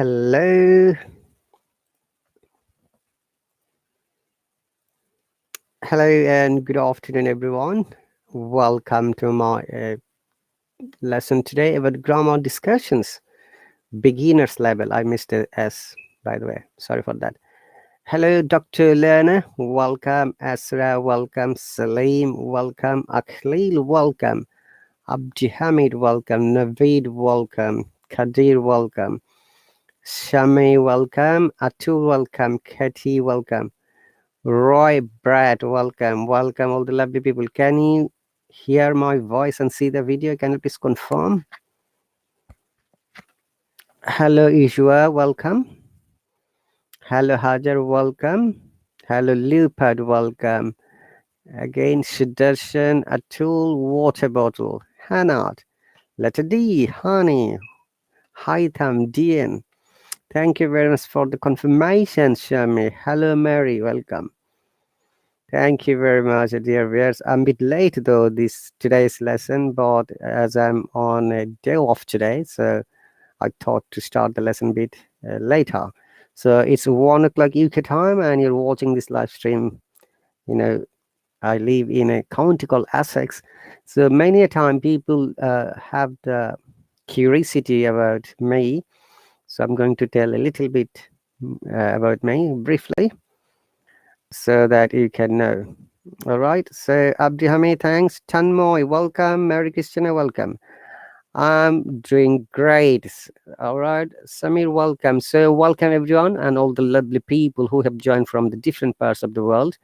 Hello. Hello and good afternoon, everyone. Welcome to my lesson today about grammar discussions. Beginners level. I missed the S, by the way. Sorry for that. Hello, Dr. Lerner. Welcome. Asra, welcome. Salim, welcome. Akhlil, welcome. Abdi Hamid, welcome. Naveed, welcome. Kadir, welcome. Shami, welcome. Atul, welcome. Katie, welcome. Roy, Brad, welcome. Welcome, all the lovely people. Can you hear my voice and see the video? Can you please confirm? Hello, Ishwa, welcome. Hello, Hajar, welcome. Hello, Leopard, welcome. Again, Sudarshan, Atul, water bottle. Hanat, letter D, honey. Haitham, Dian. Thank you very much for the confirmation, Shami. Hello, Mary, welcome. Thank you very much, dear viewers. I'm a bit late though today's lesson, but as I'm on a day off today, so I thought to start the lesson a bit later. So it's 1 o'clock UK time, and you're watching this live stream. You know, I live in a county called Essex, so many a time people have the curiosity about me. So I'm going to tell a little bit about me briefly, so that you can know. All right. So Abdi Hamid, thanks. Tanmoy, welcome. Mary Christina, welcome. I'm doing great. All right. Samir, welcome. So welcome everyone and all the lovely people who have joined from the different parts of the world.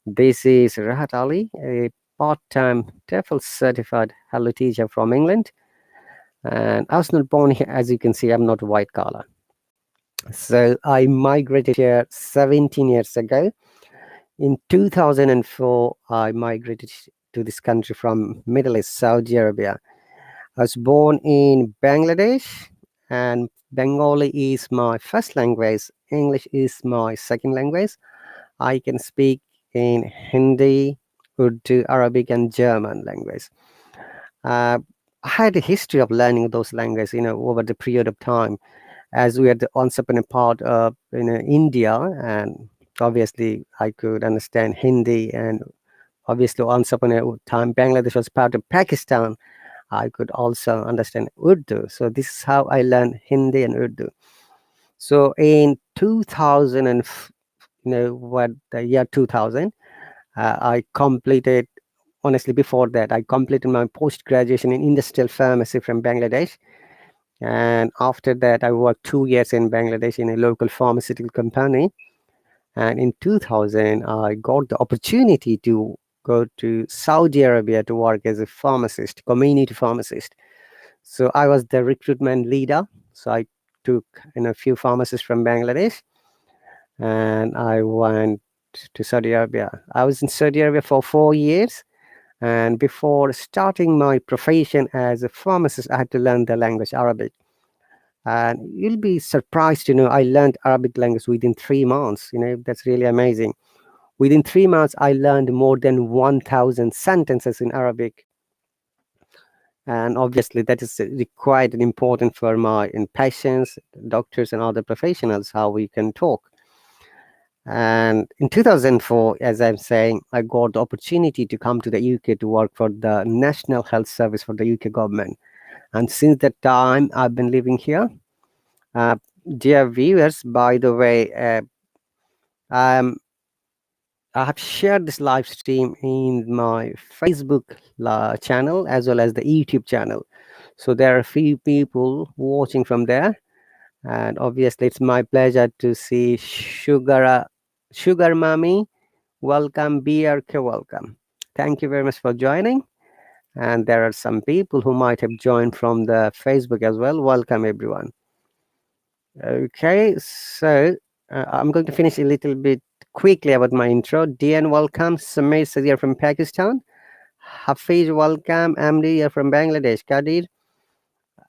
This is Rahat Ali, a part-time TEFL certified Hello teacher from England. And I was not born here, as you can see, I'm not white collar. So I migrated here 17 years ago. In 2004, I migrated to this country from Middle East, Saudi Arabia. I was born in Bangladesh, and Bengali is my first language. English is my second language. I can speak in Hindi, Urdu, Arabic, and German language. I had a history of learning those languages, over the period of time, as we had once upon a part of India, and obviously I could understand Hindi, and obviously once upon a time Bangladesh was part of Pakistan. I could also understand Urdu. So this is how I learned Hindi and Urdu. So in 2000 and the year 2000, I completed. Honestly, before that, I completed my post graduation in industrial pharmacy from Bangladesh. And after that, I worked 2 years in Bangladesh in a local pharmaceutical company. And in 2000, I got the opportunity to go to Saudi Arabia to work as a pharmacist, community pharmacist. So I was the recruitment leader. So I took a few pharmacists from Bangladesh, and I went to Saudi Arabia. I was in Saudi Arabia for 4 years. And before starting my profession as a pharmacist, I had to learn the language Arabic. And you'll be surprised to know I learned Arabic language within 3 months. That's really amazing. Within 3 months, I learned more than 1,000 sentences in Arabic. And obviously, that is required and important for my patients, doctors, and other professionals, how we can talk. And in 2004, as I'm saying, I got the opportunity to come to the UK to work for the National Health Service for the UK government. And since that time, I've been living here. Dear viewers, by the way, I have shared this live stream in my Facebook channel as well as the YouTube channel. So there are a few people watching from there. And obviously, it's my pleasure to see Sugar Mommy. Welcome, BRK, welcome. Thank you very much for joining. And there are some people who might have joined from the Facebook as well. Welcome, everyone. Okay, so I'm going to finish a little bit quickly about my intro. Dian, welcome. Samir Sadir from Pakistan. Hafiz, welcome. Amri, you're from Bangladesh. Kadir,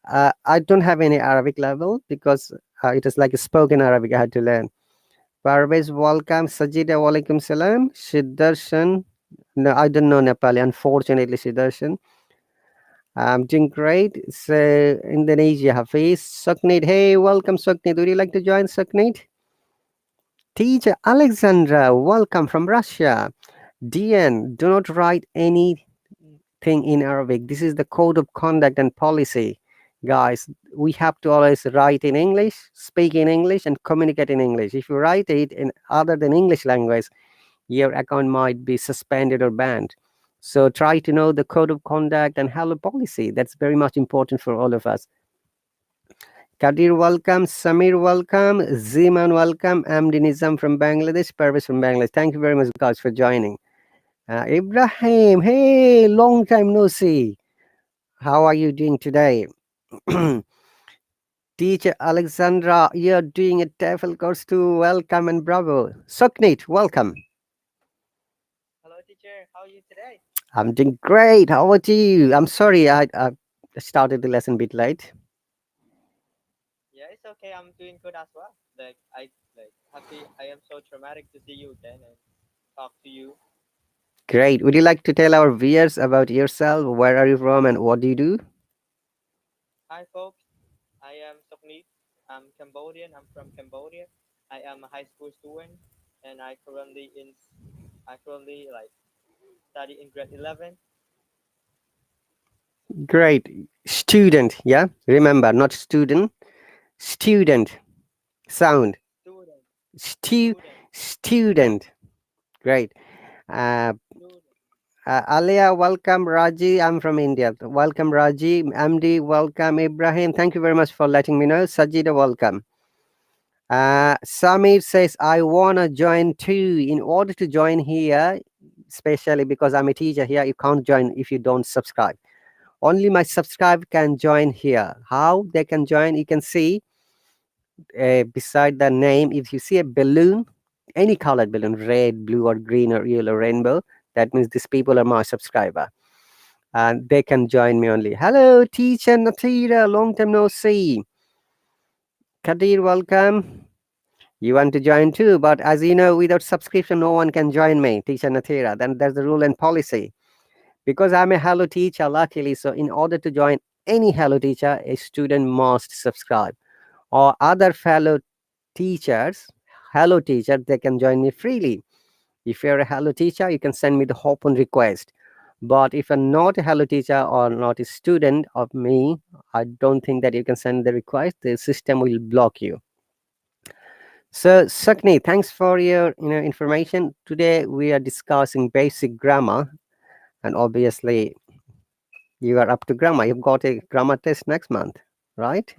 I don't have any Arabic level because it is like a spoken Arabic I had to learn. Parvez, welcome. Sajida, walaikum salam. Siddharshan, no, I don't know Nepali, unfortunately, Siddharshan. I'm doing great. So, Indonesia, Hafiz, Suknit. Hey, welcome, Suknit. Would you like to join, Suknit? Teacher Alexandra, welcome from Russia. Dian, do not write anything in Arabic. This is the code of conduct and policy. Guys, we have to always write in English, speak in English, and communicate in English. If you write it in other than English language, your account might be suspended or banned. So try to know the code of conduct and hello policy. That's very much important for all of us. Kadir, welcome. Samir, welcome. Ziman, welcome. Amdi Nizam from Bangladesh. Pervez from Bangladesh. Thank you very much, guys, for joining. Ibrahim, hey, long time no see. How are you doing today? Teacher Alexandra, you're doing a TEFL course too. Welcome and bravo. Suknit, welcome. Hello, teacher. How are you today? I'm doing great. How about you? I'm sorry, I started the lesson a bit late. Yeah, it's okay. I'm doing good as well. Like happy. I am so traumatic to see you again and talk to you. Great. Would you like to tell our viewers about yourself? Where are you from and what do you do? Hi, folks. I am Soknit. I'm Cambodian. I'm from Cambodia. I am a high school student, and I currently like study in grade 11. Great. Student, yeah? Remember, not student. Student. Sound. Student, Stu- student, student. Great. Uh, student. Alia, welcome. Raji, I'm from India. Welcome, Raji. Amdi, welcome. Ibrahim, thank you very much for letting me know. Sajida, welcome. Samir says, I want to join too. In order to join here, especially because I'm a teacher here, you can't join if you don't subscribe. Only my subscribe can join here. How they can join? You can see beside the name, if you see a balloon, any colored balloon, red, blue, or green, or yellow, rainbow, that means these people are my subscriber. And they can join me only. Hello, teacher Natira, long time no see. Kadir, welcome. You want to join too, but as you know, without subscription, no one can join me, teacher Natira. Then there's the rule and policy. Because I'm a Hello teacher, luckily, so in order to join any Hello teacher, a student must subscribe. Or other fellow teachers, Hello teacher, they can join me freely. If you're a Hello teacher, you can send me the open request. But if you're not a Hello teacher or not a student of me, I don't think that you can send the request. The system will block you. So, Sakni, thanks for your information. Today we are discussing basic grammar, and obviously you are up to grammar. You've got a grammar test next month, right?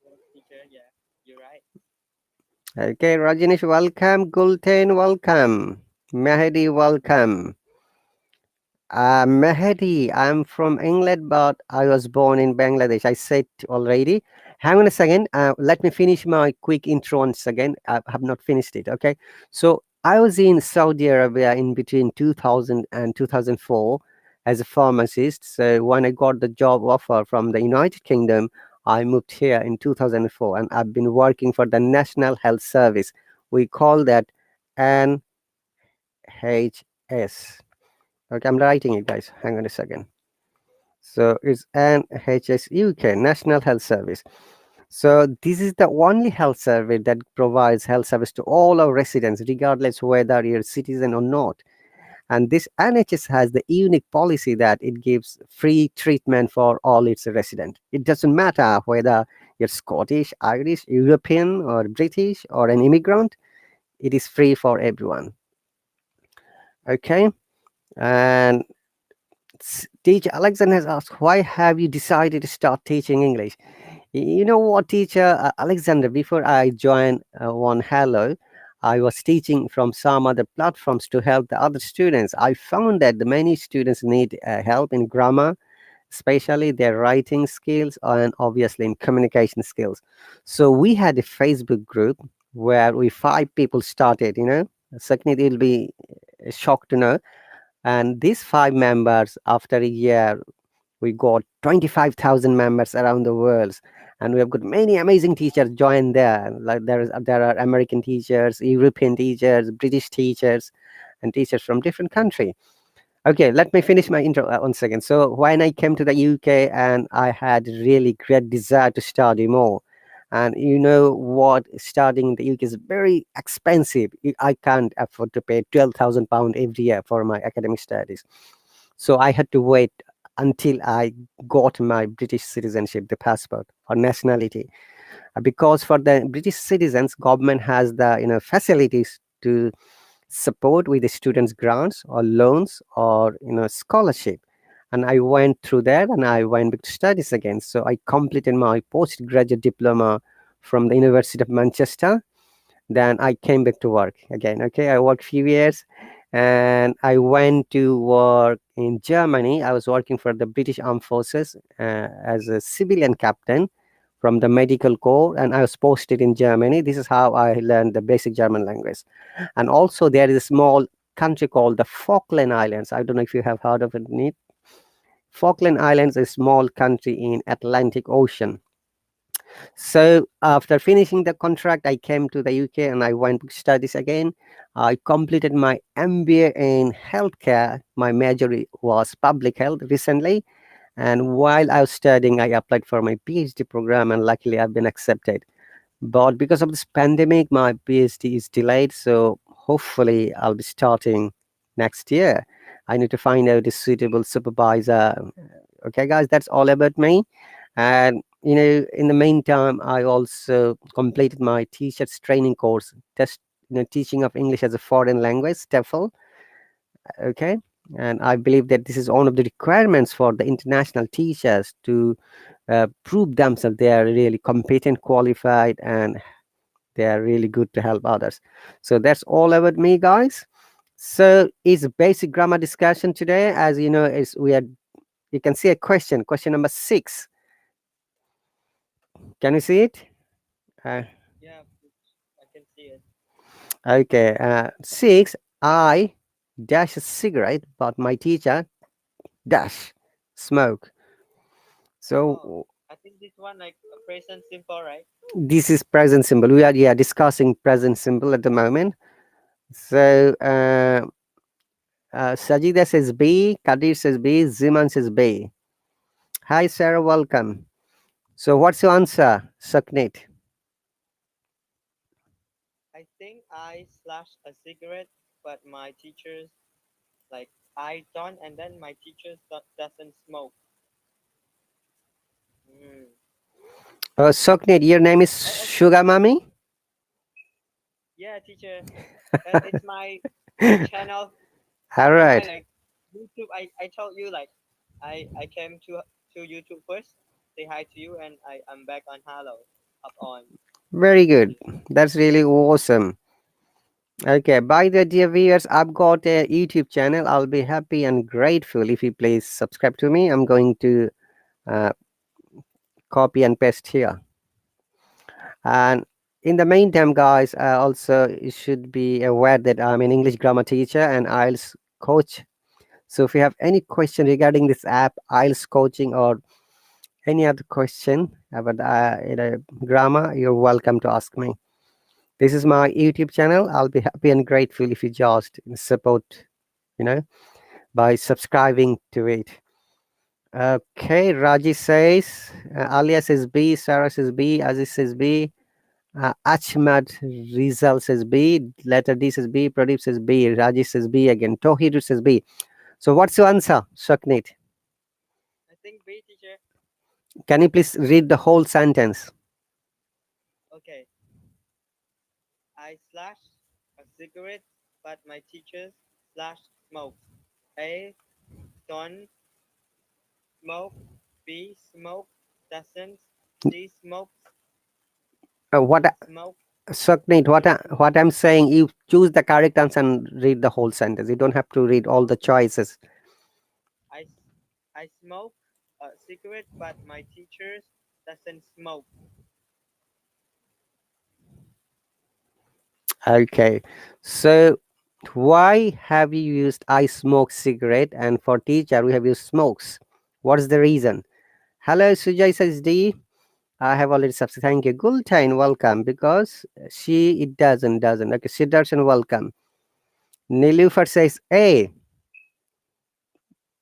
Yes, teacher. Yeah, you're right. Okay, Rajinish, welcome. Gulten, welcome. Mehdi, welcome. Mehdi, I'm from England, but I was born in Bangladesh. I said already. Hang on a second. Let me finish my quick intro once again. I have not finished it. Okay. So I was in Saudi Arabia in between 2000 and 2004 as a pharmacist. So when I got the job offer from the United Kingdom, I moved here in 2004 and I've been working for the National Health Service. We call that NHS. Okay, I'm writing it, guys. Hang on a second. So it's NHS UK, National Health Service. So this is the only health service that provides health service to all our residents, regardless whether you're a citizen or not. And this NHS has the unique policy that it gives free treatment for all its residents. It doesn't matter whether you're Scottish, Irish, European, or British, or an immigrant. It is free for everyone. Okay, and teacher Alexander has asked, why have you decided to start teaching English? You know what, teacher Alexander, before I joined One Hello, I was teaching from some other platforms to help the other students. I found that the many students need help in grammar, especially their writing skills and obviously in communication skills. So we had a Facebook group where we 5 people started, Sakni, you'll be shocked to know. And these 5 members, after a year, we got 25,000 members around the world. And we have got many amazing teachers join there. Like there are American teachers, European teachers, British teachers, and teachers from different countries. Okay, let me finish my intro 1 second. So when I came to the UK, and I had really great desire to study more, and you know what, studying in the UK is very expensive. I can't afford to pay £12,000 every year for my academic studies. So I had to wait until I got my British citizenship, the passport or nationality. Because for the British citizens, government has the facilities to support with the students grants or loans or scholarship. And I went through that, and I went back to studies again. So I completed my postgraduate diploma from the University of Manchester. Then I came back to work again. Okay, I worked few years, and I went to work in Germany. I was working for the British Armed Forces as a civilian captain from the medical corps, and I was posted in Germany. This is how I learned the basic German language. And also, there is a small country called the Falkland Islands. I don't know if you have heard of it. Neat. Falkland Islands is a small country in Atlantic Ocean. So after finishing the contract, I came to the UK and I went to studies again. I completed my MBA in healthcare. My major was public health recently. And while I was studying, I applied for my PhD program, and luckily I've been accepted. But because of this pandemic, my PhD is delayed. So hopefully I'll be starting next year. I need to find out a suitable supervisor. Okay, guys, that's all about me. And in the meantime, I also completed my teacher's training course, test, teaching of English as a foreign language, TEFL. Okay, and I believe that this is one of the requirements for the international teachers to prove themselves they are really competent, qualified, and they are really good to help others. So that's all about me, guys. So it's basic grammar discussion today. As you know, is we are, you can see a question number 6. Can you see it? Uh, Yeah, I can see it. okay. 6. I dash a cigarette, but my teacher dash smoke. Oh, So I think this one like a present simple, right? this is present simple. We are, yeah, discussing present simple at the moment. So Sajida says B, Kadir says B, Ziman says B. Hi Sarah, welcome. So what's your answer, Saknit? I think I slash a cigarette, but my teachers like I don't, and then my teachers doesn't smoke. Mm. Saknit, your name is Oh, okay. Sugar Mommy? Yeah, teacher. It's my channel. All It's my right. like YouTube. I told you like I came to YouTube first. Say hi to you, and I'm back on Hello. Up on. Very good. That's really awesome. Okay, by the dear viewers, I've got a YouTube channel. I'll be happy and grateful if you please subscribe to me. I'm going to uh, copy and paste here. And in the meantime, guys, also you should be aware that I'm an English grammar teacher and IELTS coach. So if you have any question regarding this app, IELTS coaching, or any other question about grammar, you're welcome to ask me. This is my YouTube channel. I'll be happy and grateful if you just support, you know, by subscribing to it. Okay, Raji says, Alia says B, Sarah says B, Aziz says B, Achmad Rizal says B, letter D says B, Pradeep says B, Raji says B again, Tohidu says B. So what's your answer, Shaknit? I think B, teacher. Can you please read the whole sentence? Okay. I slash a cigarette, but my teachers slash smokes. A don't smoke. B smoke doesn't. C smokes What smoke. Shaknit, what I'm saying, you choose the correct answer and read the whole sentence. You don't have to read all the choices. I, I smoke a cigarette, but my teachers doesn't smoke. Okay, so why have you used I smoke cigarette, and for teacher we have used smokes? What is the reason? Hello, Sujay says D. I have already subscribed. Thank you. Gultain, welcome. Because she, it doesn't. Okay, Siddharthan, welcome. Nilufar says A.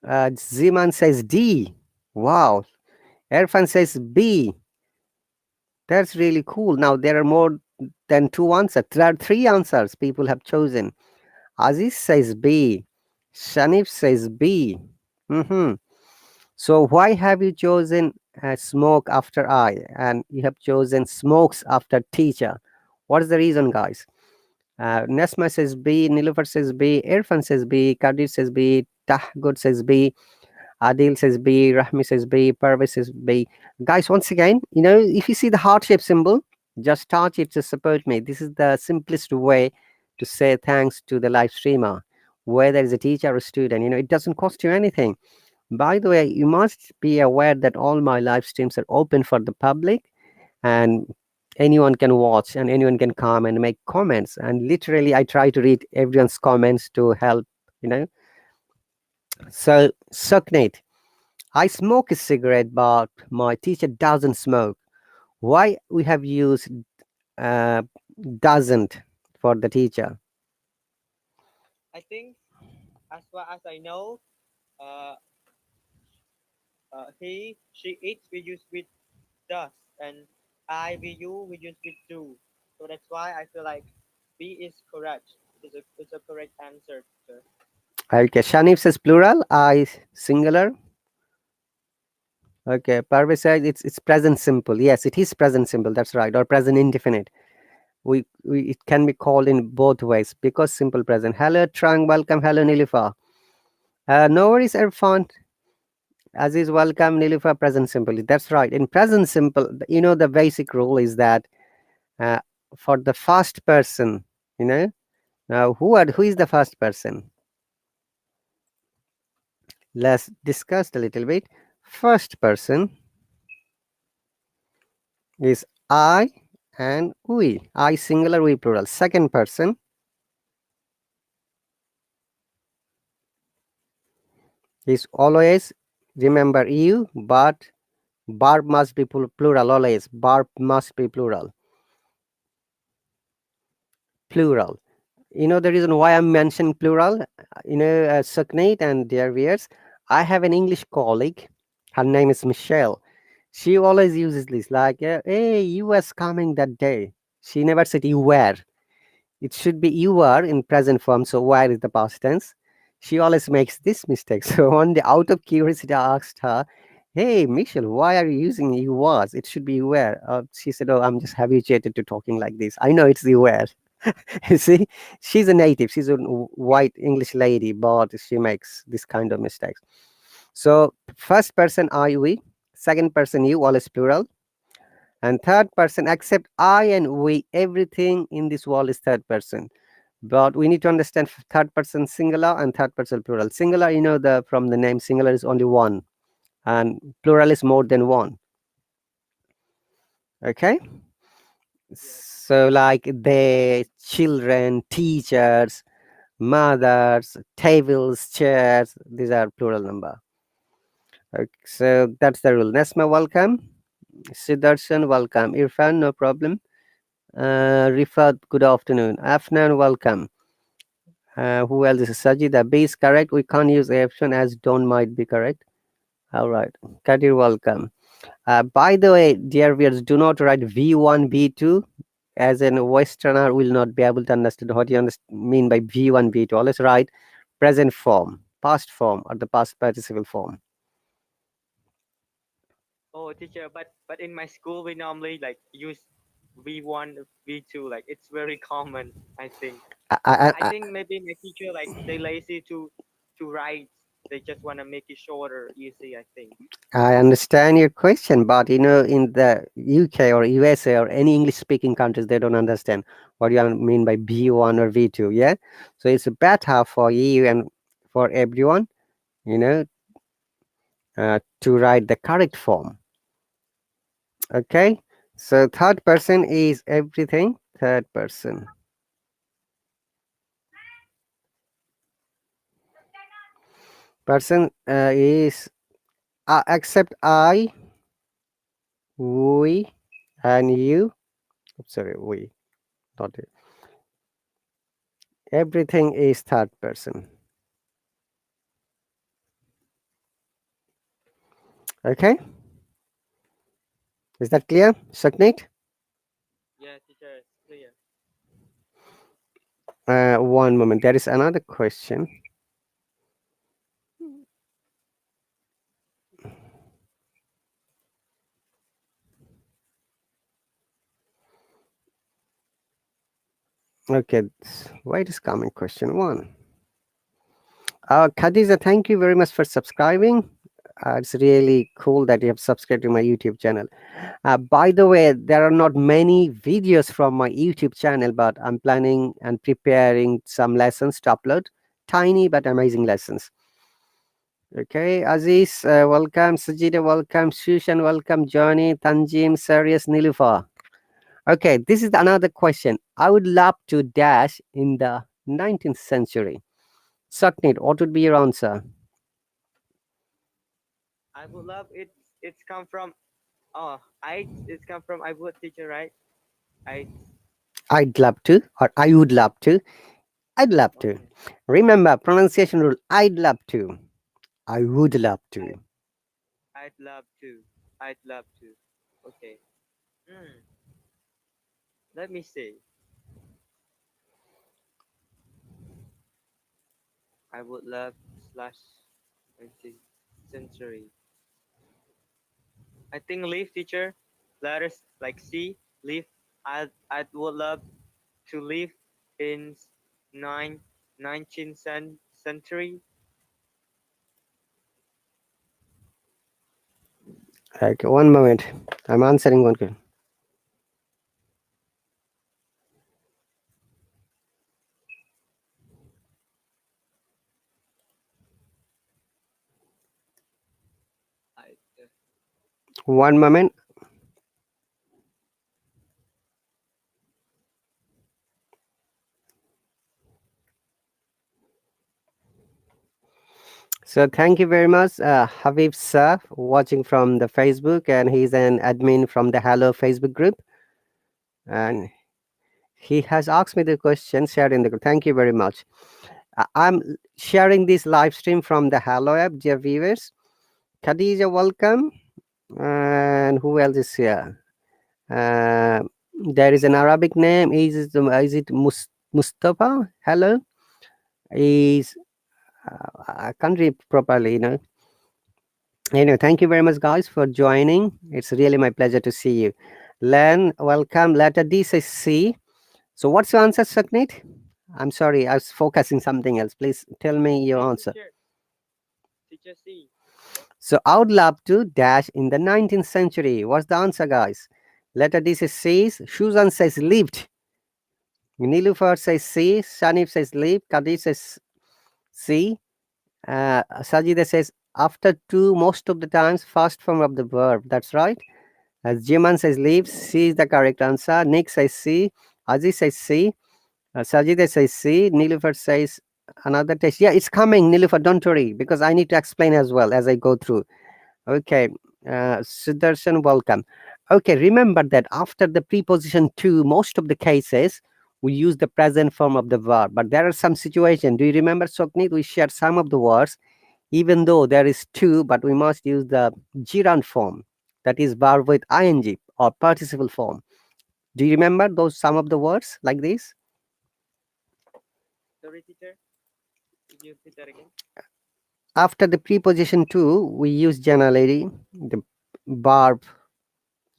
Ziman says D. Wow. Erfan says B. That's really cool. Now there are more than two answers. There are three answers people have chosen. Aziz says B. Shanif says B. Hmm. So why have you chosen smoke after I and you have chosen smokes after teacher? What is the reason, guys? Nesma says B, Nilofer says B, Irfan says B, Kadir says B, Tahgud says B, Adil says B, Rahmi says B, Parvez says B. Guys, once again, if you see the heart shape symbol, just touch it to support me. This is the simplest way to say thanks to the live streamer, whether it's a teacher or a student. It doesn't cost you anything. By the way, you must be aware that all my live streams are open for the public and anyone can watch and anyone can come and make comments. And literally, I try to read everyone's comments to help, you know. So, Suknate, I smoke a cigarette, but my teacher doesn't smoke. Why we have used uh, doesn't for the teacher? I think, as far as I know, uh, he, she, it we use with does, and I, we, you we use with do. So that's why I feel like B is correct. It's a correct answer. Sir. Okay, Shanif says plural, I singular. Okay, Parvez says it's present simple. Yes, it is present simple. That's right, or present indefinite. We it can be called in both ways because simple present. Hello, Trang. Welcome. Hello, Nilifa. No worries, Irfan. Aziz, welcome. Nilifa, present simple. That's right. In present simple, the basic rule is that uh, for the first person, now who is the first person? Let's discuss a little bit. First person is I and we. I singular, we plural. Second person is always, remember, you, but verb must be plural always. Verb must be plural. Plural. The reason why I'm mentioning plural, Suknate and dear viewers, I have an English colleague. Her name is Michelle. She always uses this like, hey, you was coming that day. She never said you were. It should be you are in present form, so where is the past tense? She always makes this mistake. So one day, out of curiosity, I asked her, "Hey, Michelle, why are you using you was? It should be you were." She said, "Oh, I'm just habituated to talking like this. I know it's you were." You see, she's a native. She's a white English lady, but she makes this kind of mistakes. So first person I we, second person you, always plural, and third person except I and we. Everything in this wall is third person. But we need to understand third person singular and third person plural. Singular, the from the name singular is only one, and plural is more than one. Okay, Yes. so like the children, teachers, mothers, tables, chairs. These are plural number. Okay, so that's the rule. Nesma, welcome. Sidarshan, welcome. Irfan, no problem. Rifat, good afternoon. Afnan, welcome. Who else is Sajida? B is correct. We can't use A option as don't might be correct. All right. Kadir, welcome. By the way, dear viewers, do not write V1, V2 as a Westerner will not be able to understand what you mean by V1, V2. Always write present form, past form, or the past participle form. Oh, teacher, but in my school we normally like use V1, V2. Like it's very common. I think. I, I, I I, think maybe my teacher like they lazy to write. They just want to make it shorter, easy. I think. I understand your question, but in the UK or USA or any English speaking countries, they don't understand what you mean by V1 or V2. Yeah. So it's better for you and for everyone, you know, to write the correct form. Okay. So third person is everything. Third person. Person is except I, we, and you. Sorry, we, not you. Everything is third person. Okay, is that clear, Saknit? Yeah, teacher, it's clear. One moment. There is another question. Okay, why it is coming? Question one. Khadija, thank you very much for subscribing. It's really cool that you have subscribed to my YouTube channel. By the way, there are not many videos from my YouTube channel, but I'm planning and preparing some lessons to upload. Tiny but amazing lessons. Okay, Aziz, welcome. Sajida, welcome. Shushan, welcome. Johnny, Tanjim, Sarius, Nilufa. Okay, this is another question. I would love to dash in the 19th century. Saknit, what would be your answer? I would love it. It's come from I. It's come from I would teacher, right? I. I'd love to, or I would love to. I'd love to. Okay. Remember, pronunciation rule. I'd love to. I would love to. I. I'd love to. I'd love to. Okay. Hmm. Let me see. I would love slash 19th century. I think leaf teacher. Letters like C. Leaf. I would love to live in nine 19th century. Okay, one moment. I'm answering one question. I. One moment. So thank you very much, Habib Sir, watching from the Facebook, and he's an admin from the Hello Facebook group, and he has asked me the question shared in the group. Thank you very much. I'm sharing this live stream from the Hello app, dear viewers. Khadija, welcome, and who else is here? Uh, there is an Arabic name. Is it Mustafa? Hello, is I can't read properly. Anyway, thank you very much, guys, for joining. It's really my pleasure to see you. Len, welcome. Letter D says C. So, what's your answer, Saknit? I'm sorry, I was focusing something else. Please tell me your C answer. teacher. Teacher C. So, I would love to dash in the 19th century. What's the answer, guys? Letter D says C. Shuzan says lived. Nilufar says C. Shanif says live. Kadir says C. Sajida says after two, most of the times, first form of the verb. That's right. As Jiman says leaves, C is the correct answer. Nick says C. Aziz says C. Sajida says C. Nilufar says another test. Yeah, it's coming, Nilufar. Don't worry, because I need to explain as well as I go through. Okay. Sudarshan, welcome. Okay, remember that after the preposition to, most of the cases, we use the present form of the verb. But there are some situations. Do you remember, Soknit? We shared some of the words even though there is two, but we must use the gerund form, that is verb with ing or participle form. Do you remember those some of the words like this? Sorry, teacher. Could you repeat that again? After the preposition to, we use generally the verb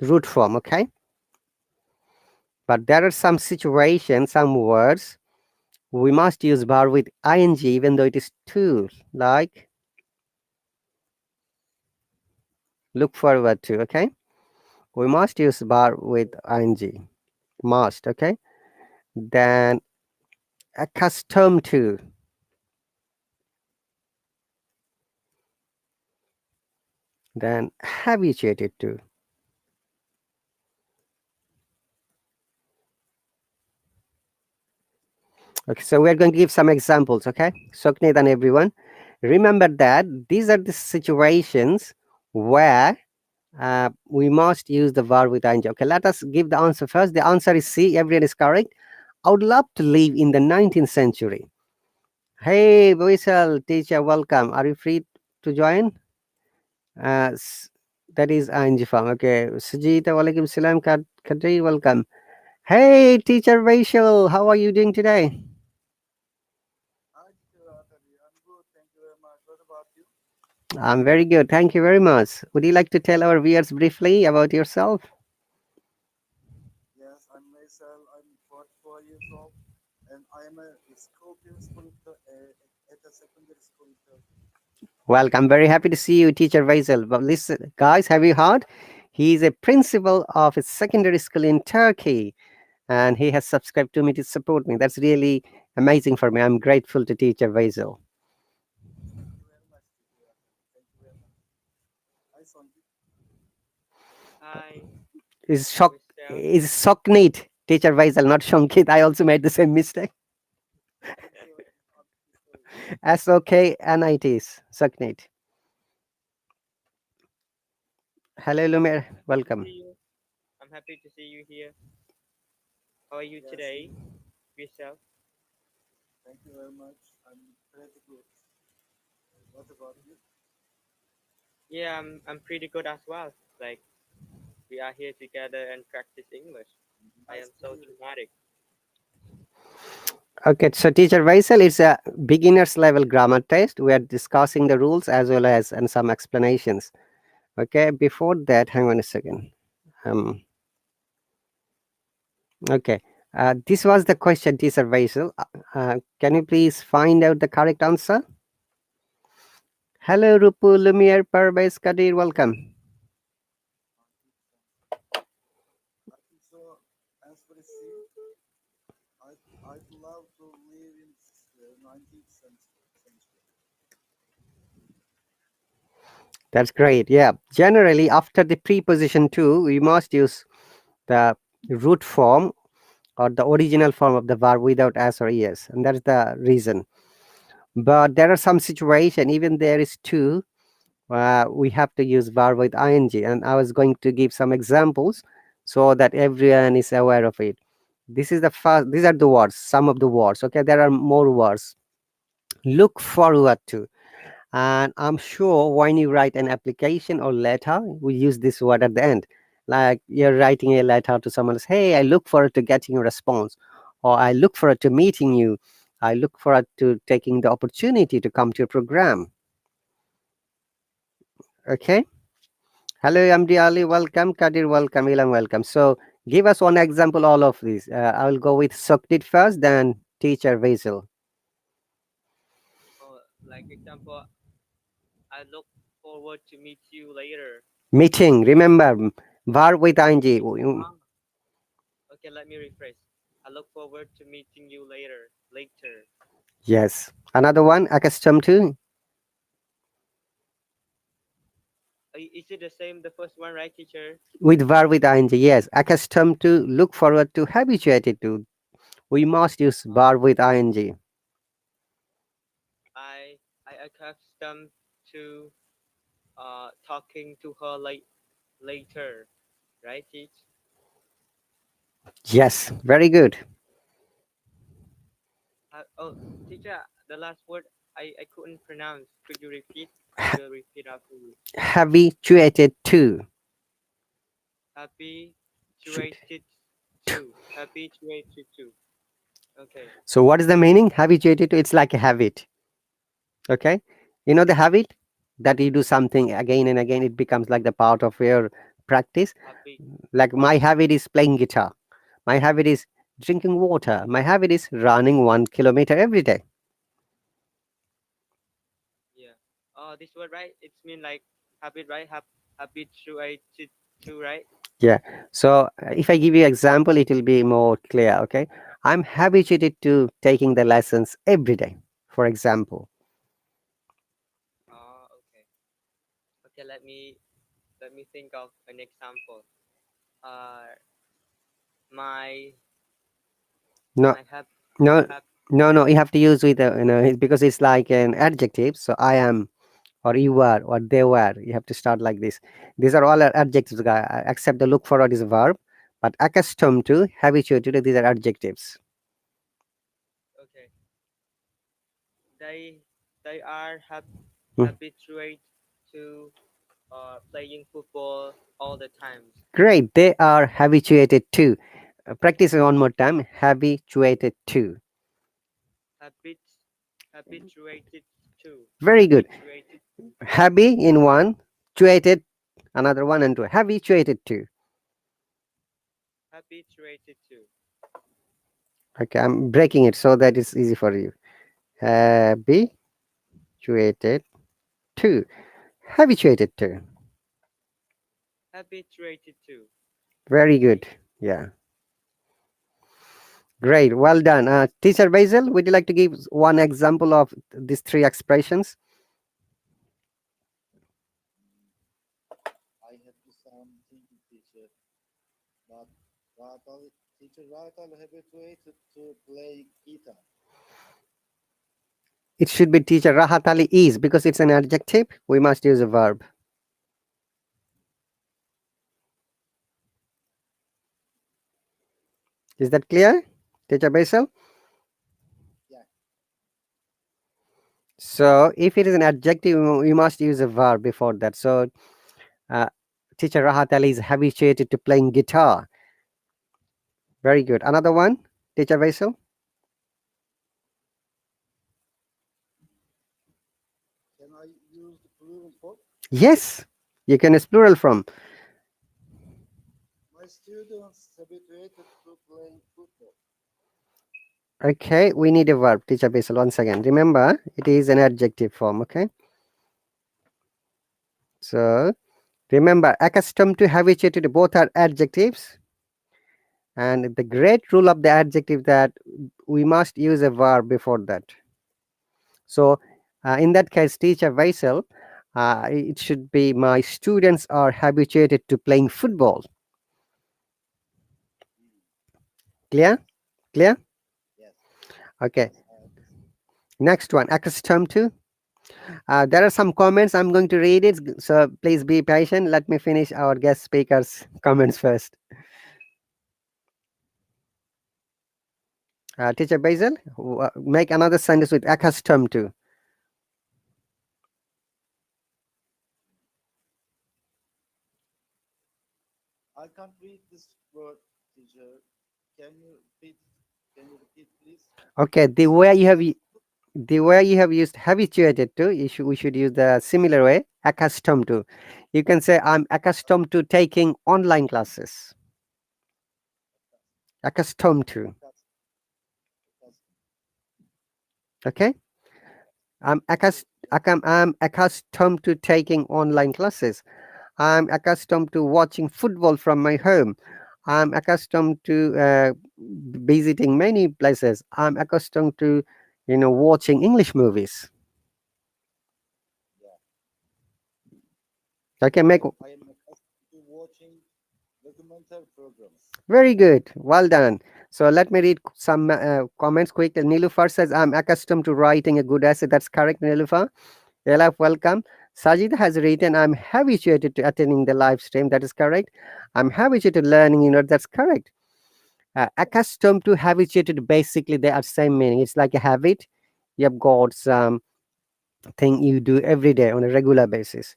root form, okay? But there are some situations, some words, we must use verb with ing even though it is to, like look forward to, okay? We must use verb with ing, must, okay? Then accustomed to, then habituated to. Okay, so we're going to give some examples, okay? Soknit and everyone. Remember that these are the situations where we must use the verb with ing. Okay, let us give the answer first. The answer is C. Everyone is correct. I would love to live in the 19th century. Hey, Boisal, teacher, welcome. Are you free to join? That is ing form. Okay. Sujita, walaikum salam. Kadri, welcome. Hey, teacher Rachel, how are you doing today? I'm very good. Thank you very much. Would you like to tell our viewers briefly about yourself? Well, I'm very happy to see you, teacher Faisal. But listen, guys, have you heard? He's a principal of a secondary school in Turkey, and he has subscribed to me to support me. That's really amazing for me. I'm grateful to teacher Faisal. Hi, Is shock Michelle. is Sockneat, teacher Faisal, not Shonkit. I also made the same mistake. SOKNIT, Sockneat. Hello, Lumer. Happy to Welcome. see you. I'm happy to see you here. How are you today, yourself? Yeah, I'm pretty good as well. Like we are here together and practice English. I am so dramatic. Okay, so teacher Vaisal, it's a beginner's level grammar test. We are discussing the rules as well as and some explanations. Okay, before that, hang on a second. Um, okay, this was the question, teacher Vaisal. Can you please find out the correct answer? Hello, Rupu, Lumiere, Parvez, Kadir, welcome. That's great. Yeah, generally after the preposition to, we must use the root form or the original form of the verb without s or es, and that's the reason. But there are some situation, even there is two, we have to use verb with ing, and I was going to give some examples so that everyone is aware of it. This is the first. These are the words, some of the words. Okay, there are more words. Look forward to, and I'm sure when you write an application or letter, we use this word at the end. Like you're writing a letter to someone else, hey, I look forward to getting a response, or I look forward to meeting you, I look forward to taking the opportunity to come to your program. Okay. Hello, Amdi Ali, welcome. Kadir, welcome. Ilam, welcome. So give us one example, all of these. I will go with Sokdit first, then teacher Vaisal. Oh, like example, I look forward to meet you later. Meeting, remember, verb with ing. Ah, okay, let me rephrase. I look forward to meeting you later. Later. Yes. Another one, accustomed to, Is it the same, the first one, right, teacher? with verb with ing. Yes. Accustomed to, look forward to, habituated to. We must use Uh, verb with ing. I accustomed to talking to her later, right, teach? Yes. Very good. Oh, teacher, the last word I couldn't pronounce. Could you repeat? I will repeat after you. Habituated to. Should- Habituated to. to. Habituated to. Okay. So what is the meaning? Habituated to, it's like a habit. Okay, you know the habit that you do something again and again, it becomes like the part of your practice. Habit. Like my habit is playing guitar, my habit is drinking water, my habit is running 1 kilometer every day. Yeah. This word, right? It's mean like habit, right? Habituated to, right? Yeah, so if I give you example, it will be more clear. Okay, I'm habituated to taking the lessons every day, for example. Okay. Okay, let me think of an example. Uh, my No, my hab my no, hab no, you have to use with because it's like an adjective. So I am, or you were, or they were. You have to start like this. These are all adjectives, except the look forward is a verb. But accustomed to, habituated to, these are adjectives. Okay. They they are Hmm. habituate to playing football all the times. Great. They are habituated to. Practice it one more time. Habituated to. Habit, habituated to. Very good. Habituated. Habi in one, tuated another one, and two. Habituated to. Habituated to. Okay, I'm breaking it so that it's easy for you. Habituated to. Habituated to. Habituated to. Very good. Yeah. Great. Well done. Teacher Basil, would you like to give one example of these three expressions? I have to something teacher, but Rahatal, teacher Rahatal habituated to play guitar. It should be teacher Rahatali is because it's an adjective. We must use a verb. Is that clear, Teacher Basil? Yeah, So if it is an adjective, we must use a verb before that. So uh, teacher Rahat Ali is habituated to playing guitar. Very good. Another one, teacher Basil? can I use the plural form? Yes, you can use plural from. My students habituated to play football. Okay, we need a verb, teacher Basil, once again. Remember, it is an adjective form, okay? So remember, accustomed to, habituated, both are adjectives. And the great rule of the adjective that we must use a verb before that. So in that case, teacher Vaisal, it should be my students are habituated to playing football. Mm, Clear? Clear? yes, Okay. yes, I understand. Next one, accustomed to. There are some comments. I'm going to read it. So please be patient. Let me finish our guest speakers' comments first. Teacher Basil, make another sentence with accustomed to. I can't read this word, teacher. Can you repeat? Can you repeat, please? Okay, This is the way you have used habituated to, we should use the similar way, accustomed to. You can say, I'm accustomed to taking online classes. Accustomed to. accustomed. Accustomed. Okay. Okay, yes. I'm accustomed to taking online classes. I'm accustomed to watching football from my home. I'm accustomed to visiting many places. I'm accustomed to, watching English movies. Yeah. Okay, make I am accustomed to watching documentary programs. very good. Well done. So let me read some comments quickly. Nilufar says, I'm accustomed to writing a good essay. That's correct, Nilufar. Elaf, welcome. Sajid has written, I'm habituated to attending the live stream. That is correct. I'm habituated to learning, that's correct. Accustomed to, habituated, basically they are same meaning. It's like a habit. You have got some thing you do every day on a regular basis.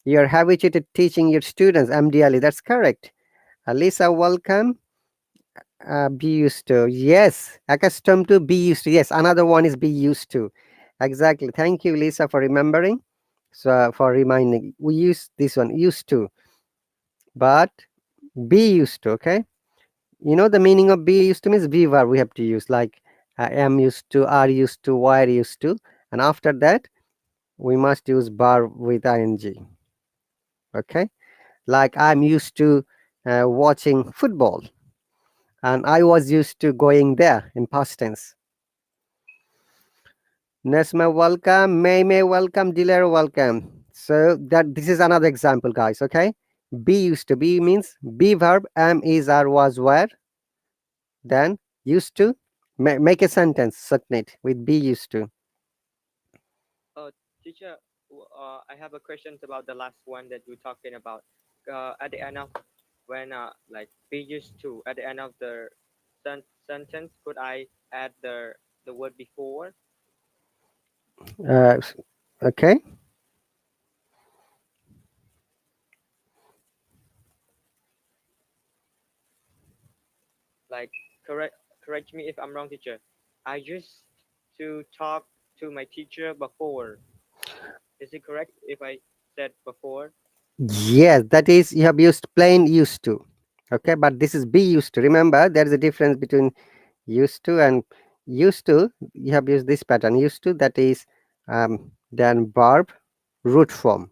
You're habituated teaching your students. MD Ali, that's correct. Lisa, welcome. Be used to. Yes. Accustomed to, be used to. Yes. Another one is be used to. Exactly. Thank you, Lisa, for remembering. So for reminding, we use this one, used to, but be used to. Okay. The meaning of be used to means be verb we have to use, like am used to, are used to, were used to, and after that we must use verb with ing. Okay. Like I'm used to watching football, and I was used to going there in past tense. Nesma, welcome. May, welcome. Dilera, welcome. So that this is another example, guys. Okay. Be used to, be means be verb, am, is, are, was, were. Then used to, make a sentence, submit with be used to. Teacher, I have a question about the last one that we're talking about. At the end of when like be used to at the end of the sentence, could I add the word before? Uh, okay. like correct me if I'm wrong, teacher. I used to talk to my teacher before. Is it correct if I said before? Yes, that is, you have used plain used to. Okay, but this is be used to. Remember, there is a difference between used to and used to. You have used this pattern. Used to, that is then verb root form.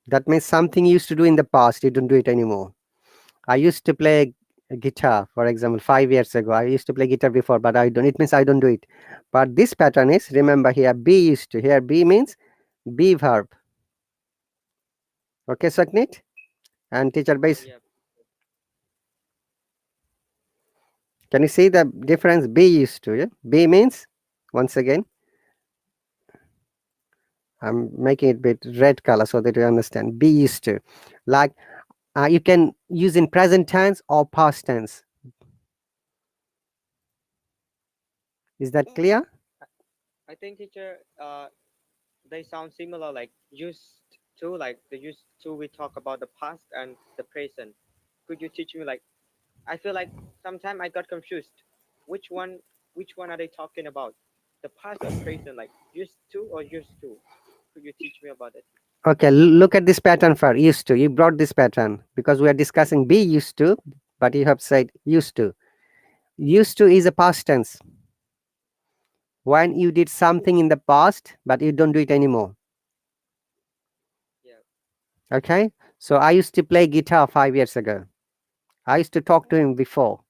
That means something you used to do in the past, you don't do it anymore. I used to play a guitar, for example, 5 years ago. I used to play guitar before, but I don't. It means I don't do it. But this pattern is, remember here, be used to. Here, be means be verb. Okay, Saknit? And teacher base. Yeah. Can you see the difference? Be used to. Yeah? Be means, once again, I'm making it bit red color so that you understand. Be used to. Like you can use in present tense or past tense. Is that clear? I think, teacher, they sound similar, like used to, like the used to we talk about the past and the present. Could you teach me, like, I feel like sometimes I got confused. Which one which one are they talking about? The past or present, like used to or used to? Could you teach me about it? Okay, look at this pattern for used to. You brought this pattern because we are discussing be used to, but you have said used to. Used to is a past tense. When you did something in the past, but you don't do it anymore. Yeah. Okay, so I used to play guitar 5 years ago. I used to talk to him before.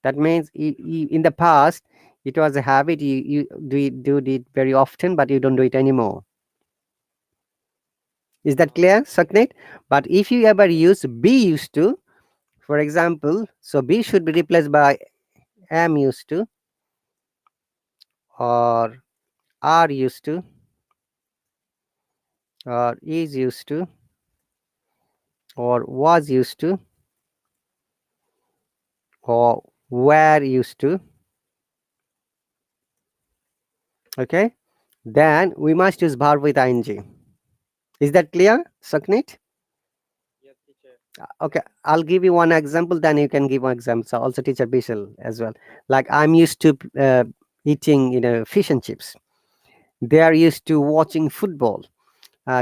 That means in the past, it was a habit. You do it very often, but you don't do it anymore. Is that clear, Saknet? But if you ever use be used to, for example, so be should be replaced by am used to, or are used to, or is used to, or was used to, or were used to. Okay, then we must use verb with ing. Is that clear, Saknet? Yes, teacher. Okay, I'll give you one example, then you can give one example. So also teacher Bishal as well. Like I'm used to eating, fish and chips. They are used to watching football.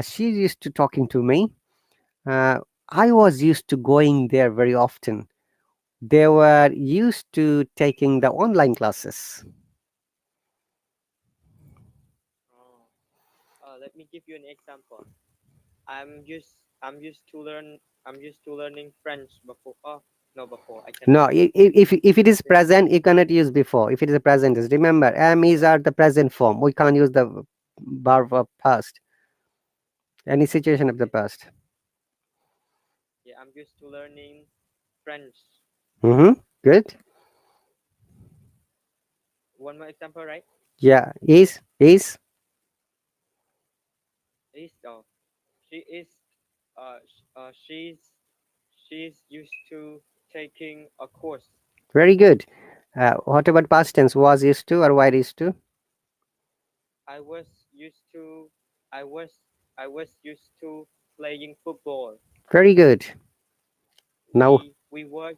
She's used to talking to me. Uh, I was used to going there very often. They were used to taking the online classes. Oh. Let me give you an example. I'm used to learn I'm used to learning French before. Oh, no, before I No, cannot. if it is Yeah. present, you cannot use before. If it is a present, is remember am is are the present form. We can't use the verb of past. Any situation of the Okay. past. Yeah, I'm used to learning French. Mm-hmm. Good. One more example, right? Yeah. Is Is she is she's used to taking a course. very good. What about past tense? Was used to or were used to? I was used to I was I was used to playing football. Very good. Now, We were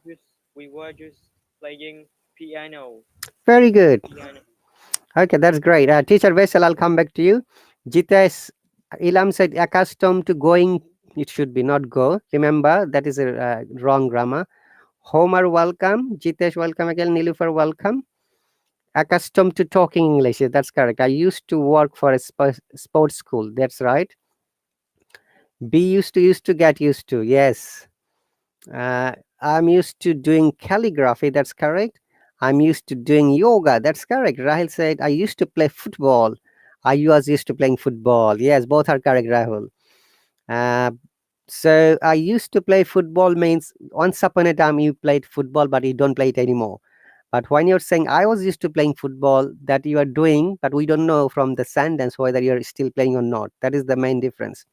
just playing piano. very good. Piano. Okay, that's great. Teacher Vessel, I'll come back to you. Jitesh, Ilam said accustomed to going. It should be not go. Remember, that is a wrong grammar. Homer, welcome. Jitesh, welcome again. Nilufar, welcome. Accustomed to talking English. Yeah, that's correct. I used to work for a sports school. That's right. Be used to get used to. Yes. Uh, I'm used to doing calligraphy. That's correct. I'm used to doing yoga. That's correct. Rahul said, I used to play football. I was used to playing football. Yes, both are correct, Rahul. Uh, so I used to play football means once upon a time you played football, but you don't play it anymore. But when you're saying I was used to playing football, that you are doing, but we don't know from the sentence whether you're still playing or not. That is the main difference.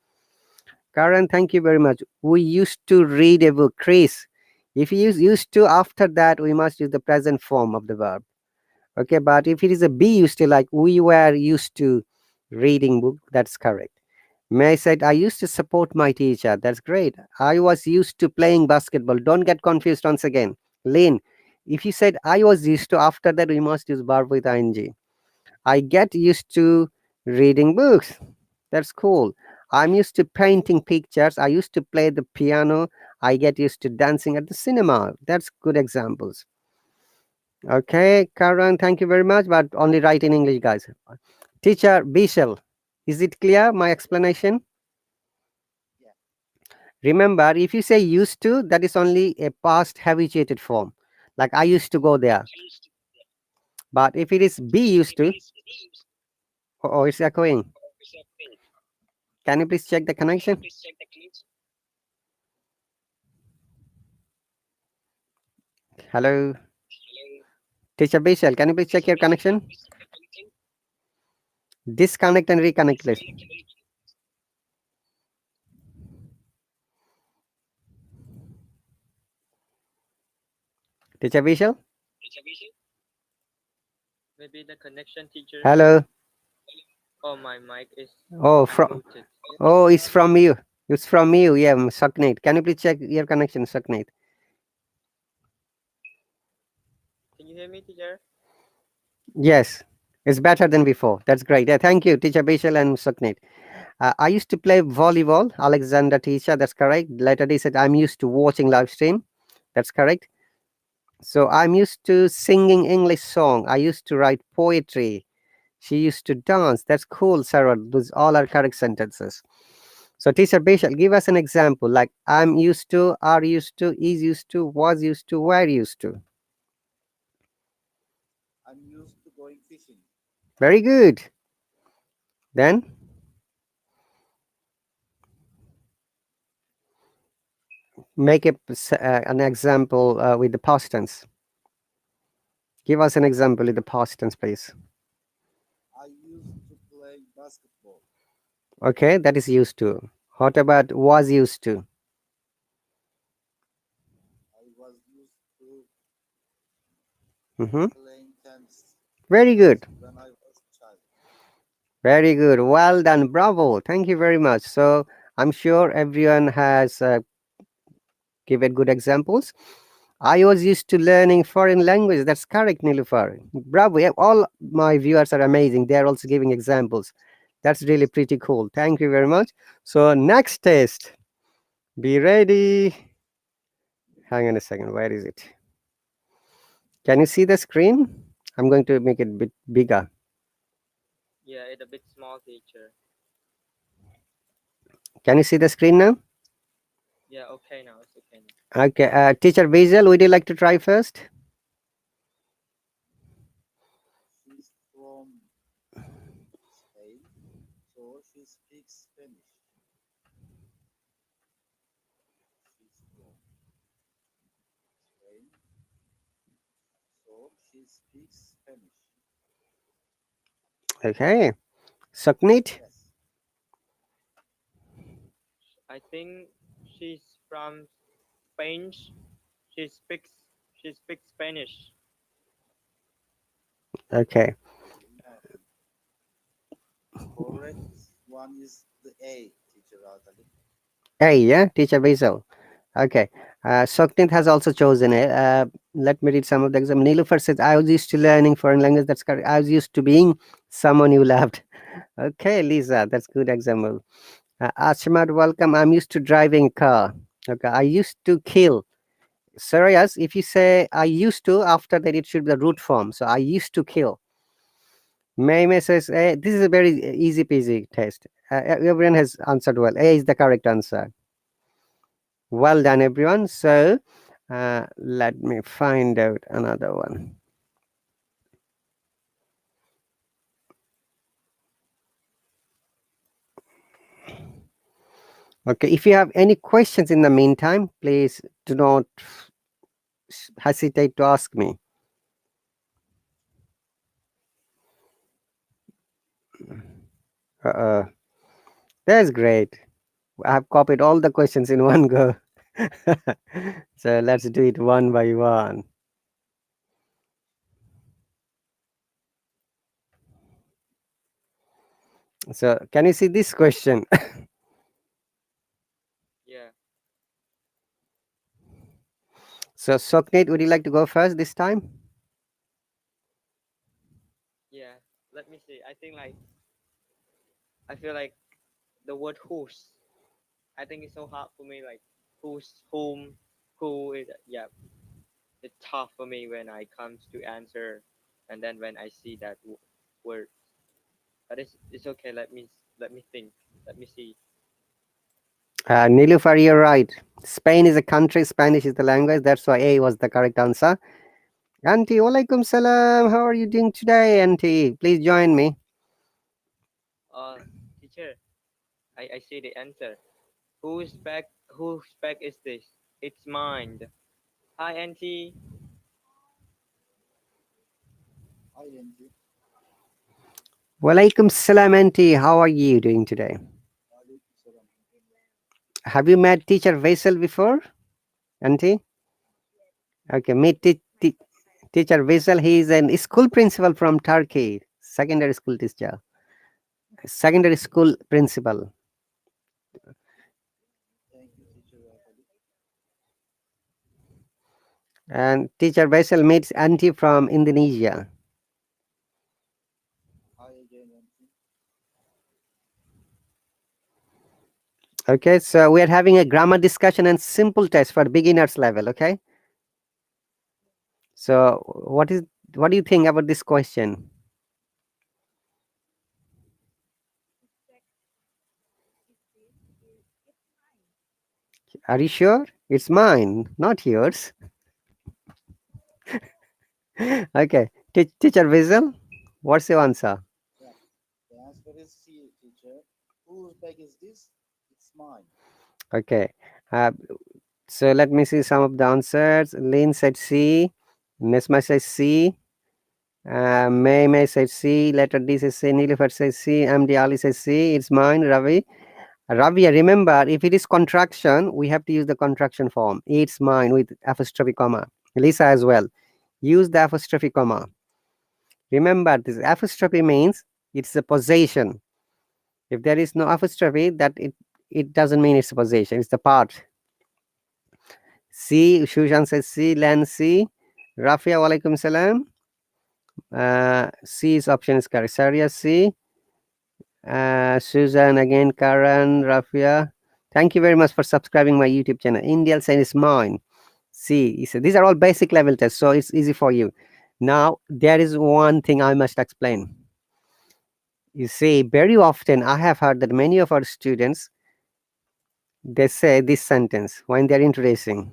Karan, thank you very much. We used to read a book. Chris, if you use used to after that, we must use the present form of the verb. Okay, but if it is a be used to, like we were used to reading book, that's correct. May said, I used to support my teacher. That's great. I was used to playing basketball. Don't get confused once again. Lynn, if you said I was used to, after that we must use verb with ing. I get used to reading books. That's cool. I'm used to painting pictures. I used to play the piano. I get used to dancing at the cinema. That's good examples. Okay, Karan, thank you very much, but only write in English, guys. Teacher Bishel, is it clear, my explanation? Yeah. Remember, if you say used to, that is only a past habituated form. Like I used to go there. But if it is be used to, oh, it's echoing. Can you please check the connection? Hello, Teacher Bishel, can you please check your connection? Disconnect and reconnect, please. Teacher Bishel? Maybe the connection, teacher. Hello. Oh, my mic is Oh, from unmuted. oh, it's from you. It's from you. Yeah, Saknate. Can you please check your connection, Saknate? Can you hear me, teacher? Yes, it's better than before. That's great. Yeah, thank you, Teacher Bishel and Saknate. I used to play volleyball, Alexander teacher. That's correct. Later he said, I'm used to watching live stream. That's correct. So I'm used to singing English song. I used to write poetry. She used to dance. That's cool, Sarah. Those all are correct sentences. So teacher Bishal, give us an example like I'm used to, are used to, is used to, was used to, were used to. I'm used to going fishing. Very good. Then make an example with the past tense. Give us an example with the past tense, please. I used to play basketball. Okay, that is used to. What about was used to? I was used to Hmm. playing Very tennis good. when I was a child. Very good. Well done. Bravo. Thank you very much. So I'm sure everyone has given good examples. I was used to learning foreign language. That's correct, Nilufar. Bravo. Yeah, all my viewers are amazing. They're also giving examples. That's really pretty cool. Thank you very much. So next test. Be ready. Hang on a second. Where is it? Can you see the screen? I'm going to make it a bit bigger. Yeah, it's a bit small, teacher. Can you see the screen now? Yeah, okay now. It's okay now. Okay. Teacher Basil, would you like to try first? She's from Spain, so she speaks Spanish. She's from Spain, so she speaks Spanish. Okay. Submit. Yes. I think she's from Spain. She speaks she speaks Spanish. Okay. And correct one is the A, teacher Adali. A, yeah, Teacher Basil. Okay. Soknit has also chosen it. Let me read some of the exam. Nilufar says, I was used to learning foreign language. That's correct. I was used to being someone you loved. Okay, Lisa, that's good example. Ashmat, welcome. I'm used to driving a car. Okay, I used to kill. Serious, if you say I used to, after that it should be the root form. So I used to kill. May says, this is a very easy peasy test. Everyone has answered well. A is the correct answer. Well done, everyone. So let me find out another one. Okay, if you have any questions in the meantime, please do not hesitate to ask me. Uh, that's great. I have copied all the questions in one go. So let's do it one by one. So can you see this question? Yeah. So, Soknit, would you like to go first this time? Yeah, let me see. I think like I feel like the word whose. I think it's so hard for me. Like who's whom, who is yeah. It's tough for me when I comes to answer, and then when I see that word. But it's okay. Let me think. Let me see. Nilufar, you're right. Spain is a country, Spanish is the language. That's why A was the correct answer. Auntie, walaikum salam. How are you doing today, Auntie? Please join me. Teacher, I see the answer. Whose bag? Whose bag is this? It's mine. Hi, auntie. Hi, Angie. Walaikum salam, Auntie. How are you doing today? Walaikum salam. Have you met teacher Vaisal before, Auntie? Okay, meet teacher Vaisal. He is an school principal from Turkey, secondary school teacher, secondary school principal. Thank you, teacher Raikali. And teacher Vaisal meets Auntie from Indonesia. Hi again, Angie. Okay, so we are having a grammar discussion and simple test for beginners level. Okay, so what do you think about this question? Are you sure? It's mine, not yours. Okay, teacher Vaisal, what's your answer? Yeah, the answer is C, teacher. Whose bag is this? It's mine. Okay, uh, so let me see some of the answers. Lynn said C, Nesma says C, May said C, letter D says C, Nilufar says C, MD Ali says C, it's mine, Ravi. Ravi, remember, if it is contraction, we have to use the contraction form. It's mine with apostrophe comma. Lisa as well. Use the apostrophe comma. Remember, this apostrophe means it's a possession. If there is no apostrophe, it doesn't mean it's a possession. It's the part. C. Shushan says C. Len C. Rafia, walaikum salam. C's option is correct. Saria C. Susan again, Karan, Rafia. Thank you very much for subscribing my YouTube channel. Indian sign is mine. See, these are all basic level tests, so it's easy for you. Now, there is one thing I must explain. You see, very often I have heard that many of our students they say this sentence when they're introducing,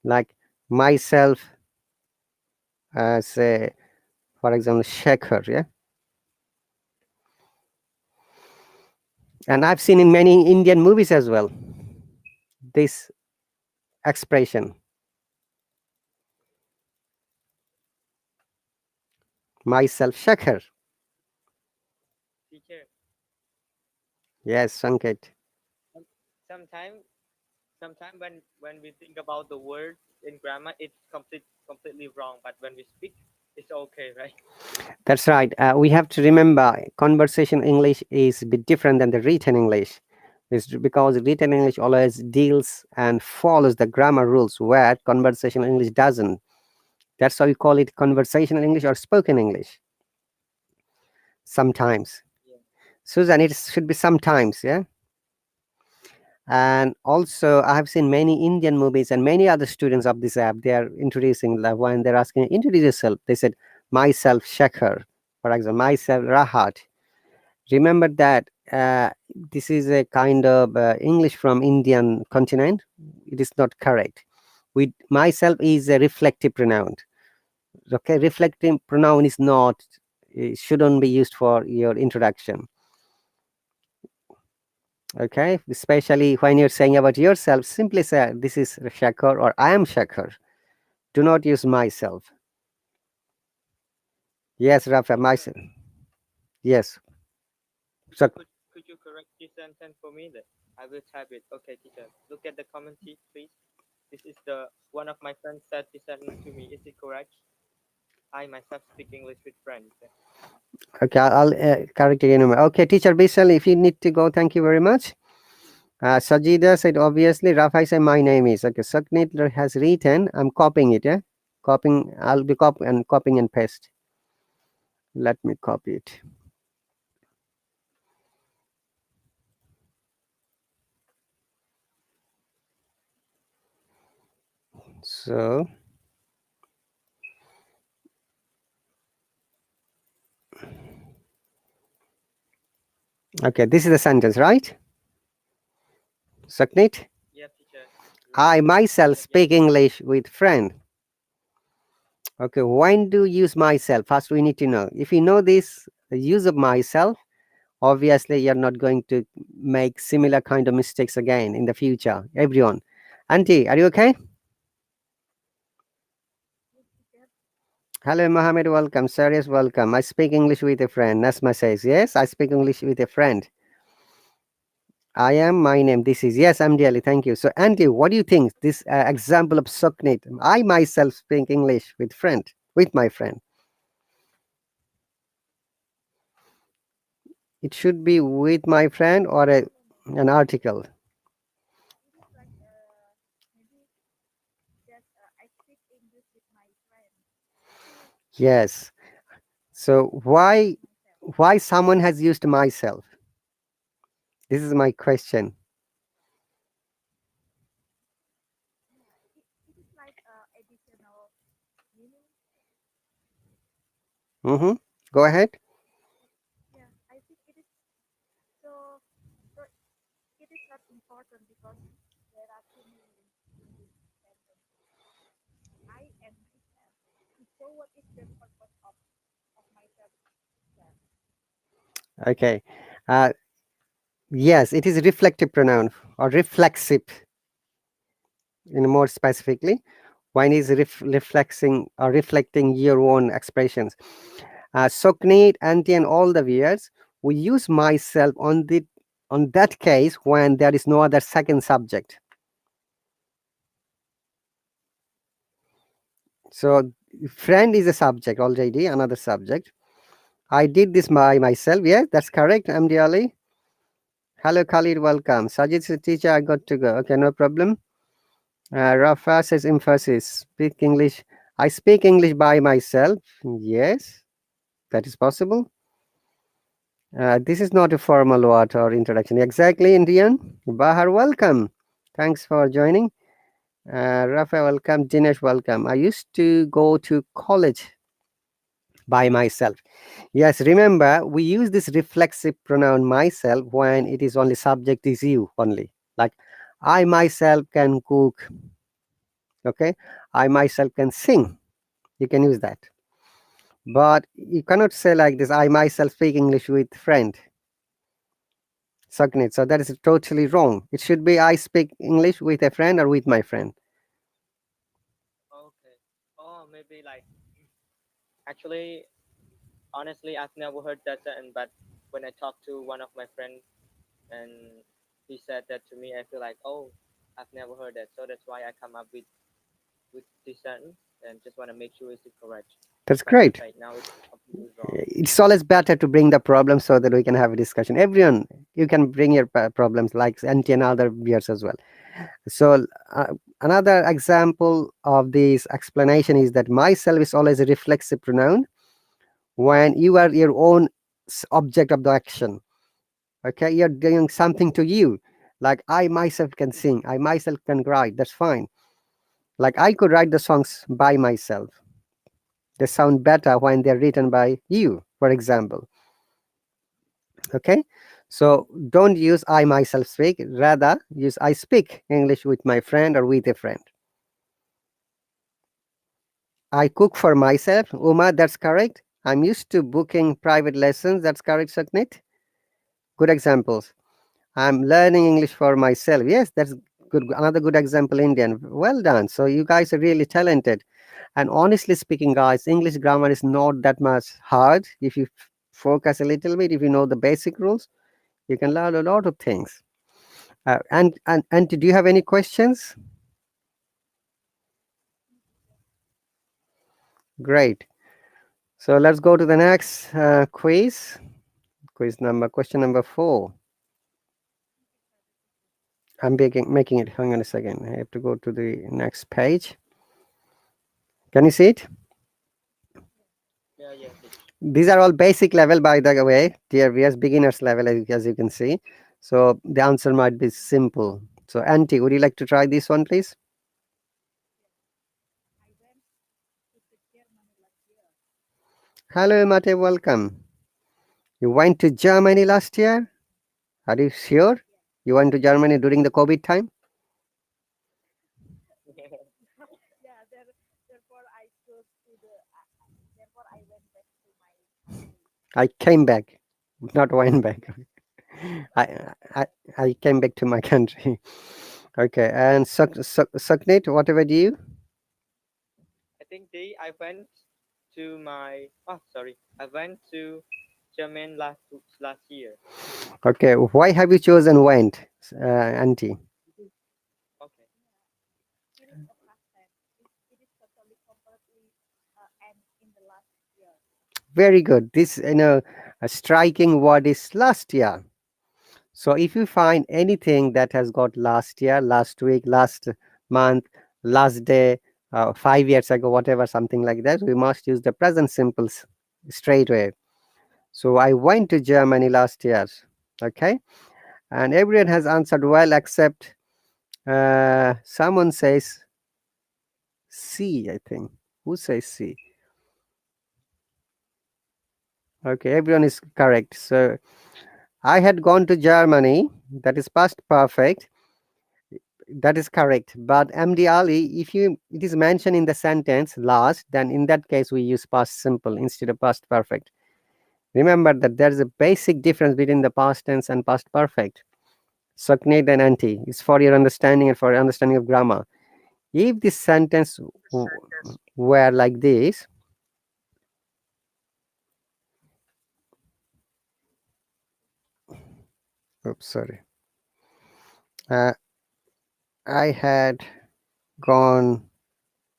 like myself, say, for example, Shekhar, yeah. And I've seen in many Indian movies as well this expression, myself, Shekhar. Teacher. Yes, Sanket. Some- Sometime, sometime when we think about the words in grammar, it's completely wrong. But when we speak, it's okay, right? That's right. We have to remember conversation English is a bit different than the written English. It's because written English always deals and follows the grammar rules where conversational English doesn't. That's why we call it conversational English or spoken English. Sometimes. Yeah. Susan, it should be sometimes, yeah? And also, I have seen many Indian movies and many other students of this app. They are introducing, like when they're asking, introduce yourself. They said, myself, Shekhar, for example, myself, Rahat. Remember that this is a kind of English from Indian continent. It is not correct. With myself is a reflective pronoun. Okay, reflective pronoun is not, it shouldn't be used for your introduction. Okay, especially when you're saying about yourself, simply say this is Shakur or I am Shakur. Do not use myself. Yes, Rafa, Teacher, myself. Yes. So, could you correct this sentence for me? Then I will type it. Okay, teacher. Look at the comment, please. This is the one of my friends said this sentence to me. Is it correct? I myself speak English with friends. okay, I'll correct it in a minute. Okay, teacher Bisal, if you need to go, thank you very much. Sajida said, obviously, Rafi said, my name is. Okay, Saknit has written, I'm copying it, yeah? Copying, I'll be copying and paste. Let me copy it. So, okay, this is the sentence, right? Saknit? Yes, teacher. I myself Yes, speak English with friend. Okay, when do you use myself? First, we need to know. If you know this, the use of myself, obviously you're not going to make similar kind of mistakes again in the future. Everyone. Auntie, are you okay? Hello, Mohammed. Welcome. Serious welcome. I speak English with a friend. Nasma says, yes, I speak English with a friend. I am, my name, this is, yes, I'm Diali, thank you. So, Auntie, what do you think? This example of Soknit, I myself speak English with my friend. It should be with my friend or an article. Yes. So why someone has used myself? This is my question. Mm-hmm. Go ahead. Okay. Uh, yes, it is reflective pronoun or reflexive, in more specifically. One is reflexing or reflecting your own expressions. Soknit, anti, and all the viewers, we use myself on that case when there is no other second subject. So friend is a subject already, another subject. I did this by myself. Yes, that's correct. MD Ali. Hello, Khalid. Welcome. Sajid says, teacher, I got to go. Okay, no problem. Rafa says, emphasis. Speak English. I speak English by myself. Yes, that is possible. This is not a formal word or introduction. Exactly, Indian. Bahar, welcome. Thanks for joining. Rafa, welcome. Dinesh, welcome. I used to go to college by myself. Yes, remember, we use this reflexive pronoun myself when it is only subject is you only. Like, I myself can cook. Okay. I myself can sing. You can use that. But you cannot say like this, I myself speak English with friend. Sugnit. So that is totally wrong. It should be I speak English with a friend or with my friend. Okay. Oh, maybe like actually, honestly, I've never heard that sentence, but when I talked to one of my friends and he said that to me, I feel like, oh, I've never heard that. So that's why I come up with this sentence and just want to make sure it's correct. That's But great. right now it's completely wrong. It's always better to bring the problem so that we can have a discussion. Everyone, you can bring your problems like anti and other beers as well. So another example of this explanation is that myself is always a reflexive pronoun when you are your own object of the action. Okay, you're doing something to you. Like I myself can sing, I myself can write. That's fine. Like I could write the songs by myself. They sound better when they're written by you, for example. Okay, so don't use I myself speak, rather use I speak English with my friend or with a friend. I cook for myself. Uma, that's correct. I'm used to booking private lessons. That's correct, Saknit. Good examples. I'm learning English for myself. Yes, that's good. Another good example, Indian. Well done. So you guys are really talented. And honestly speaking, guys, English grammar is not that much hard. If you focus a little bit, if you know the basic rules, you can learn a lot of things. And do you have any questions? Great. So let's go to the next quiz. Question number 4. I'm making it. Hang on a second. I have to go to the next page. Can you see it? Yeah, yeah, teacher. These are all basic level, by the way, dear viewers, beginners level, as you can see. So the answer might be simple. So, Auntie, would you like to try this one, please? Hello, Mate, welcome. You went to Germany last year? Are you sure? You went to Germany during the COVID time? I came back, not went back. I, I I came back to my country. Okay, and Suknit, what about you? I think I went to my. Oh, sorry. I went to German last year. Okay, why have you chosen went, Auntie? Okay. Very good. This, a striking word is last year. So if you find anything that has got last year, last week, last month, last day, 5 years ago, whatever, something like that, we must use the present simples straight away. So I went to Germany last year. Okay, and everyone has answered well except someone says C. I think. Who says C? Okay, everyone is correct. So I had gone to Germany. That is past perfect. That is correct. But MD Ali, if you it is mentioned in the sentence last, then in that case we use past simple instead of past perfect. Remember that there is a basic difference between the past tense and past perfect. Sucknate and anti. It's for your understanding and for your understanding of grammar. If this sentence were like this, oops, sorry. Uh, I had gone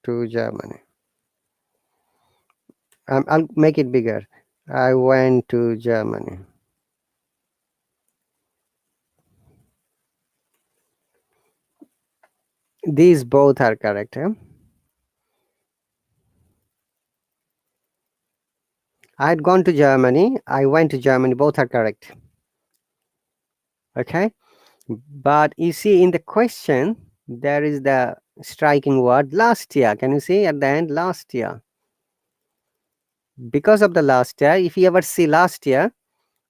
to Germany. I'll make it bigger. I went to Germany. These both are correct. I had gone to Germany. I went to Germany. Both are correct. Okay. But you see, in the question, there is the striking word last year. Can you see at the end? Last year. Because of the last year, if you ever see last year,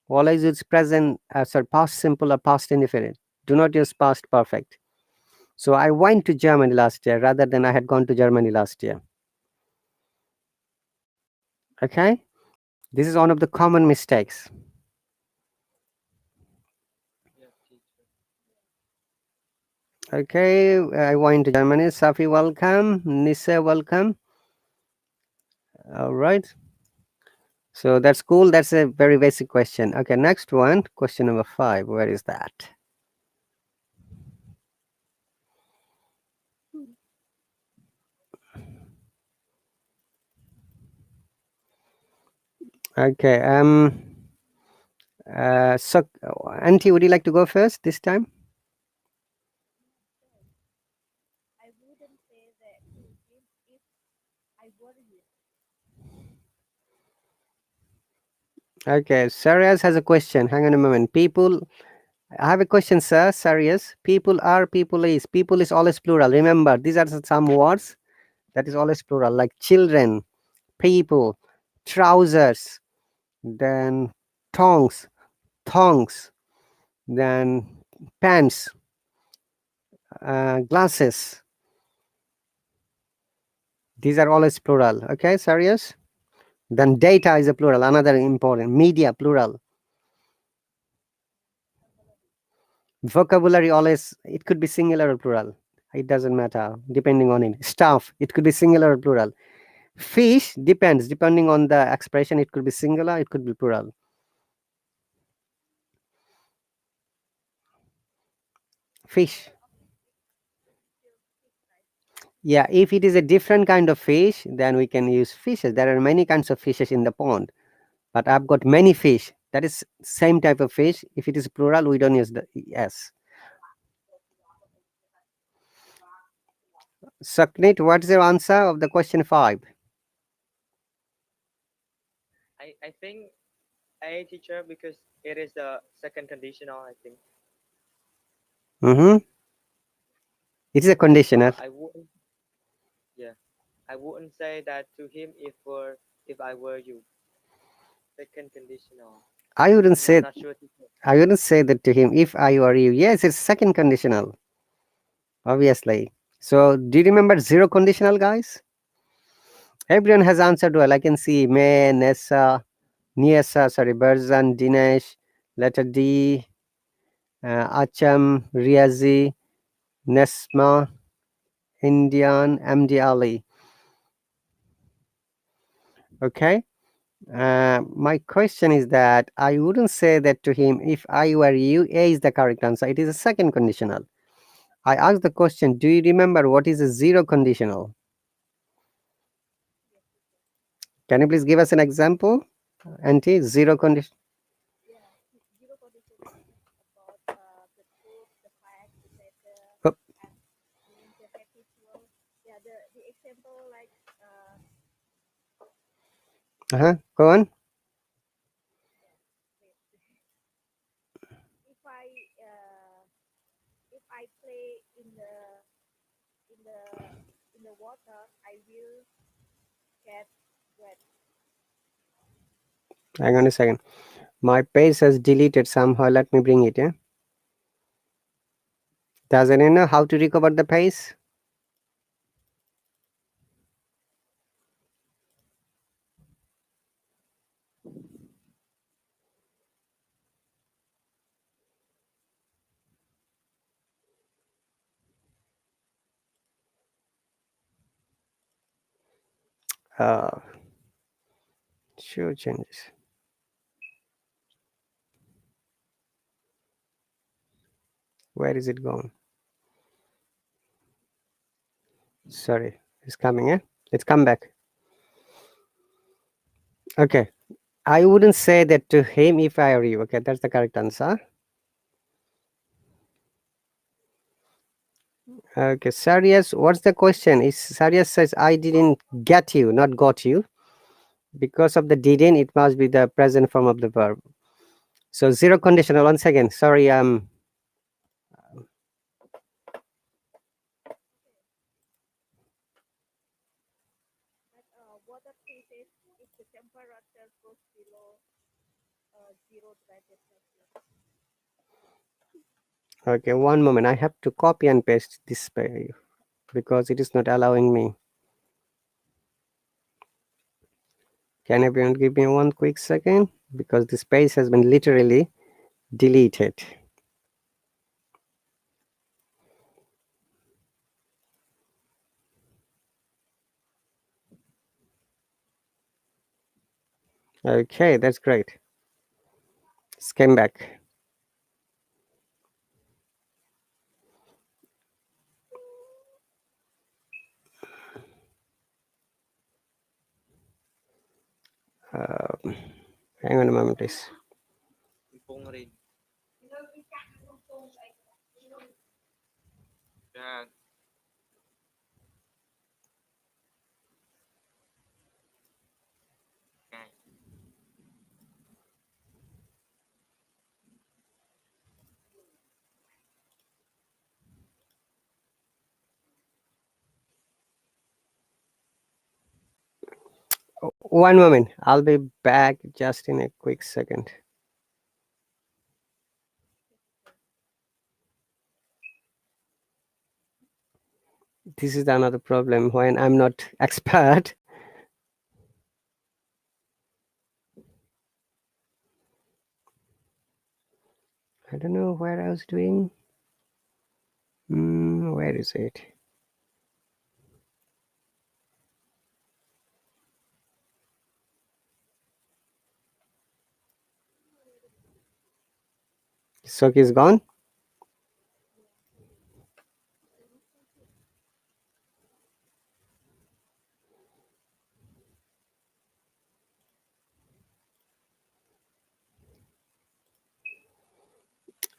always use present, sorry, past simple or past indefinite. Do not use past perfect. So I went to Germany last year rather than I had gone to Germany last year. Okay. This is one of the common mistakes. Yes, teacher. Okay, I went to Germany. Safi, welcome. Nisa, welcome. All right. So that's cool. That's a very basic question. Okay, next one, question number 5. Where is that? Okay. So, Auntie, would you like to go first this time? Okay, Sarias has a question. Hang on a moment. People, I have a question, sir. Sarias. People are, people is. People is always plural. Remember, these are some words that is always plural, like children, people, trousers, then tongs, thongs, then pants, glasses. These are always plural. Okay, serious? Then data is a plural, another important. Media, plural. Vocabulary always, it could be singular or plural. It doesn't matter, depending on it. Stuff, it could be singular or plural. Fish depends, depending on the expression, it could be singular, it could be plural. Fish. Yeah, if it is a different kind of fish, then we can use fishes. There are many kinds of fishes in the pond, but I've got many fish. That is same type of fish. If it is plural, we don't use the s. Saknit, what's your answer of the question 5? I think A, teacher, because it is the second conditional, I think. Mm-hmm. It is a conditional. I wouldn't, yeah, I wouldn't say that to him if I were you. Second conditional. I wouldn't I'm say not sure, teacher. I wouldn't say that to him if I were you. Yes, it's second conditional, obviously. So do you remember zero conditional, guys? Everyone has answered well. I can see May, Nessa, Niesa, sorry, Barzan, Dinesh, letter D, Acham, Riazi, Nesma, Indian, MD Ali. Okay. My question is that I wouldn't say that to him if I were you. A is the correct answer. It is a second conditional. I asked the question, do you remember what is a zero conditional? Can you please give us an example? Auntie, zero condition. Uh-huh. Go on. Hang on a second. My page has deleted somehow. Let me bring it. Yeah. Does anyone know how to recover the page? Uh, sure changes. Where is it gone? Sorry, it's coming. Eh? Let's come back. Okay. I wouldn't say that to him if I were you. Okay, that's the correct answer. Okay, Sarias, what's the question? Is Sarias says I didn't get you, not got you. Because of the didn't, it must be the present form of the verb. So zero conditional. Once again, sorry. Okay, one moment. I have to copy and paste this because it is not allowing me. Can everyone give me one quick second? Because the space has been literally deleted. Okay, that's great. Let's come back. Hang on a moment, please. Ipong rin. Yan. Yan. One moment. I'll be back just in a quick second. This is another problem when I'm not expert. I don't know where I was doing. Where is it? Soki is gone.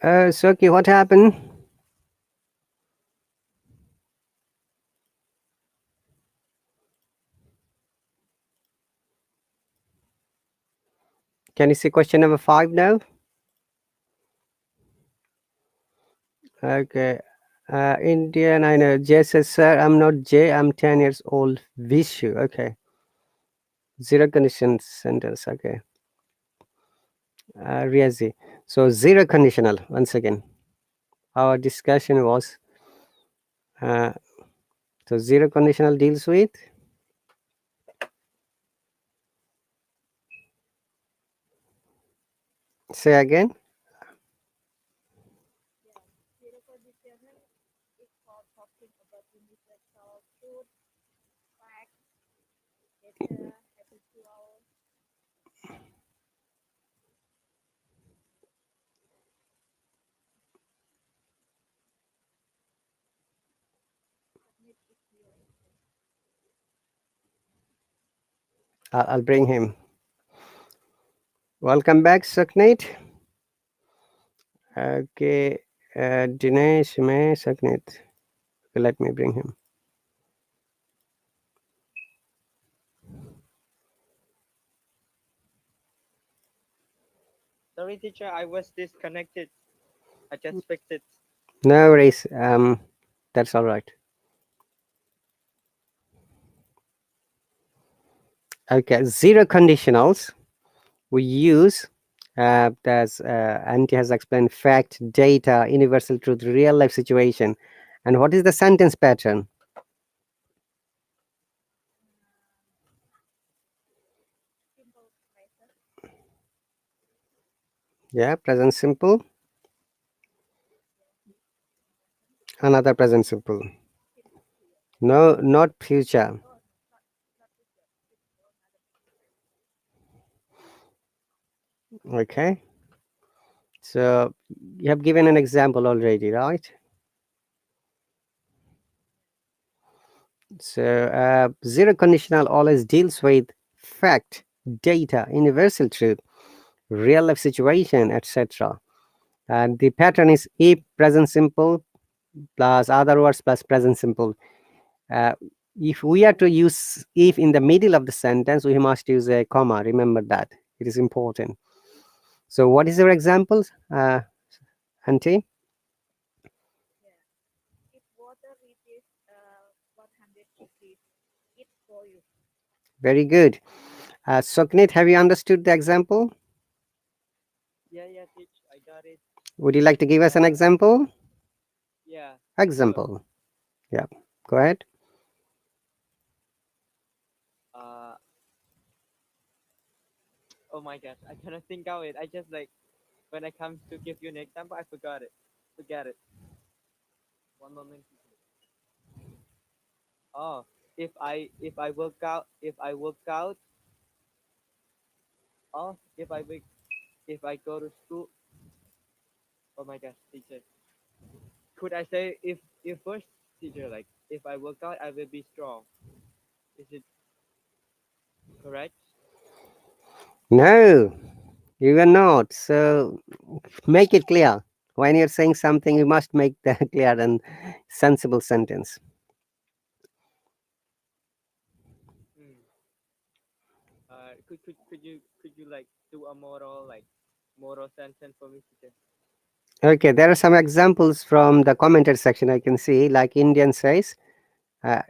Soki, what happened? Can you see question number 5 now? Okay. Indian, I know. Jay says, sir, I'm not Jay. I'm 10 years old. Vishu. Okay. Zero condition sentence. Okay. Riazi. So zero conditional. Once again, our discussion was uh, so zero conditional deals with. Say again. I'll bring him. Welcome back, Saknit. Okay. Dinesh, May, Saknit. Okay, let me bring him. Sorry, teacher, I was disconnected. I just fixed it. No worries. That's all right. Okay, zero conditionals we use as Anti has explained fact, data, universal truth, real life situation. And what is the sentence pattern? Yeah, present simple. Another present simple. No, not future. Okay. So you have given an example already, right? So zero conditional always deals with fact, data, universal truth, real life situation, etc. And the pattern is if present simple plus other words plus present simple. Uh, if we are to use if in the middle of the sentence, we must use a comma. Remember that. It is important. So what is your example, Auntie? Very good. Soknit, have you understood the example? Yeah, yeah, teach. I got it. Would you like to give us an example? Yeah, sure. Example. Yeah. Go ahead. Uh, oh my gosh, I cannot think of it. I just like when I come to give you an example, I forgot it. Forget it. One moment. Oh, if I work out, oh, if I go to school. Oh my gosh, teacher. Could I say if first teacher like if I work out, I will be strong. Is it correct? No, you are not. So make it clear. When you're saying something, you must make the clear and sensible sentence. Hmm. Could you like do a moral sentence for me, teacher? Okay, there are some examples from the commented section I can see, like Indian says, uh,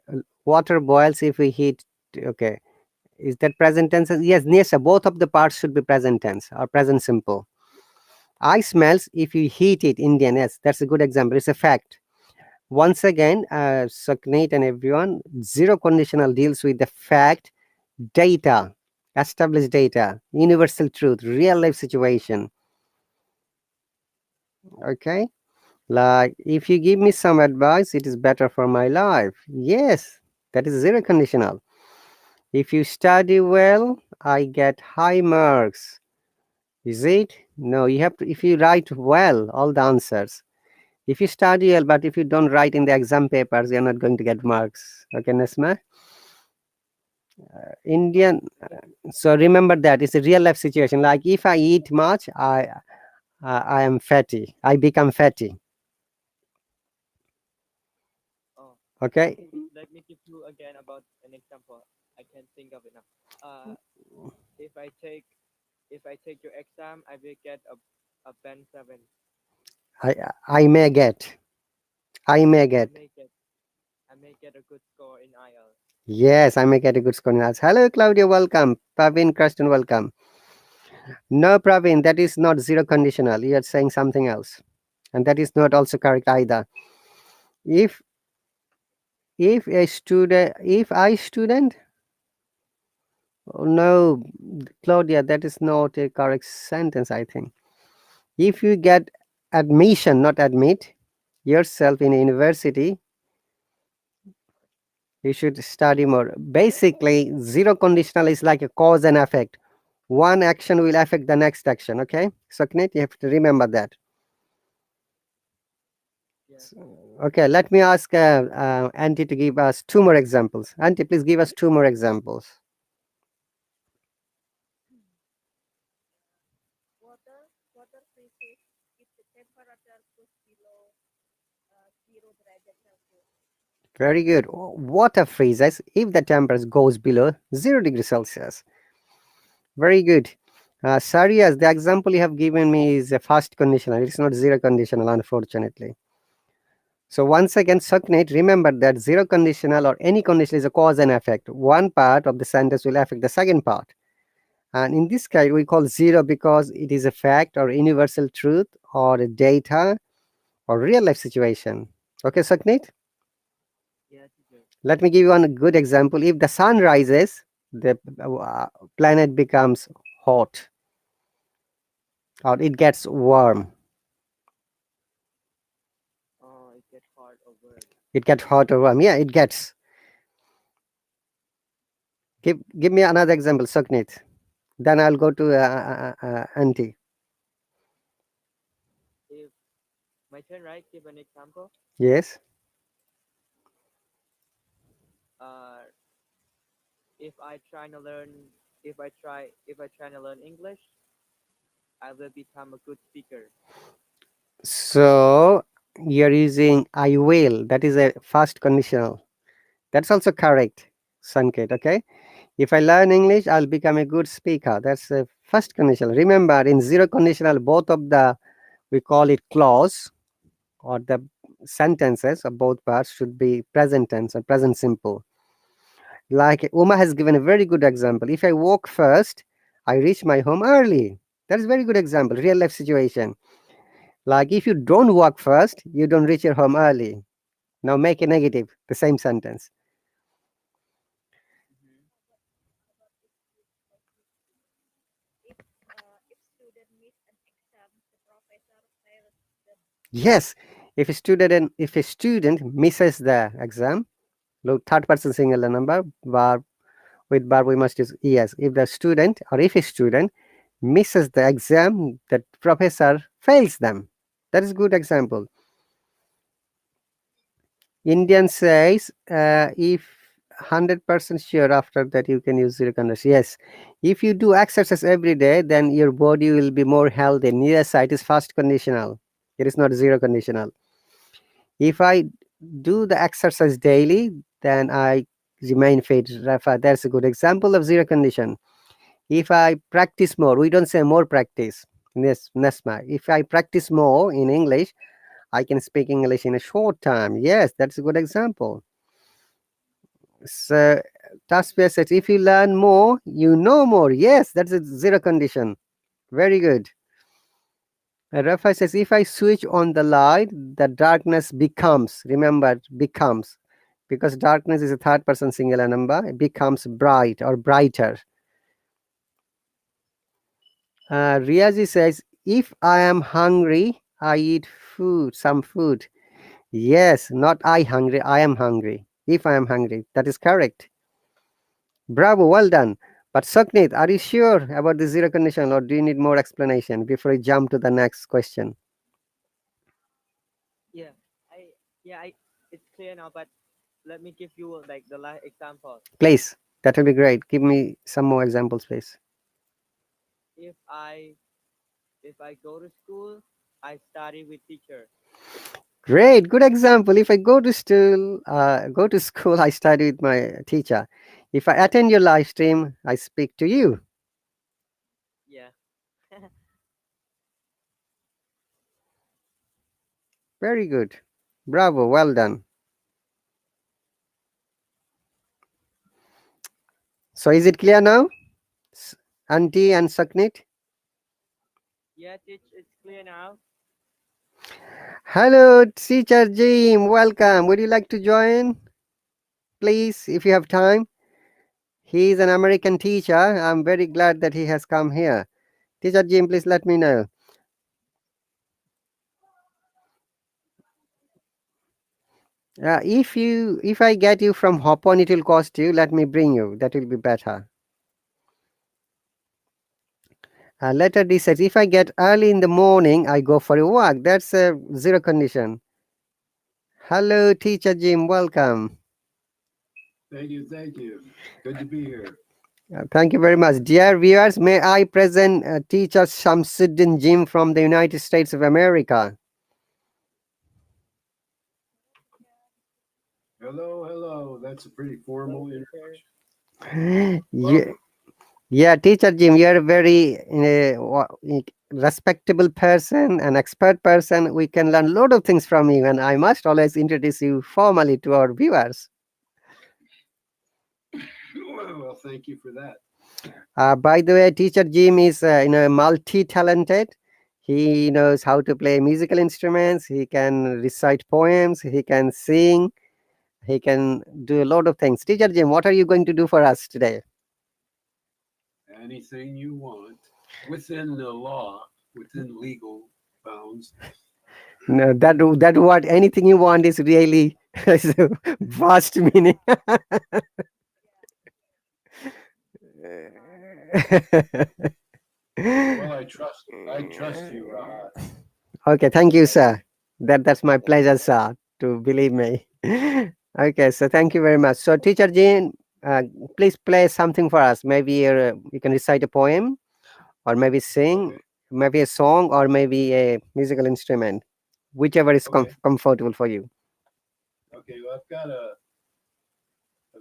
water boils if we heat. Okay, is that present tense? Yes, yes, sir, both of the parts should be present tense or present simple. Ice melts if you heat it, Indian, yes, that's a good example. It's a fact. Once again, Saknate and everyone, zero conditional deals with the fact, data, established data, universal truth, real life situation. Okay. Like, if you give me some advice, it is better for my life. Yes, that is zero conditional. If you study well, I get high marks. Is it? No, you have to, if you write well, all the answers. If you study well, but if you don't write in the exam papers, you're not going to get marks. Okay, Nesma? Indian. So remember that it's a real life situation. Like if I eat much, I am fatty. I become fatty. Oh, Okay. let me give you again about an example. I can think of it now. If I take if I take your exam, I will get a band 7. I I may get. I may I get. may get I may get a good score in IELTS. Yes, I may get a good score in arts. Hello, Claudia. Welcome. Praveen Kristen, welcome. No, Praveen, that is not zero conditional. You are saying something else, and that is not also correct either. If if I student, oh, no, Claudia, that is not a correct sentence. I think if you get admission, not admit yourself in a university, you should study more. Basically, zero conditional is like a cause and effect. One action will affect the next action. Okay, Saknit, you have to remember that. Yeah. Okay, let me ask Auntie to give us two more examples. Auntie, please give us two more examples. Water freezes if the temperature goes below 0 derajat Celsius. Very good. Water freezes if the temperature goes below 0 degrees Celsius. Very good. Sarias, the example you have given me is a fast conditional. It's not zero conditional, unfortunately. So once again, Saknit, remember that zero conditional or any condition is a cause and effect. One part of the sentence will affect the second part. And in this case, we call zero because it is a fact or universal truth or a data or real life situation. Okay, Saknit? Yeah, teacher. Let me give you one good example. If the sun rises, the planet becomes hot or it gets warm. Oh, it gets hard or word. It gets hot or warm. Yeah, it gets. Give me another example, Saknit. Then I'll go to Auntie. If my turn, right? Give an example. Yes. Uh, if I try to learn, if I try to learn English, I will become a good speaker. So you're using I will. That is a first conditional. That's also correct, Sanket. Okay. If I learn English, I'll become a good speaker. That's a first conditional. Remember, in zero conditional, both of the, we call it clause or the sentences of both parts should be present tense or present simple. Like Uma has given a very good example. If I walk first, I reach my home early. That is very good example, real life situation. Like if you don't walk first, you don't reach your home early. Now make a negative, the same sentence. Mm-hmm. How about if student miss an exam, the professor fails them. Yes, if a student misses the exam, look, third person singular number, verb with verb we must use yes. If the student or if a student misses the exam, the professor fails them. That is good example. Indian says if 100% sure, after that you can use zero condition. Yes, if you do exercise every day, then your body will be more healthy. Yes, it is fast conditional. It is not zero conditional. If I do the exercise daily, then I remain fit. Rafa, that's a good example of zero condition. If I practice more, we don't say more practice. Yes, Nesma. If I practice more in English, I can speak English in a short time. Yes, that's a good example. So Tasvia says, if you learn more, you know more. Yes, that's a zero condition. Very good. Rafa says, if I switch on the light, the darkness becomes, remember, becomes, because darkness is a third person singular number, it becomes bright or brighter. Riazi says, if I am hungry, I eat food, some food. Yes, not I hungry, I am hungry. If I am hungry, that is correct. Bravo, well done. But Saknit, are you sure about the zero condition or do you need more explanation before I jump to the next question? Yeah, I yeah I it's clear now, but let me give you like the last example. Please, that will be great. Give me some more examples, please. If I if I go to school, I study with teacher. Great, good example. If I go to school, I study with my teacher. If I attend your live stream, I speak to you. Yeah. Very good. Bravo. Well done. So is it clear now, Auntie and Saknit? Yeah, teach, it's clear now. Hello, teacher Jim. Welcome. Would you like to join, please, if you have time? He is an American teacher. I'm very glad that he has come here. Teacher Jim, please let me know. If I get you from Hop on, it will cost you. Let me bring you. That will be better. Letter D says, if I get early in the morning, I go for a walk. That's a zero condition. Hello, teacher Jim. Welcome. Thank you. Thank you. Good to be here. Thank you very much. Dear viewers, may I present teacher Shamsuddin Jim from the United States of America. Hello, hello. That's a pretty formal Hello, introduction. Yeah, yeah, teacher Jim, you're a very respectable person, an expert person. We can learn a lot of things from you, and I must always introduce you formally to our viewers. Well, thank you for that. By the way, teacher Jim is multi-talented. He knows how to play musical instruments. He can recite poems. He can sing. He can do a lot of things. Teacher Jim, what are you going to do for us today? Anything you want within the law, within legal bounds. No, that what anything you want is really is a vast meaning. Well, I trust you, Rahat. Okay, thank you, sir. That's my pleasure, sir. To believe me. Okay, so thank you very much. So, teacher Jane, please play something for us. Maybe you can recite a poem, or maybe sing, Okay. maybe a song, or maybe a musical instrument, whichever is Okay. comfortable for you. Okay. Well, I've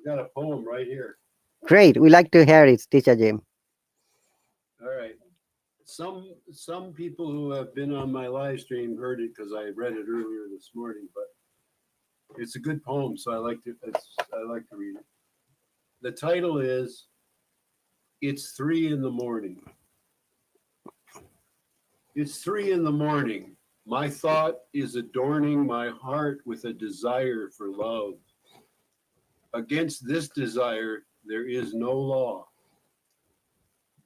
got a poem right here. Great. We like to hear it, teacher Jane. All right. Some people who have been on my live stream heard it because I read it earlier this morning, but it's a good poem, so I like to read it. The title is "It's 3 in the morning." It's 3 in the morning. My thought is adorning my heart with a desire for love. Against this desire, there is no law.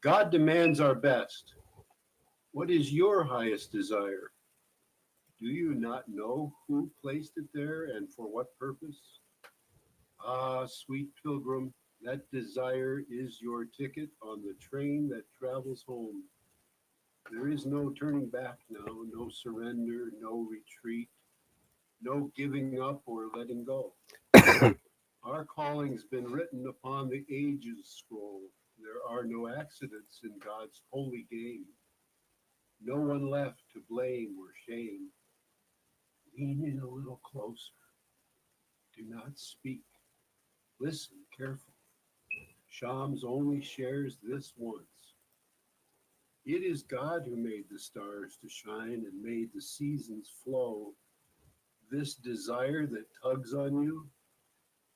God demands our best. What is your highest desire? Do you not know who placed it there and for what purpose? Ah, sweet pilgrim, that desire is your ticket on the train that travels home. There is no turning back now, no surrender, no retreat, no giving up or letting go. Our calling's been written upon the ages scroll. There are no accidents in God's holy game. No one left to blame or shame. Lean in a little closer. Do not speak. Listen carefully. Shams only shares this once. It is God who made the stars to shine and made the seasons flow. This desire that tugs on you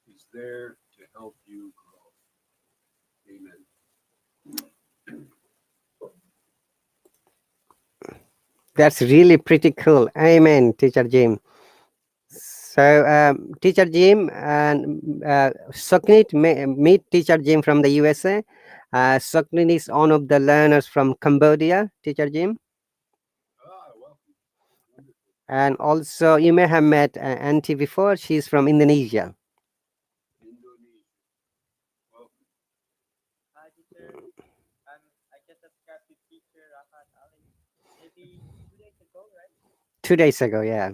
is there to help you grow. Amen. That's really pretty cool. Amen, teacher Jim. So, teacher Jim and Soknit, meet teacher Jim from the USA. Soknit is one of the learners from Cambodia, teacher Jim. Welcome. Wonderful. And also, you may have met Auntie before. She's from Indonesia. Indonesia. Welcome. Hi, teacher. I just subscribed to teacher Rahat Ali maybe 2 days ago, right? 2 days ago, yeah.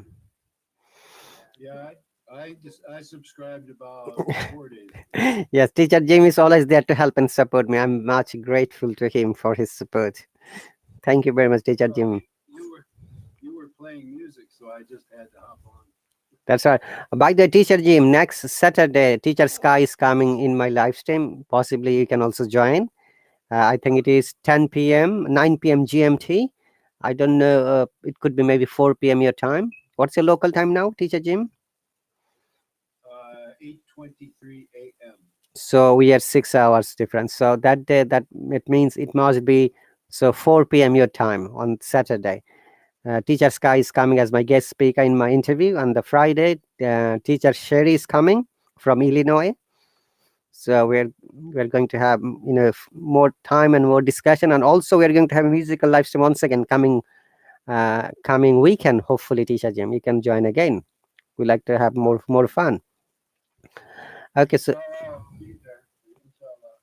Yeah, I subscribed about 4 days. Yes, teacher Jim is always there to help and support me. I'm much grateful to him for his support. Thank you very much, teacher Well, Jim. you were playing music, so I just had to hop on. That's right. By the teacher Jim, next Saturday, Teacher Sky is coming in my live stream. Possibly you can also join. I think it is 10 p.m., 9 p.m. GMT. I don't know. It could be maybe 4 p.m. your time. What's your local time now, Teacher Jim? 8:23 a.m. So we are 6 hours difference. So that day, that it means it must be so 4 p.m. your time on Saturday. Teacher Sky is coming as my guest speaker in my interview on the Friday. Teacher Sherry is coming from Illinois. So we're going to have more time and more discussion, and also we're going to have a musical live stream once again coming weekend. Hopefully, Teacher Jim, you can join again. We like to have more fun. Okay, so Inshallah, I'll be there. Inshallah.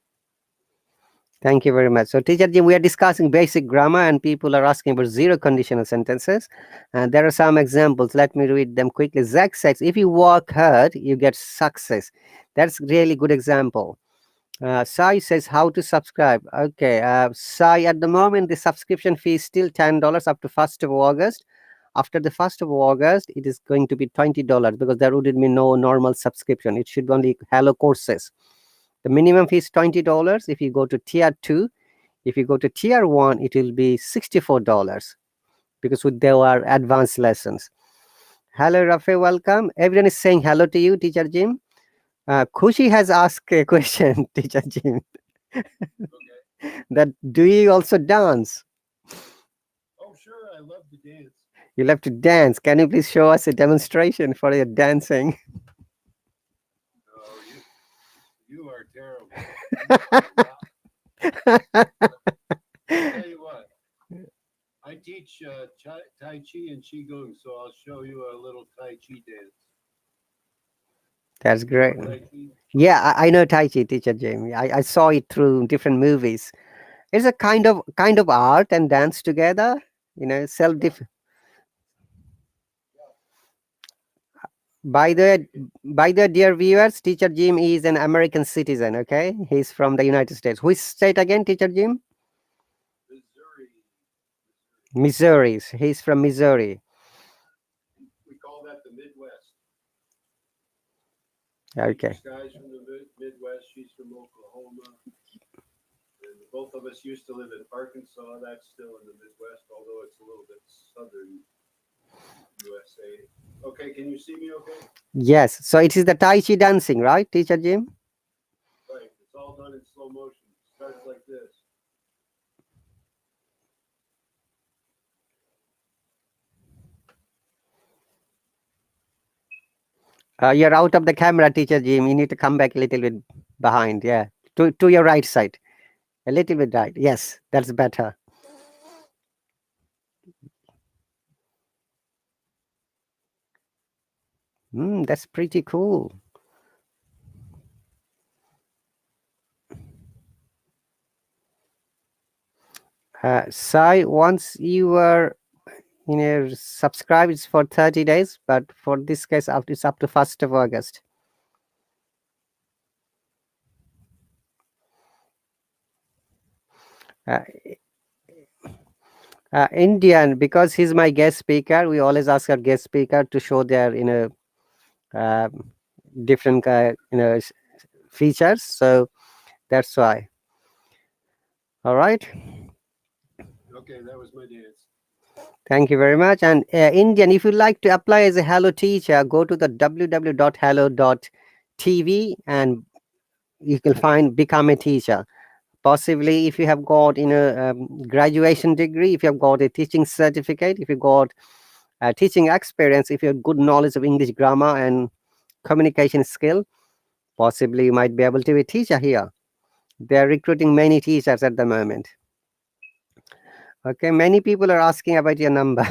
thank you very much. So, Teacher Jim, we are discussing basic grammar, and people are asking about zero conditional sentences. And there are some examples. Let me read them quickly. Zach says, if you work hard, you get success. That's really good example. Sai says, how to subscribe? Okay, Sai, at the moment, the subscription fee is still $10 up to 1st of August. After the 1st of August, it is going to be $20 because there wouldn't be no normal subscription. It should be only Hello Courses. The minimum fee is $20. If you go to tier 2, if you go to tier 1, it will be $64 because there are advanced lessons. Hello, Rafe, welcome. Everyone is saying hello to you, Teacher Jim. Kushi has asked a question, Teacher Jim, Okay. that do you also dance? Oh, sure. I love to dance. You love to dance. Can you please show us a demonstration for your dancing? Oh, you are terrible. I'll tell you what. I teach Tai Chi and Qigong, so I'll show you a little Tai Chi dance. That's You know great. Tai Chi? Yeah, I know Tai Chi, Teacher Jim. I saw it through different movies. It's a kind of art and dance together. Self def. By the dear viewers, Teacher Jim is an American citizen. Okay, he's from the United States. Which state again, Teacher Jim? Missouri. Missouri. He's from Missouri. We call that the Midwest. Okay. Sky's from the Midwest. She's from Oklahoma. And both of us used to live in Arkansas. That's still in the Midwest, although it's a little bit southern USA. Okay, can you see me okay? Yes. So it is the Tai Chi dancing, right, Teacher Jim? Right. It's all done in slow motion. It starts like this. You're out of the camera, Teacher Jim. You need to come back a little bit behind. Yeah. To your right side. A little bit right. Yes, that's better. That's pretty cool. Sai, once you were subscribed, it's for 30 days, but for this case, it's up to 1st of August. Uh, Indian, because he's my guest speaker, we always ask our guest speaker to show their uh, different features. So that's why. All right. Okay, that was my dance. Thank you very much. And Indian, if you'd like to apply as a Hello teacher, go to the www.hello.tv and you can find become a teacher. Possibly, if you have got graduation degree, if you have got a teaching certificate, if you got teaching experience, if you have good knowledge of English grammar and communication skill, possibly you might be able to be a teacher here. They are recruiting many teachers at the moment. Okay, many people are asking about your number.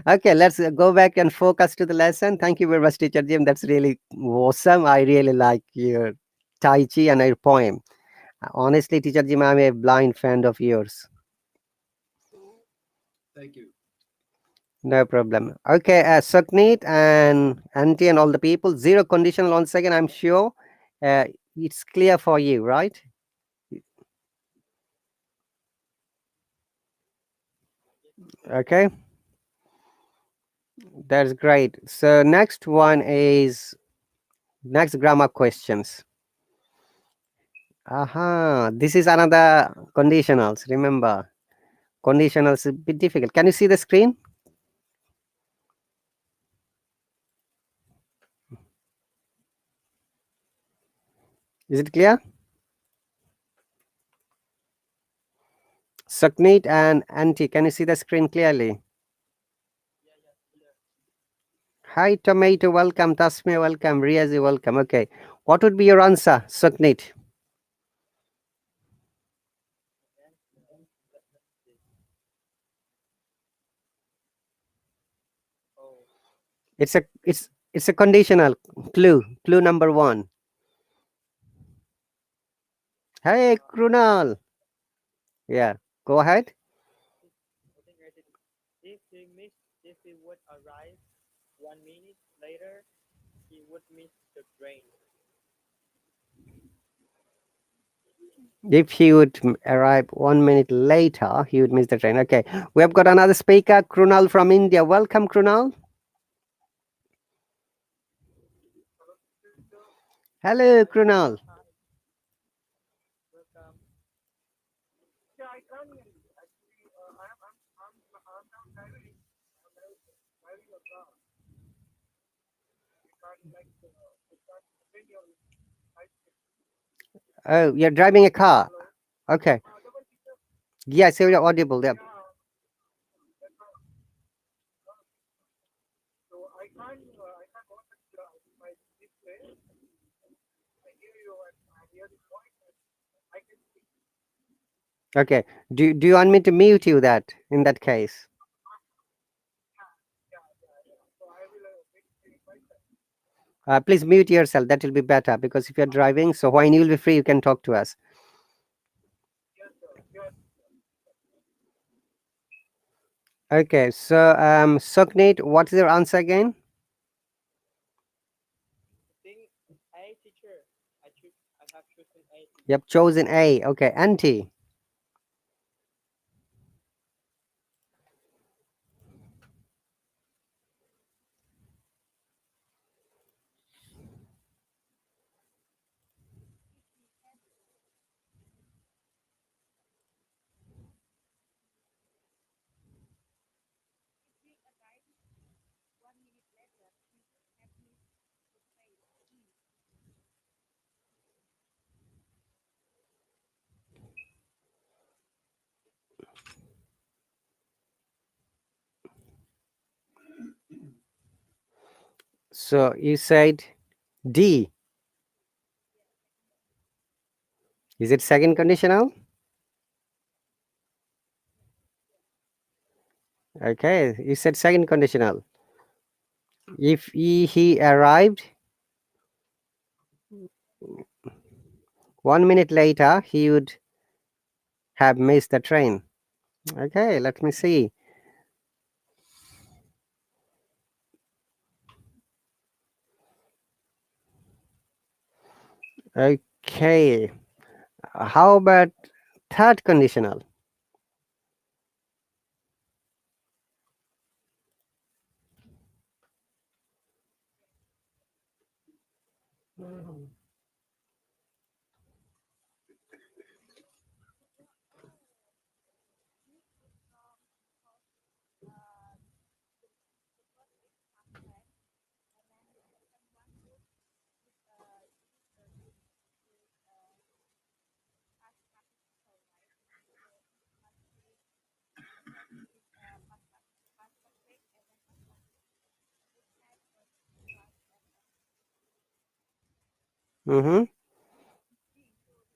Okay, let's go back and focus to the lesson. Thank you very much, Teacher Jim. That's really awesome. I really like your Tai Chi and your poem. Honestly, Teacher Jim, I'm a blind fan of yours. Thank you. No problem. Okay, Sukneet and Auntie and all the people, zero conditional once again, I'm sure it's clear for you, right? Okay, that's great. So next one is next grammar questions. Aha, this is another conditionals. Remember, conditionals is a bit difficult. Can you see the screen? Is it clear? Sukhneet and Auntie, can you see the screen clearly? Yeah, yeah, clear. Hi, Tomato, welcome. Tasme, welcome. Riazi, welcome. Okay. What would be your answer, Sukhneet? And let me see. Oh, It's a conditional clue. Clue number one. Hey, Krunal. Yeah, go ahead. I think I did. If he would arrive 1 minute later, he would miss the train. If he would arrive 1 minute later, he would miss the train. Okay, we have got another speaker, Krunal from India. Welcome, Krunal. Hello, Hi, Krunal. hi, welcome. Oh, you're driving a car. Okay. Yes, you're audible. Yeah. Okay. Do you want me to mute you that in that case? Please mute yourself. That will be better because if you're driving, so when you'll be free, you can talk to us. Okay. So, Sukhneet, what is your answer again? I think A teacher. I have chosen A You teacher. have chosen A. Okay. Auntie. If we arrive 1 minute later, we would have missed the train. E. So you said D. Is it second conditional? Okay. You said second conditional. If he arrived 1 minute later, he would have missed the train. Okay, let me see. Okay, how about third conditional? Uh, the, the first is past tense, and then the second one is past participle, right? Past is first is past perfect, and then past participle. Would have was and Mm-hmm. D. So the answer is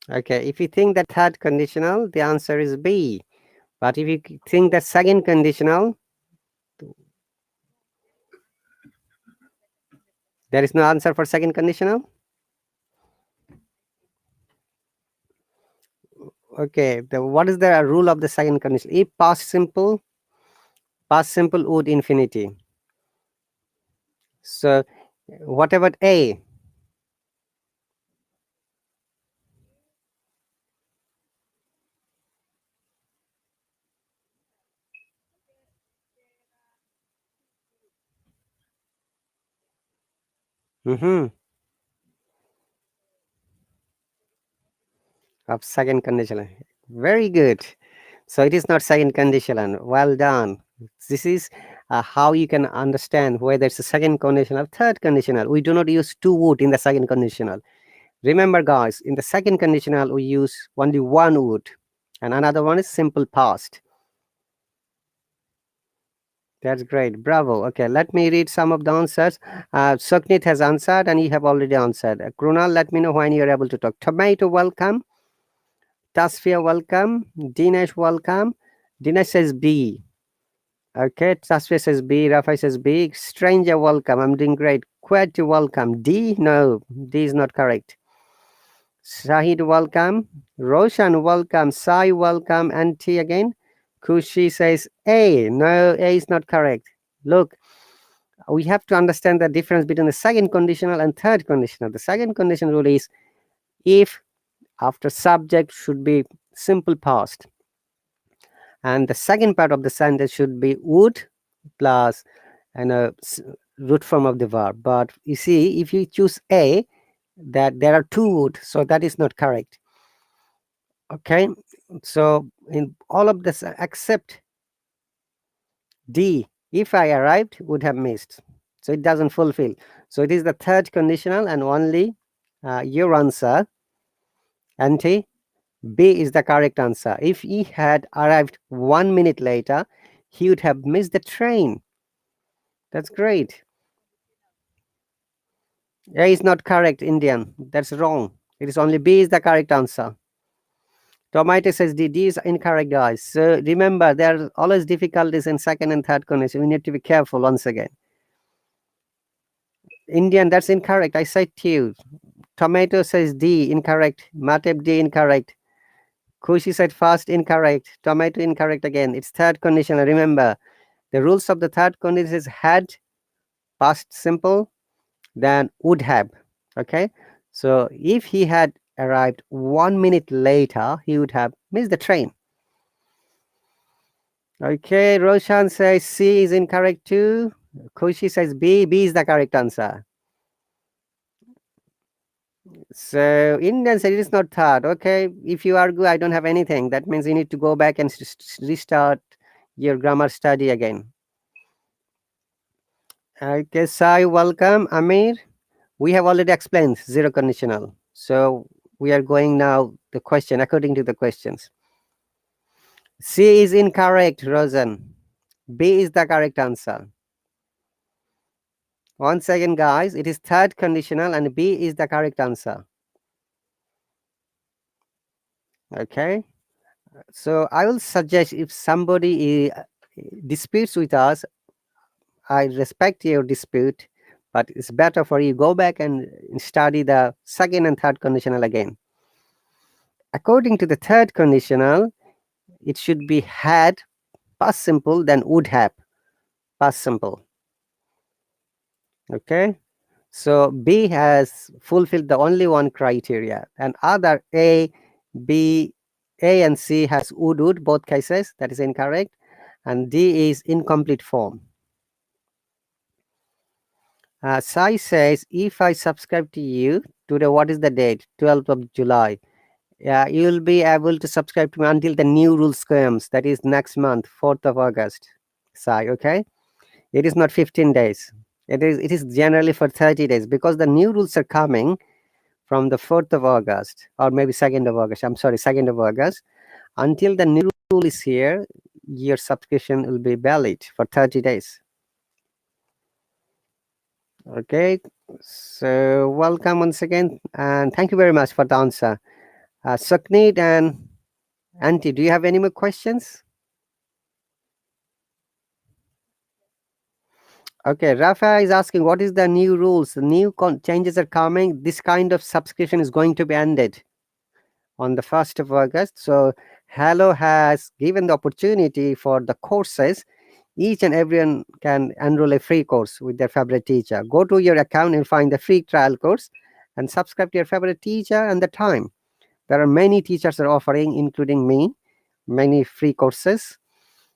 Okay, if you think that third conditional, the answer is B. But if you think that second conditional, no. There is no answer for second conditional. there is no answer for second conditional. I think. Okay, what is the rule of the second condition? If past simple would infinity. So what about A? There, there are two rules. Mm-hmm. There is no rule. Of second conditional. Very good. So it is not second conditional. Well done. This is how you can understand whether it's a second conditional, third conditional. We do not use two would in the second conditional. Remember, guys, in the second conditional, we use only one would, and another one is simple past. That's great. Bravo. Okay, let me read some of the answers. Suknit has answered, and you have already answered. Krunal, let me know when you're able to talk. Tomato, welcome. Tasfia, welcome. Dinesh, welcome. Dinesh says B. Okay, Tasfia says B. Rafa says B. Stranger, welcome. I'm doing great. Quet, welcome. D? No, D is not correct. Shahid, welcome. Roshan, welcome. Sai, welcome. And T again. Kushi says A. No, A is not correct. Look, we have to understand the difference between the second conditional and third conditional. The second conditional rule is if after subject should be simple past, and the second part of the sentence should be would plus and a root form of the verb. But you see, if you choose A, that there are two would, so that is not correct. Okay, so in all of this except D, if I arrived, would have missed. So it doesn't fulfill. So it is the third conditional and only your answer, Auntie. B is the correct answer. If he had arrived 1 minute later, he would have missed the train. That's great. A is not correct, Indian. That's wrong. It is only B is the correct answer. Tomato says D is incorrect, guys. So remember, there are always difficulties in second and third condition. We need to be careful once again. Indian, that's incorrect. I said to you. Tomato says D, incorrect. Matep D, incorrect. Kushi said first, incorrect. Tomato, incorrect again. It's third condition. Remember, the rules of the third condition is had, past simple, then would have. Okay. So if he had arrived 1 minute later, he would have missed the train. Okay. Roshan says C is incorrect too. Kushi says B. B is the correct answer. So Indian said it is not third. Okay, if you argue I don't have anything, that means you need to go back and restart your grammar study again. Okay, Sai, welcome. Amir, we have already explained zero conditional. So we are going now the question according to the questions. C is incorrect, Rosen. B is the correct answer. Once again, guys, it is third conditional and B is the correct answer. Okay. So I will suggest if somebody disputes with us, I respect your dispute, but it's better for you go back and study the second and third conditional again. According to the third conditional, it should be had past simple, then would have past simple. Okay. So B has fulfilled the only one criteria, and other A, B, A and C has would both cases. That is incorrect, and D is incomplete form. Sai says, if I subscribe to you today, what is the date? 12th of July. Yeah, you will be able to subscribe to me until the new rules comes. That is next month, 4th of August. Sai, okay? It is not 15 days. It is generally for 30 days because the new rules are coming from the 4th of August or maybe 2nd of August. I'm sorry, 2nd of August. Until the new rule is here, your subscription will be valid for 30 days. Okay, so welcome once again, and thank you very much for the answer. Sukneet and Auntie, do you have any more questions? Okay, Rafa is asking what is the new rules? The new changes are coming. This kind of subscription is going to be ended on the 1st of August. So Hello has given the opportunity for the courses. Each and everyone can enroll a free course with their favorite teacher. Go to your account and find the free trial course and subscribe to your favorite teacher and the time. There are many teachers are offering, including me, many free courses.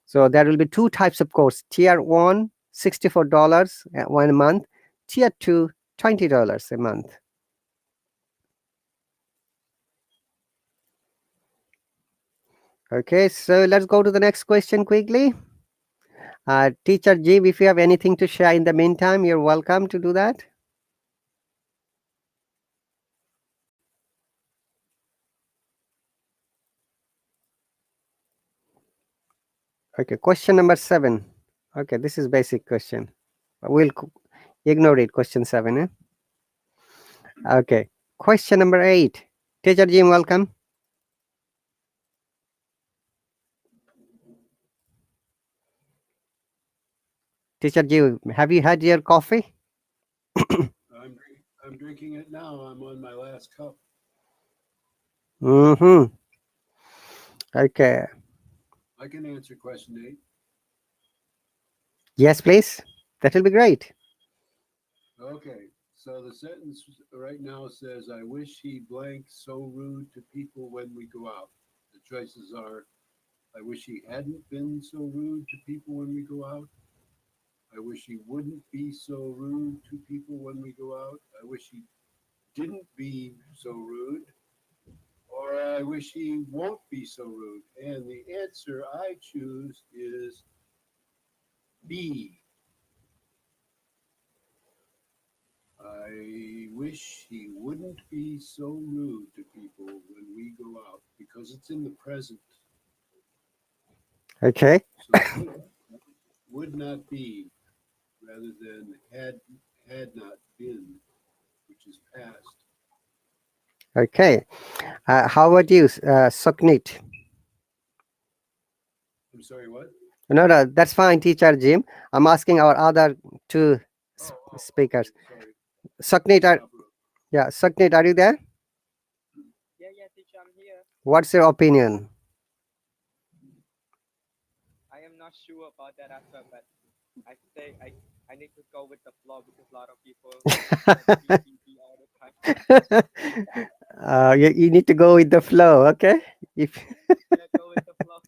So there will be two types of course. Tier 1, $64 one month. Tier 2, $20 a month. Okay, so let's go to the next question quickly. Teacher Jim, if you have anything to share in the meantime, you're welcome to do that. Okay, question number 7. Okay, this is basic question. We'll ignore it. Question 7. Okay, question number 8. Teacher Jim, welcome. Teacher Jim, have you had your coffee? I'm drinking it now. I'm on my last cup. Mm-hmm. Okay. I can answer question 8. Yes, please. That will be great. Okay, so the sentence right now says, I wish he blank so rude to people when we go out. The choices are, I wish he hadn't been so rude to people when we go out. I wish he wouldn't be so rude to people when we go out. I wish he didn't be so rude. Or I wish he won't be so rude. And the answer I choose is B. I wish he wouldn't be so rude to people when we go out because it's in the present. Okay. So would not be rather than had not been, which is past. Okay. How about you, Suknit? I'm sorry, what? No, no, that's fine, Teacher Jim. I'm asking our other two speakers. Sorry. Suknit, Suknit, are you there? Yeah, teacher, I'm here. What's your opinion? I am not sure about that answer, but I say I need to go with the flow because a lot of people be all the time. You need to go with the flow, okay? If Yeah, go with the flow.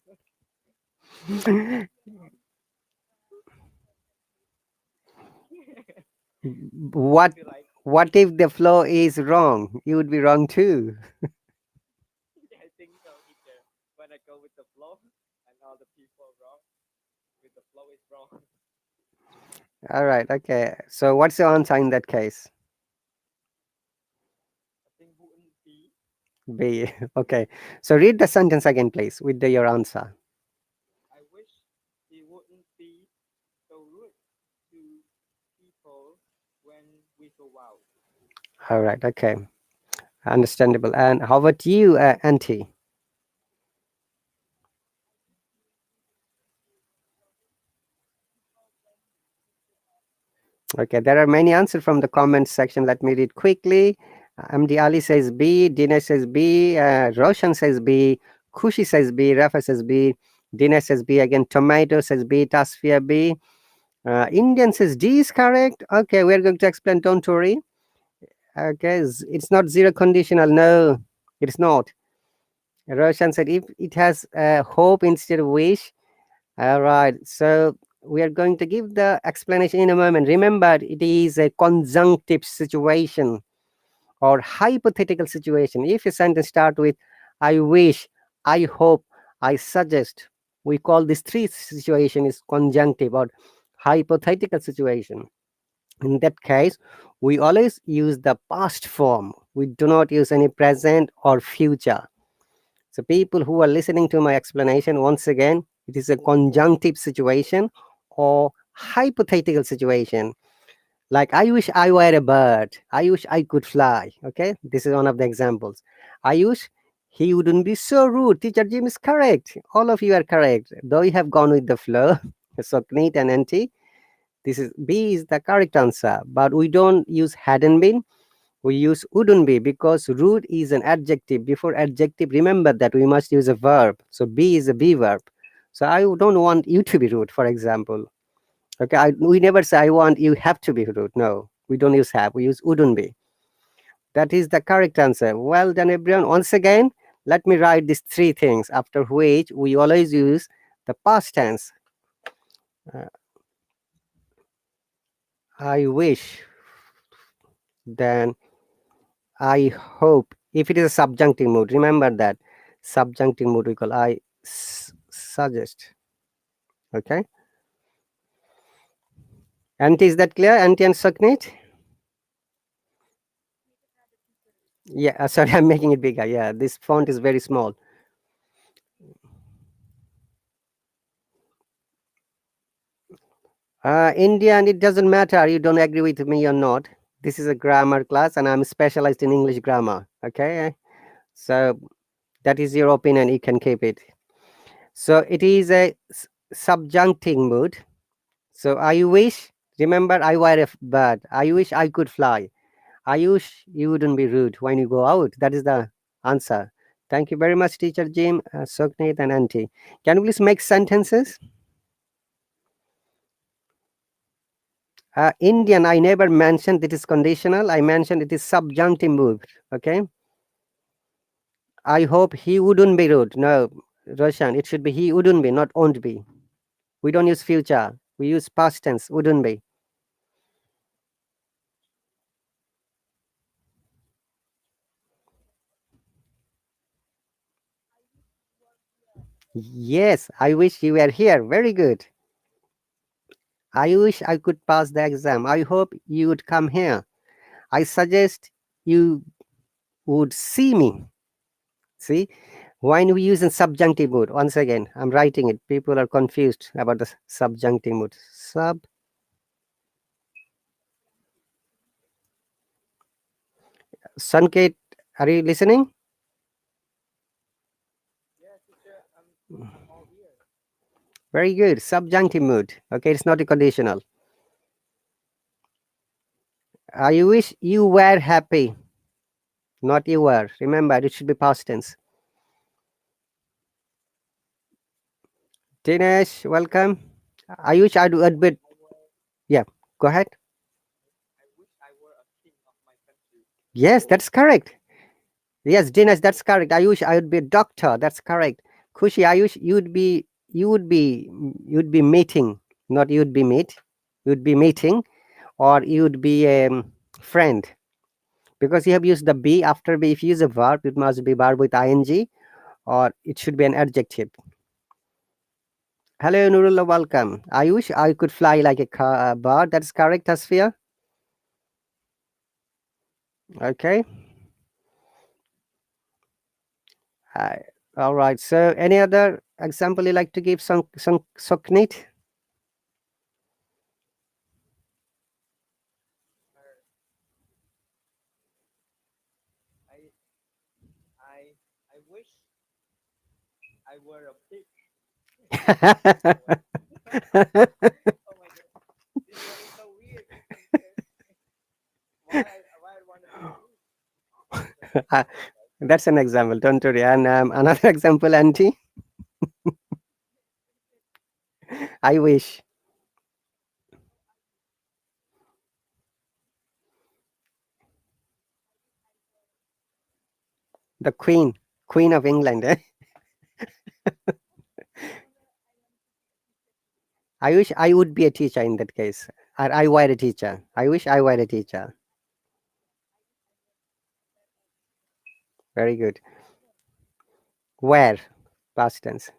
what Feel like what if the flow is wrong? You would be wrong too. I think so, teacher. When I go with the flow and all the people are wrong, with the flow is wrong. All right, okay. So what's your answer in that case? I think wouldn't be. B. Okay. So read the sentence again, please, with your answer. I wish he wouldn't be so rude to people when we go out. All right, okay. Understandable. And how about you, Auntie? Okay, there are many answers from the comment section. Let me read quickly. MD Ali says B, Dinesh says B, Roshan says B, Kushi says B, Rafa says B, Dinesh says B again, Tomato says B, Tasfia B, Indian says D is correct. Okay, we're going to explain, don't worry. Okay, it's not zero conditional. No, it's not. Roshan said if it has hope instead of wish. All right, so we are going to give the explanation in a moment. Remember, it is a conjunctive situation or hypothetical situation. If a sentence start with I wish, I hope, I suggest, we call this three situation is conjunctive or hypothetical situation. In that case, we always use the past form. We do not use any present or future. So people who are listening to my explanation, once again, it is a conjunctive situation or hypothetical situation. Like, I wish I were a bird. I wish I could fly. Okay, this is one of the examples. I wish he wouldn't be so rude. Teacher Jim is correct. All of you are correct. Though you have gone with the flow, so Knit and NT, this is B is the correct answer. But we don't use hadn't been. We use wouldn't be because rude is an adjective. Before adjective, remember that we must use a verb. So be is a be verb. So I don't want you to be rude, for example. Okay, we never say I want you have to be rude. No, we don't use have. We use wouldn't be. That is the correct answer. Well done, everyone. Once again, let me write these three things. After which we always use the past tense. Uh, I wish. Then I hope. If it is a subjunctive mood, remember that subjunctive mood we call I suggest. Okay. Auntie, is that clear? Auntie and Saknit? Yeah, sorry, I'm making it bigger. Yeah, this font is very small. Indian, it doesn't matter. You don't agree with me or not. This is a grammar class, and I'm specialized in English grammar. Okay, so that is your opinion. You can keep it. So it is a subjunctive mood. So I wish. Remember, I were a bird. I wish I could fly. I wish you wouldn't be rude when you go out. That is the answer. Thank you very much, Teacher Jim, Soknit, and Auntie. Can you please make sentences? Indian, I never mentioned it is conditional. I mentioned it is subjunctive mood. Okay. I hope he wouldn't be rude. No, Roshan, it should be he wouldn't be, not won't be. We don't use future. We use past tense, wouldn't be. Yes, I wish you were here. Very good. I wish I could pass the exam. I hope you would come here. I suggest you would see me. See, when we use in subjunctive mood, once again, I'm writing it. People are confused about the subjunctive mood. Sanket, are you listening? Yeah, teacher, I'm all ears. Very good. Subjunctive mood. Okay, it's not a conditional. I wish you were happy, not you were. Remember, it should be past tense. Dinesh, welcome. I wish I'd admit. I were, Yeah, go ahead. I wish I were a king of my country. Yes, that's correct. Yes, Dinesh, that's correct. I wish I would be a doctor. That's correct. Kushi, I wish you'd be meeting, not you'd be meet. You'd be meeting, or you'd be a friend, because you have used the be after be. If you use a verb, it must be verb with ing, or it should be an adjective. Hello, Nurullah, welcome. I wish I could fly like a bird. That's correct, Asfia. Okay. Uh, all right. So, any other example you like to give? Some Soknit? Or I, I, I wish I were a pig. Oh my, oh my god, this one is so weird. It's so weird. Why I want to be a pig? Uh, that's an example. Don't worry. And another example, Auntie. I wish the Queen of England. Eh? I wish I would be a teacher in that case. Or I were a teacher. I wish I were a teacher. Very good. Where? Past tense.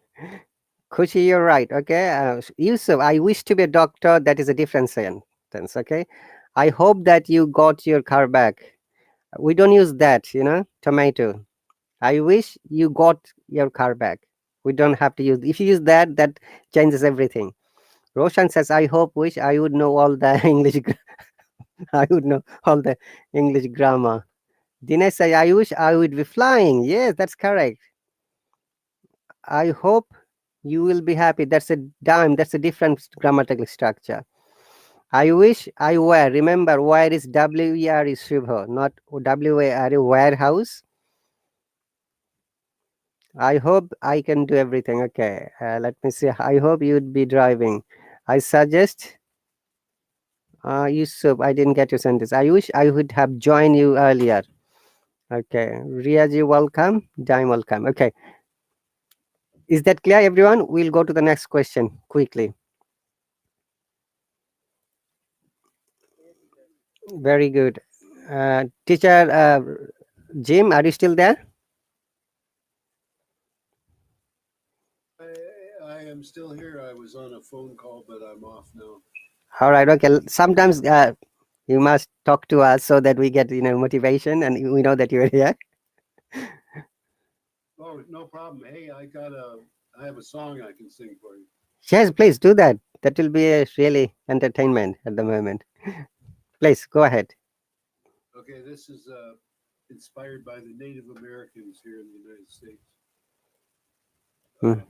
Kushi, you're right. Okay. Yusuf, I wish to be a doctor. That is a different sentence. Okay. I hope that you got your car back. We don't use that. Tomato. I wish you got your car back. We don't have to use. If you use that, that changes everything. Roshan says, I hope, wish I would know all the English. I would know all the English grammar. Dinesh says, I wish I would be flying. Yes, that's correct. I hope you will be happy. That's a dime. That's a different grammatical structure. I wish I were. Remember, where is WER is Shubha, not WAR warehouse. I hope I can do everything. Okay, let me see. I hope you'd be driving. I suggest, Yusuf, I didn't get your sentence. I wish I would have joined you earlier. Okay, Riaji, welcome. Dime, welcome. Okay, is that clear, everyone? We'll go to the next question quickly. Clear, teacher. Very good. Teacher Jim, are you still there? I am still here. I was on a phone call, but I'm off now. All right. Okay. Sometimes you must talk to us so that we get motivation and we know that you're here. Oh, no problem. Hey, I have a song I can sing for you. Yes, please do that. That will be a really entertainment at the moment. Please go ahead. Okay, this is inspired by the Native Americans here in the United States. Hmm.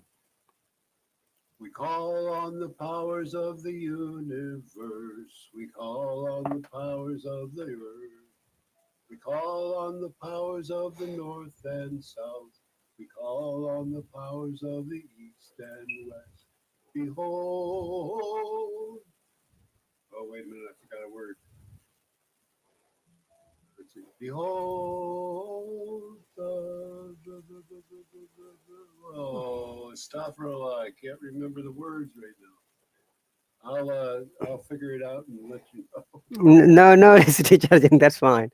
We call on the powers of the universe. We call on the powers of the earth. We call on the powers of the north and south. We call on the powers of the east and west. Behold. Oh, wait a minute, I forgot a word. Let's see. Behold. Oh, Astaghfirullah. I can't remember the words right now. I'll figure it out and let you know. No, no, it's teacher. That's fine,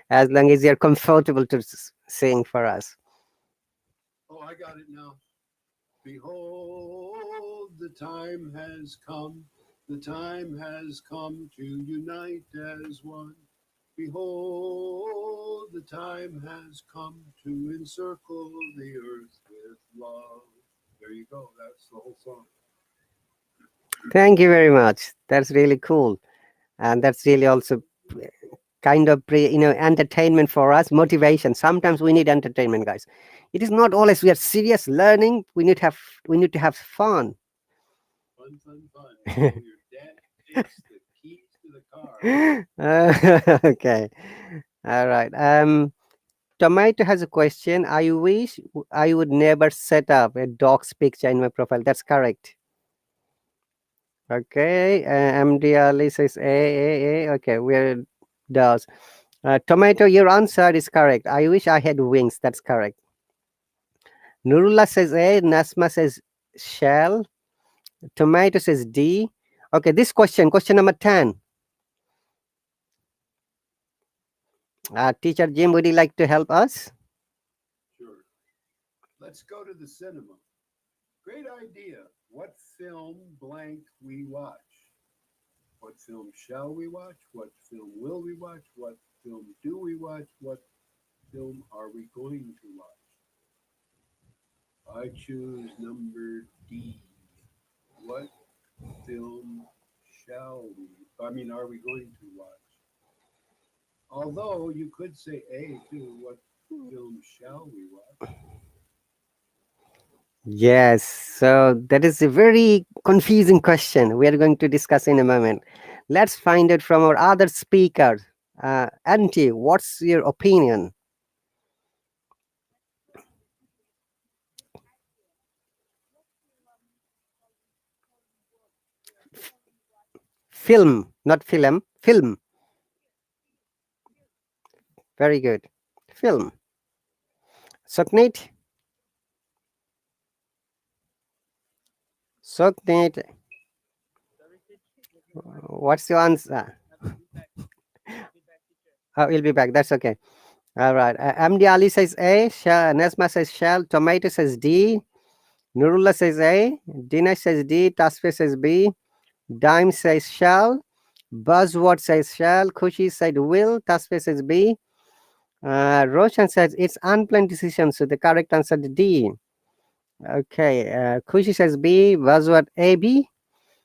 as long as you're comfortable to sing for us. Oh, I got it now. Behold, the time has come. The time has come to unite as one. Behold, the time has come to encircle the earth with love. There you go. That's the whole song. Thank you very much. That's really cool, and that's really also kind of entertainment for us, motivation. Sometimes we need entertainment, guys. It is not always we are serious learning. We need to have fun. Fun, fun, fun. So your dad takes the keys to the car. Okay, all right. Tomato has a question. I wish I would never set up a dog's picture in my profile. That's correct. Okay, MD Ali says A. Okay, where does Tomato? Your answer is correct. I wish I had wings. That's correct. Nurullah says A. Nasma says shell. Tomato says D. Okay, this question number 10. Teacher Jim, would you like to help us? Sure. Let's go to the cinema. Great idea. What film blank we watch? What film shall we watch? What film will we watch? What film do we watch? What film are we going to watch? I choose number D. What film shall we? I mean, are we going to watch? Although you could say A too. What film shall we watch? Yes, so that is a very confusing question. We are going to discuss in a moment. Let's find it from our other speaker. Auntie, what's your opinion? Film, not film, film. Very good. Film. Soknit? Soknit, Sorry, teacher. what's your answer? I'll be back. I'll be back, teacher. Oh, we'll be back. That's okay. All right. MD Ali says A. Nesma says shell. Tomato says D. Nurullah says A. Dina says D. Tasfe says B. Dime says shall. Buzzword says shall. Kushi said will. Tasfe says B. Roshan says it's unplanned decision. So the correct answer is D. Okay. Kushi says B. Buzzword A, B.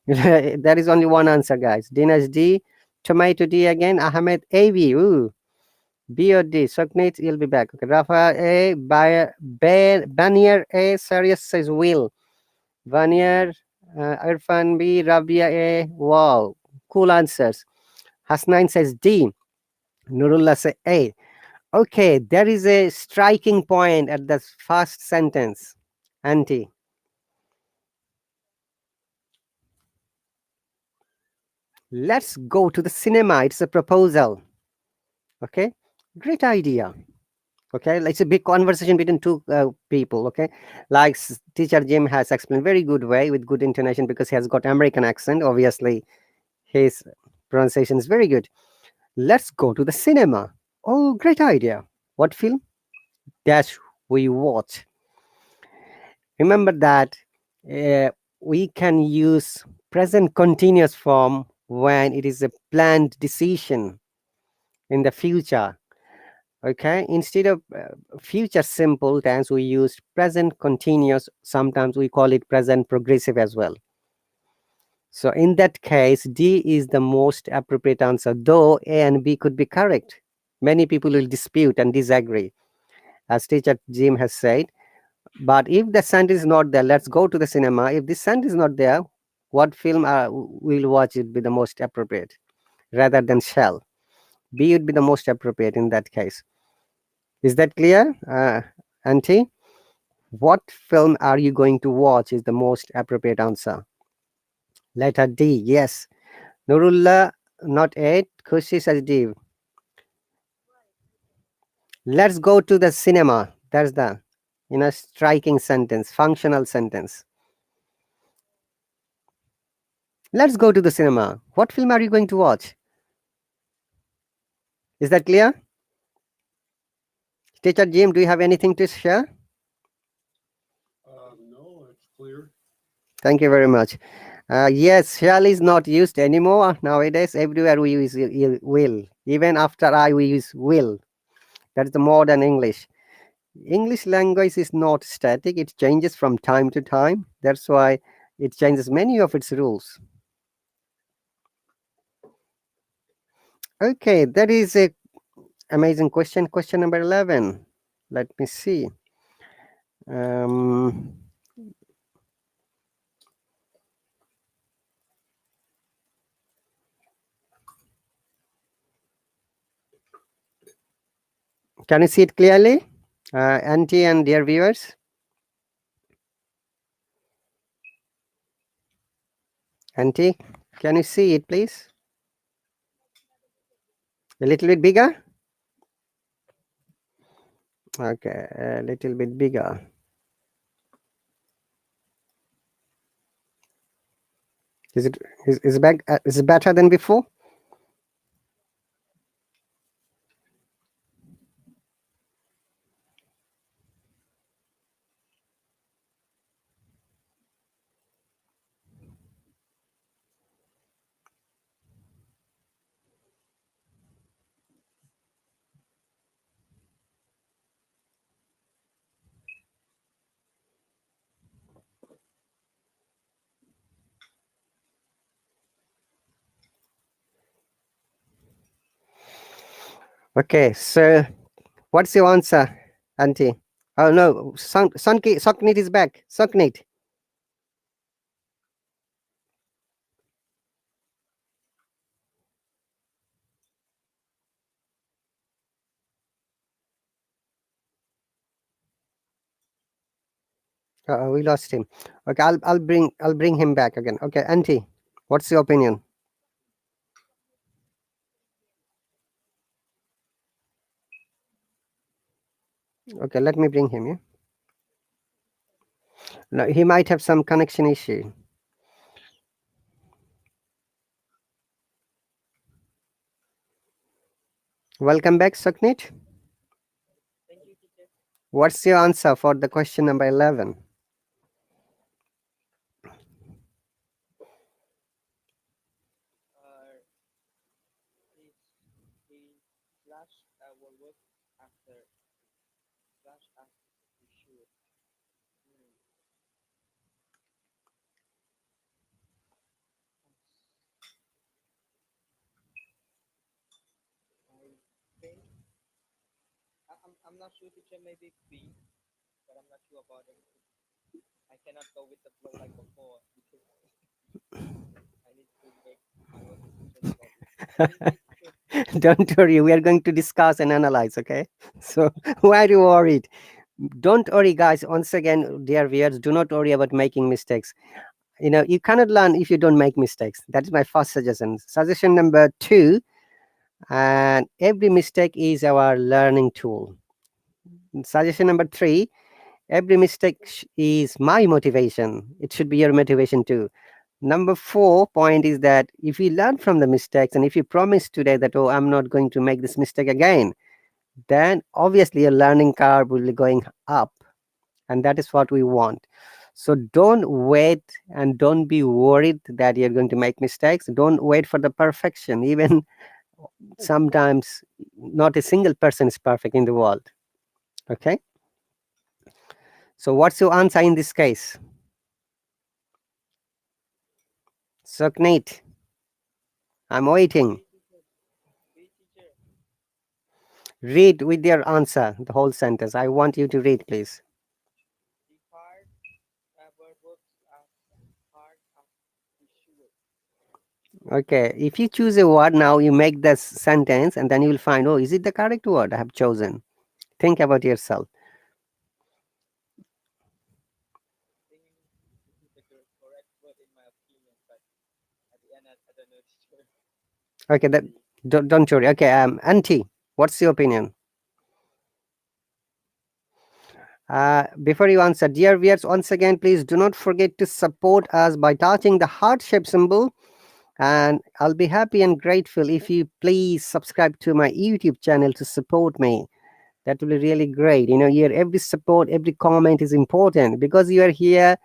There is only one answer, guys. Dina's D. Tomato D again. Ahmed A, B. Ooh. B or D? Soknit, you'll be back. Okay. Rafa A. Banier A. Sarius says will. Vanier, Irfan B. Rabia A. Wow. Cool answers. Hasnain says D. Nurullah says A. Okay, there is a striking point at the first sentence. Auntie. Let's go to the cinema. It's a proposal. Okay, great idea. Okay, it's a big conversation between two people. Okay, like teacher Jim has explained very good way with good intonation because he has got American accent. Obviously, his pronunciation is very good. Let's go to the cinema. Oh, great idea. What film? Dash we watch. Remember that uh, we can use present continuous form when it is a planned decision in the future. Okay, instead of future simple tense, we use present continuous. Sometimes we call it present progressive as well. So in that case, D is the most appropriate answer, though A and B could be correct. Many people will dispute and disagree, as teacher Jim has said. But if the scent is not there, let's go to the cinema. If this scent is not there, what film we'll watch it be the most appropriate rather than shall? B would be the most appropriate in that case. Is that clear, Auntie? What film are you going to watch is the most appropriate answer. Letter D, yes. Nurullah, not 8. Kushi says D. Let's go to the cinema. That's the, striking sentence, functional sentence. Let's go to the cinema. What film are you going to watch? Is that clear? Teacher Jim, do you have anything to share? No, it's clear. Thank you very much. Yes, shall is not used anymore nowadays. Everywhere we use will. Even after I, we use will. That's the modern English. English language is not static. It changes from time to time. That's why it changes many of its rules. Okay, that is a amazing question. Question number 11. Let me see. Can you see it clearly, Auntie and dear viewers? Auntie, can you see it, please? A little bit bigger? Okay, a little bit bigger. Is it better than before? Okay, so what's your answer, Auntie? Oh no, Soknit is back. Soknit. We lost him. Okay, I'll bring him back again. Okay, Auntie, what's your opinion? Okay, let me bring him. Yeah. No, he might have some connection issue. Welcome back, Soknit. Thank you, teacher. What's your answer for the question number 11? He slash will work after slash after he should. I think I'm not sure, teacher. Maybe B, but I'm not sure about it. I cannot go with the flow like before because I need to make my own decisions about it. Don't worry, we are going to discuss and analyze, okay? So why are you worried? Don't worry, guys. Once again, dear viewers, do not worry about making mistakes. You cannot learn if you don't make mistakes. That is my first suggestion. Suggestion number 2, and every mistake is our learning tool. Suggestion number 3, every mistake is my motivation. It should be your motivation too. Number 4 point is that if you learn from the mistakes and if you promise today that, oh, I'm not going to make this mistake again, then obviously your learning curve will be going up. And that is what we want. So don't wait and don't be worried that you're going to make mistakes. Don't wait for the perfection. Even sometimes not a single person is perfect in the world. Okay. So what's your answer in this case? Sukneet, I'm waiting. B, teacher. B, teacher. Read with your answer the whole sentence. I want you to read, please. The heart ever works as hard as he should. Okay. If you choose a word now, you make this sentence and then you will find, oh, is it the correct word I have chosen? Think about yourself. I think this is the correct word in my opinion, but at the end, I don't know, teacher. Okay. Let's That see. don't worry. Okay. Auntie, what's your opinion? Before you answer, dear viewers, once again, please do not forget to support us by touching the heart shape symbol. And I'll be happy and grateful if you please subscribe to my YouTube channel to support me. That will be really great. Your every support, every comment is important because you are here,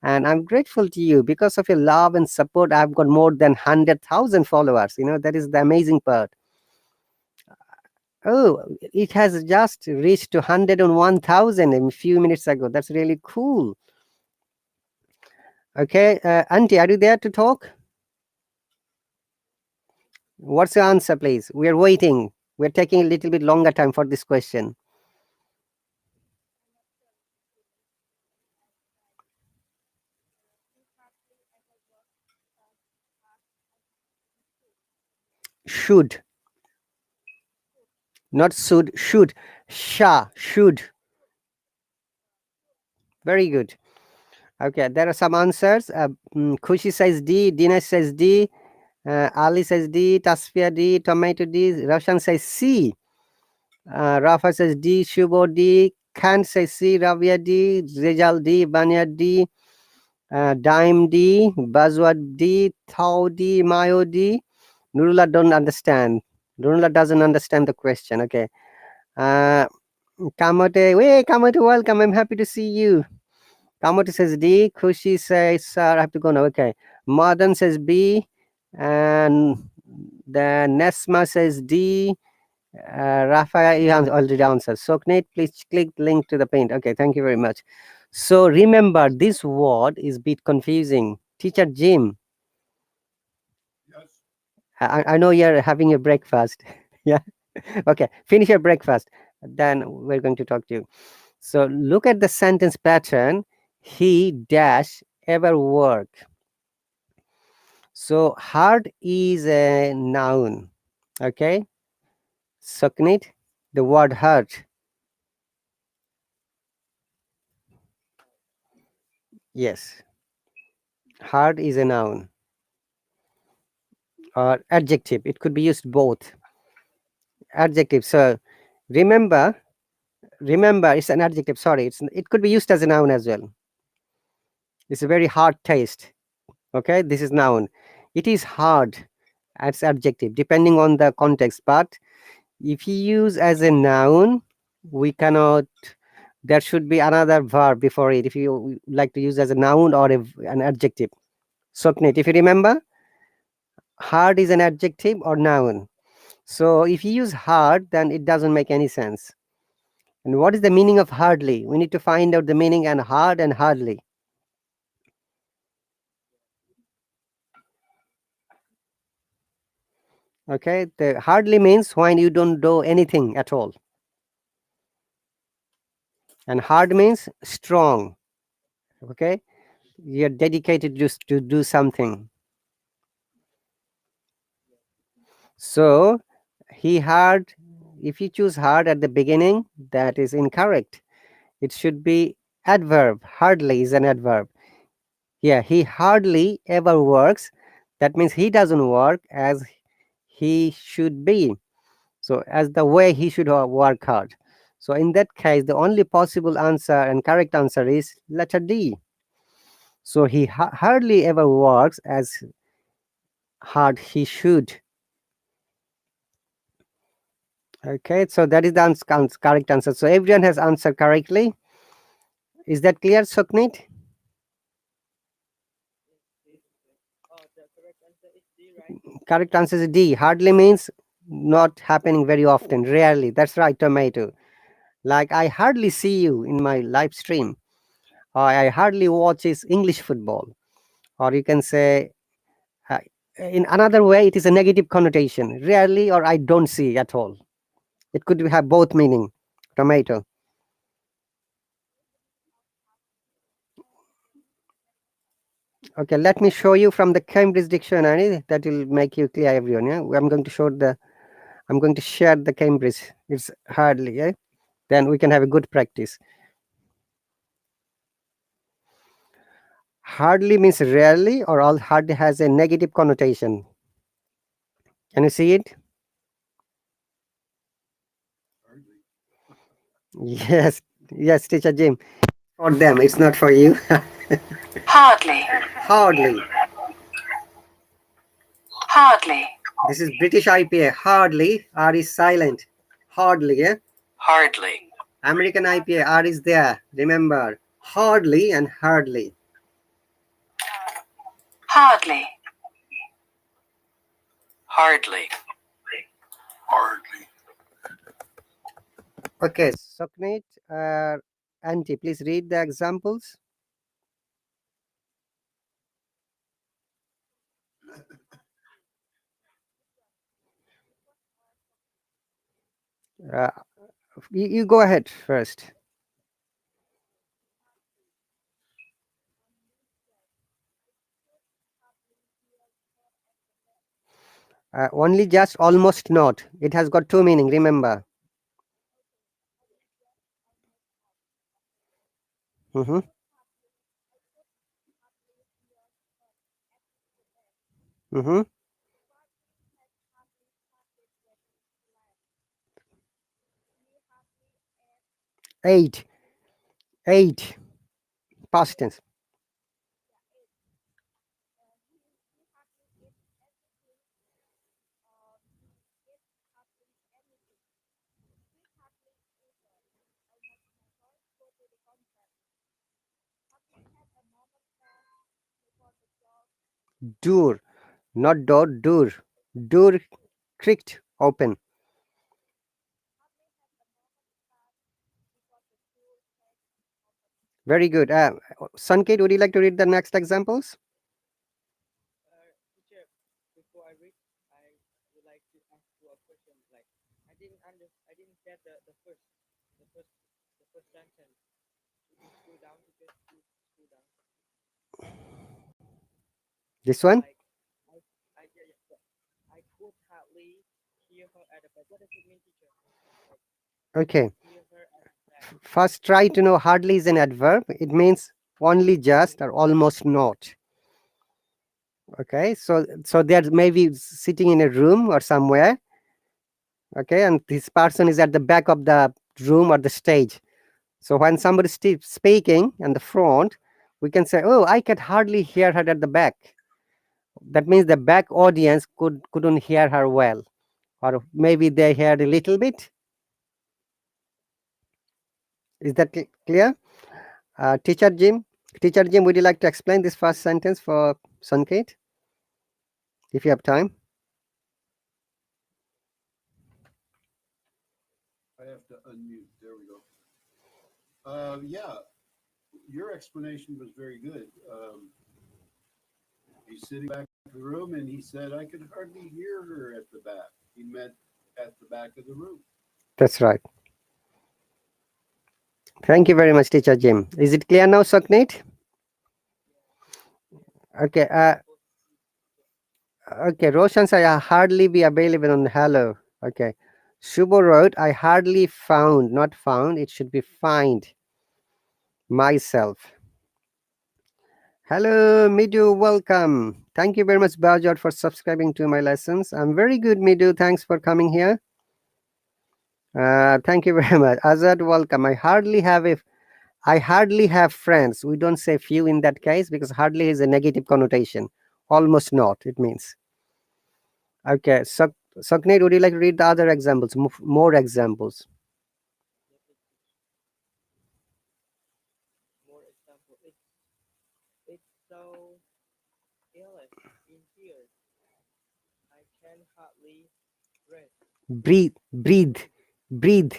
and I'm grateful to you. Because of your love and support, I've got more than 100,000 followers. That is the amazing part. Oh, it has just reached to 101,000 a few minutes ago. That's really cool. Okay, Auntie, are you there to talk? What's your answer, please? We're waiting. We're taking a little bit longer time for this question. Should, not should. Should. Very good. Okay, there are some answers. Khushi says D, Dinesh says D, Ali says D, Tasfia D, Tomato D, Roshan says C, Rafa says D, Shubo D, Khan says C, Ravia D, Rizal D, Banya D, Dime D, Buzzword D, Thao D, Mayo D. Nurullah don't understand. Nurullah doesn't understand the question. Okay. Uh, Kamote, hey, Kamote, welcome. I'm happy to see you. Kamote says D. Kushi says, sir, I have to go now. Okay. Madan says B. And the Nesma says D. Rafael, you have already answered. Soknate, please click link to the paint. Okay, thank you very much. So remember, this word is a bit confusing. Teacher Jim, Yes. I know you're having your breakfast. Yeah. Okay, finish your breakfast. Then we're going to talk to you. So look at the sentence pattern. He dash ever work. So hard is a noun. Okay. Suknit, the word hurt. Yes. Hard is a noun or adjective. It could be used both. Adjective. So remember, it's an adjective. Sorry, it could be used as a noun as well. It's a very hard taste. Okay, this is noun. It is hard as adjective, depending on the context. But if you use as a noun, we cannot. There should be another verb before it. If you like to use as a noun or an adjective. Soknit, if you remember, hard is an adjective or noun. So if you use hard, then it doesn't make any sense. And what is the meaning of hardly? We need to find out the meaning and hardly. Okay, the hardly means when you don't do anything at all. And hard means strong. Okay, you're dedicated just to do something. So he hard, if you choose hard at the beginning, that is incorrect. It should be adverb. Hardly is an adverb. Yeah, he hardly ever works. That means he doesn't work as he should be. So, as the way he should work hard. So, in that case, the only possible answer and correct answer is letter D. So, he hardly ever works as hard he should. Okay, so that is the correct answer. So, everyone has answered correctly. Is that clear, Suknit? correct answer is D, right? Correct answer is D. Hardly means not happening very often, rarely. That's right, tomato. Like I hardly see you in my live stream, or I hardly watch is English football, or you can say uh, in another way it is a negative connotation. Rarely or I don't see at all. It could have both meaning. Tomato. Okay, let me show you from the Cambridge Dictionary. That will make you clear, everyone. Yeah, I'm going to show the. I'm going to share the Cambridge. It's hardly. Yeah, then we can have a good practice. Hardly means rarely, or all hardly has a negative connotation. Can you see it? Hardly. Yes, yes, teacher Jim. For them, it's not for you. Hardly. Hardly. Hardly. This is British IPA. Hardly. R is silent. Hardly. Yeah. Hardly. American IPA. R is there. Remember. Hardly and hardly. Hardly. Hardly. Hardly. Okay. Soknate. Auntie, please read the examples. Uh, you go ahead first. Only just, almost not. It has got two meaning. Remember. Mm-hmm. Mm-hmm. Eight. Eight. Past tense. Door. Not door. Door. Door creaked open. Very good. Sankit, would you like to read the next examples? Teacher, before I read, I would like to ask you a question. Like, I didn't get the first, the first sentence. You can scroll down, teacher. Scroll down. This one? Like, yeah, yeah, yeah. I could hardly hear her at the back. What does it mean, teacher? Like, Okay. hear her at the back. First, try to know hardly is an adverb. It means only just or almost not. Okay. So they're maybe sitting in a room or somewhere. Okay. And this person is at the back of the room or the stage. So when somebody is speaking in the front, we can say, "Oh, I could hardly hear her at the back." That means the back audience couldn't hear her well, or maybe they heard a little bit. Is that clear? Teacher Jim, would you like to explain this first sentence for Sankit, if you have time? I have to unmute. There we go. Yeah, your explanation was very good. He's sitting back of the room and he said, I could hardly hear her at the back. He meant at the back of the room. That's right. Thank you very much, Teacher Jim. Is it clear now, Saknit? Okay. Okay. Roshan said, I hardly be available on Hello. Okay. Shubho wrote, I hardly found, not found. It should be find myself. Hello, Midu. Welcome. Thank you very much, Bajot, for subscribing to my lessons. I'm very good, Midu. Thanks for coming here. Thank you very much. Azad, welcome. I hardly have friends. We don't say few in that case because hardly is a negative connotation. Almost not, it means. Okay. Saknit, would you like to read the other examples? More examples. More example. It's so illness in here. can hardly breathe. Breathe, breathe, breathe.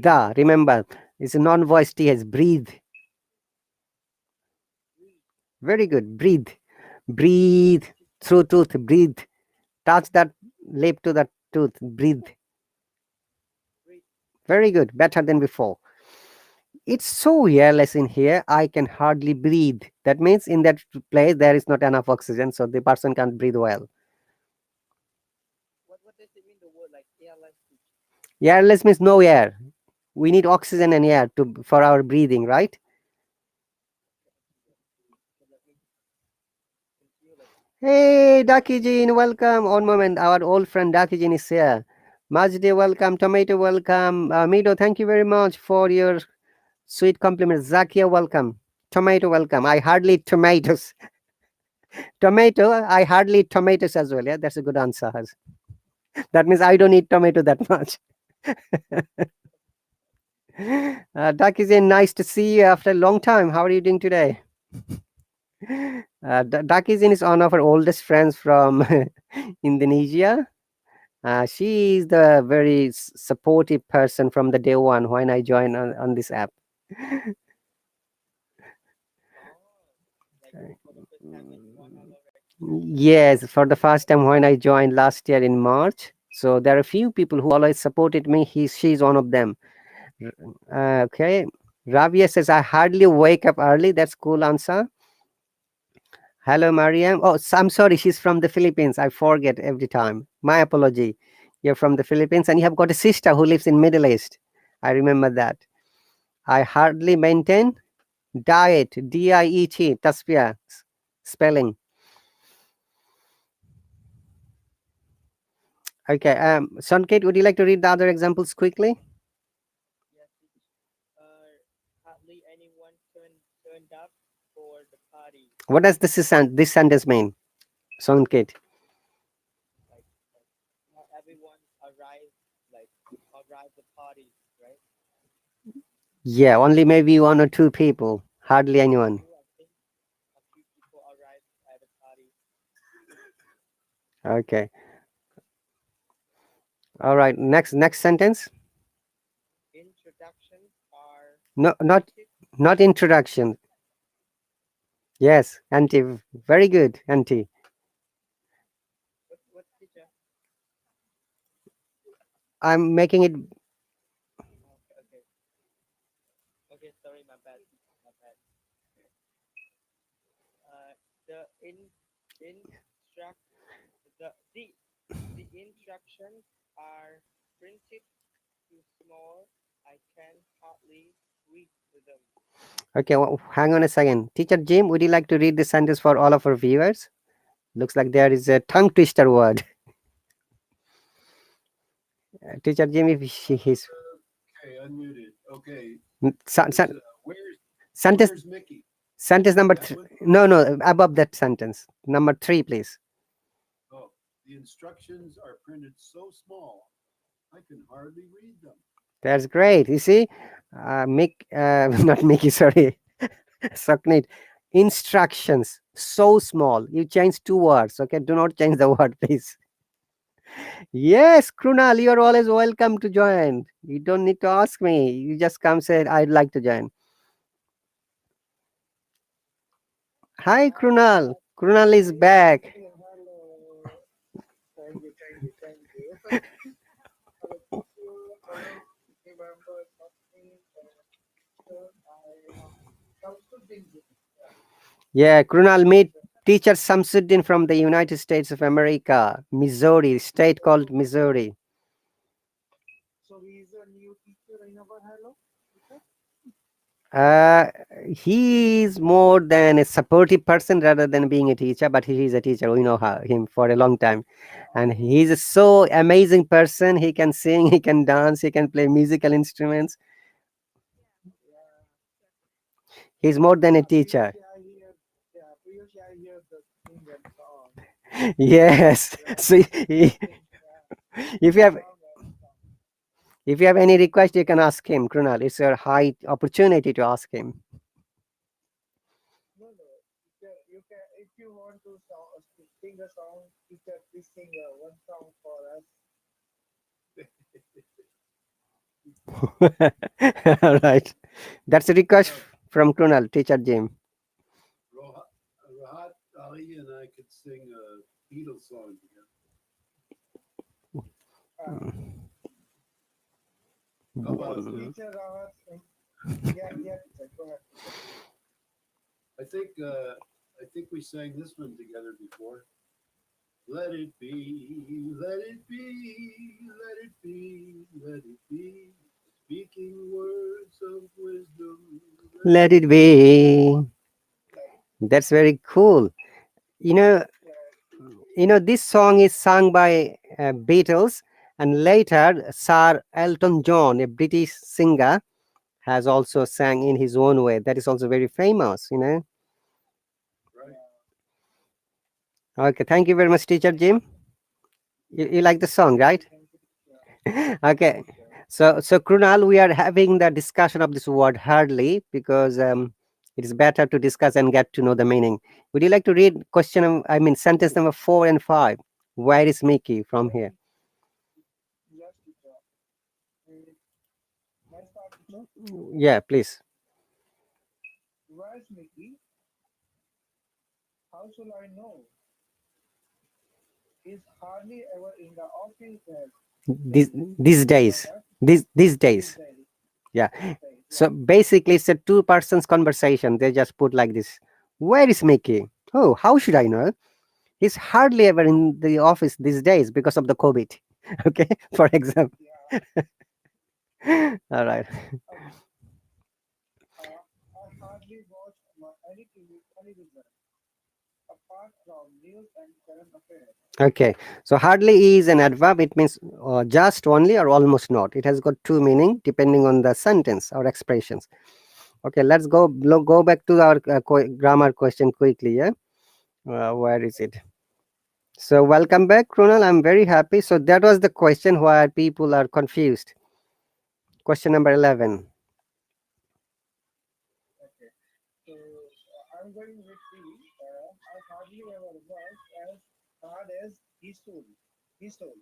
Da, remember, it's a non-voice th. Breathe. Breathe. Very good. Breathe. Breathe. Through tooth. Breathe. Touch that lip to that tooth. Breathe. Breathe. Very good. Better than before. It's so airless in here. I can hardly breathe. That means in that place there is not enough oxygen, so the person can't breathe well. What does it mean? The word like airless teacher. Airless means no air. We need oxygen and air to for our breathing, right? So let me continue. Like Hey, Dakijin, welcome. One moment, our old friend Dakijin is here. Majdi, welcome. Tomato, welcome. Mido, thank you very much for your sweet compliment. Zakia, welcome. Tomato, welcome. I hardly eat tomatoes. Tomato, I hardly eat tomatoes as well. Yeah, that's a good answer. That means I don't eat tomato that much. Dakijin, nice to see you after a long time. How are you doing today? Dakijin is one of our oldest friends from Indonesia. She is the very supportive person from the day one when I joined on this app. oh, like for the first time that you join us already. Yes, for the first time when I joined last year in March. So there are a few people who always supported me. She's one of them. Okay. Rabia says, I hardly wake up early. That's cool answer. Hello, Mariam. Oh, I'm sorry. She's from the Philippines. I forget every time. My apology. You're from the Philippines and you have got a sister who lives in Middle East. I remember that. I hardly maintain diet. D-I-E-T. Tasbih. Spelling. Okay. Sankit, would you like to read the other examples quickly? Yes, teacher. Hardly anyone turned up for the party. What does this sentence mean, Sankit? Like not everyone arrived the party, right? Yeah, only maybe one or two people. Hardly anyone. I think a few people arrived at the party. Okay. All right. Next sentence. Introductions are No, printed. not introduction. Yes, Auntie. Very good, Auntie. What teacher? I'm making it. Okay, okay, okay. Sorry, my bad, my bad. The instruct the the instructions are printed too small. I can hardly read them. Okay, well, hang on a second. Teacher Jim, would you like to read the sentence for all of our viewers? Looks like there is a tongue twister word. Teacher Jim, if he's Okay, unmuted. Okay, sen- is sen- sentence where's Mickey? sentence number That three. one? No, above that sentence. Number 3, please. Oh, the instructions are printed so small, I can hardly read them. That's great. You see, not Mickey, sorry, Saknit. Instructions so small. You change 2 words. Okay, do not change the word, please. Yes, Krunal, you're always welcome to join. You don't need to ask me. You just come say, I'd like to join. Hi, Krunal. Krunal is back. Hello. Thank you, thank you, thank you. Hello, teacher. Hello, members of me. So I am Shamsuddin. Yeah, Krunal, meet teacher Samsuddin from the United States of America, Missouri, state called Missouri. So he is a new teacher in our hello. Teacher? Uh, he is more than a supportive person rather than being a teacher, but he is a teacher. We know him for a long time. And he's a so amazing person. He can sing, he can dance, he can play musical instruments. Yeah. He's more than a teacher. Previously I hear, yeah, previously I hear the sing and song. Yes. Yeah, So sing, yeah, if you have song and song. if you have any request, you can ask him, Krunal. It's a high opportunity to ask him. No, no. You can if you want to sing a song, teacher, please sing one song for us. All right. That's a request from Krunal, teacher Jim. Rahat Ali and I could sing a Beatles song together. How about it? Teacher Rawat, yeah, teacher, go ahead. I think we sang this one together before. Let it be, let it be, let it be, let it be. Speaking words of wisdom. Let it be. That's very cool. You know, this song is sung by Beatles, and later Sir Elton John, a British singer, has also sang in his own way. That is also very famous. Right. Okay, thank you very much, teacher Jim. You like the song, right? Okay. So Krunal, we are having the discussion of this word hardly because it is better to discuss and get to know the meaning. Would you like to read sentence number 4 and 5? Where is Mickey from here? Yes, teacher. My start, teacher. Yeah, please. Where's Mickey? How shall I know? He's hardly ever in the office These days. These these days. days. Yeah. These days. So basically, it's a two persons conversation. They just put like this: where is Mickey? Oh, how should I know? He's hardly ever in the office these days because of the COVID. Okay, for example. Yeah. All right. I hardly watch any television apart from news and current affairs. Okay, so hardly is an adverb. It means just, only, or almost not. It has got two meaning depending on the sentence or expressions. Okay, let's go back to our grammar question quickly. Yeah, where is it? So welcome back, Kronal. I'm very happy. So that was the question where people are confused. Question number 11. Okay. So I'm going with the I hardly ever work as hard as he should. He should.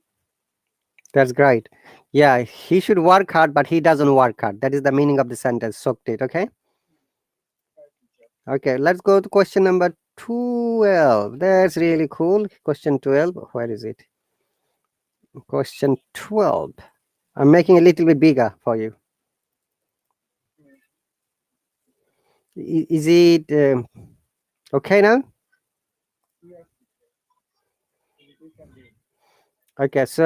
That's great. Yeah, he should work hard, but he doesn't work hard. That is the meaning of the sentence. Soaked it. Okay. Right, teacher. Okay, let's go to question number 12. That's really cool. Question 12. Where is it? Question 12. I'm making a little bit bigger for you. Is it okay now? Yes, teacher. We can do it. Okay, so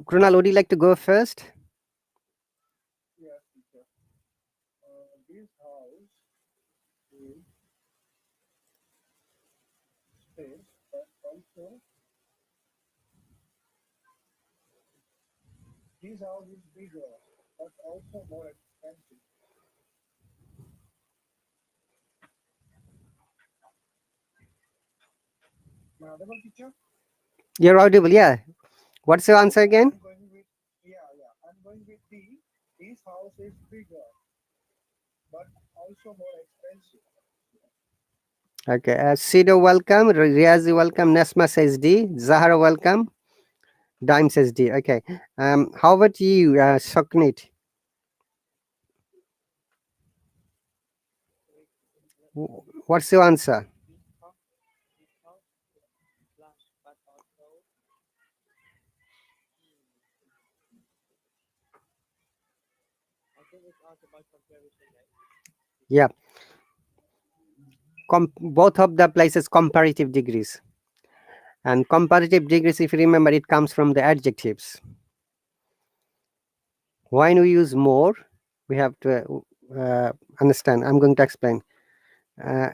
Krunal, would you like to go first? Yes, teacher. This house is space, but also this house is bigger, but also more expensive. My audible, teacher? You're audible, yeah. What's your answer again? I'm going with I'm going with the this house is bigger, but also more expensive. Okay, Sido, welcome. Riazi, welcome. Nesma says D. Zahara, welcome. Dime says D. Okay. How about you, Soknit? What's your answer? This house slash, but also, I think it's also about comparison, right? Yeah. Both of the places comparative degrees. And comparative degrees, if you remember, it comes from the adjectives. When we use more, we have to understand. I'm going to explain. Uh,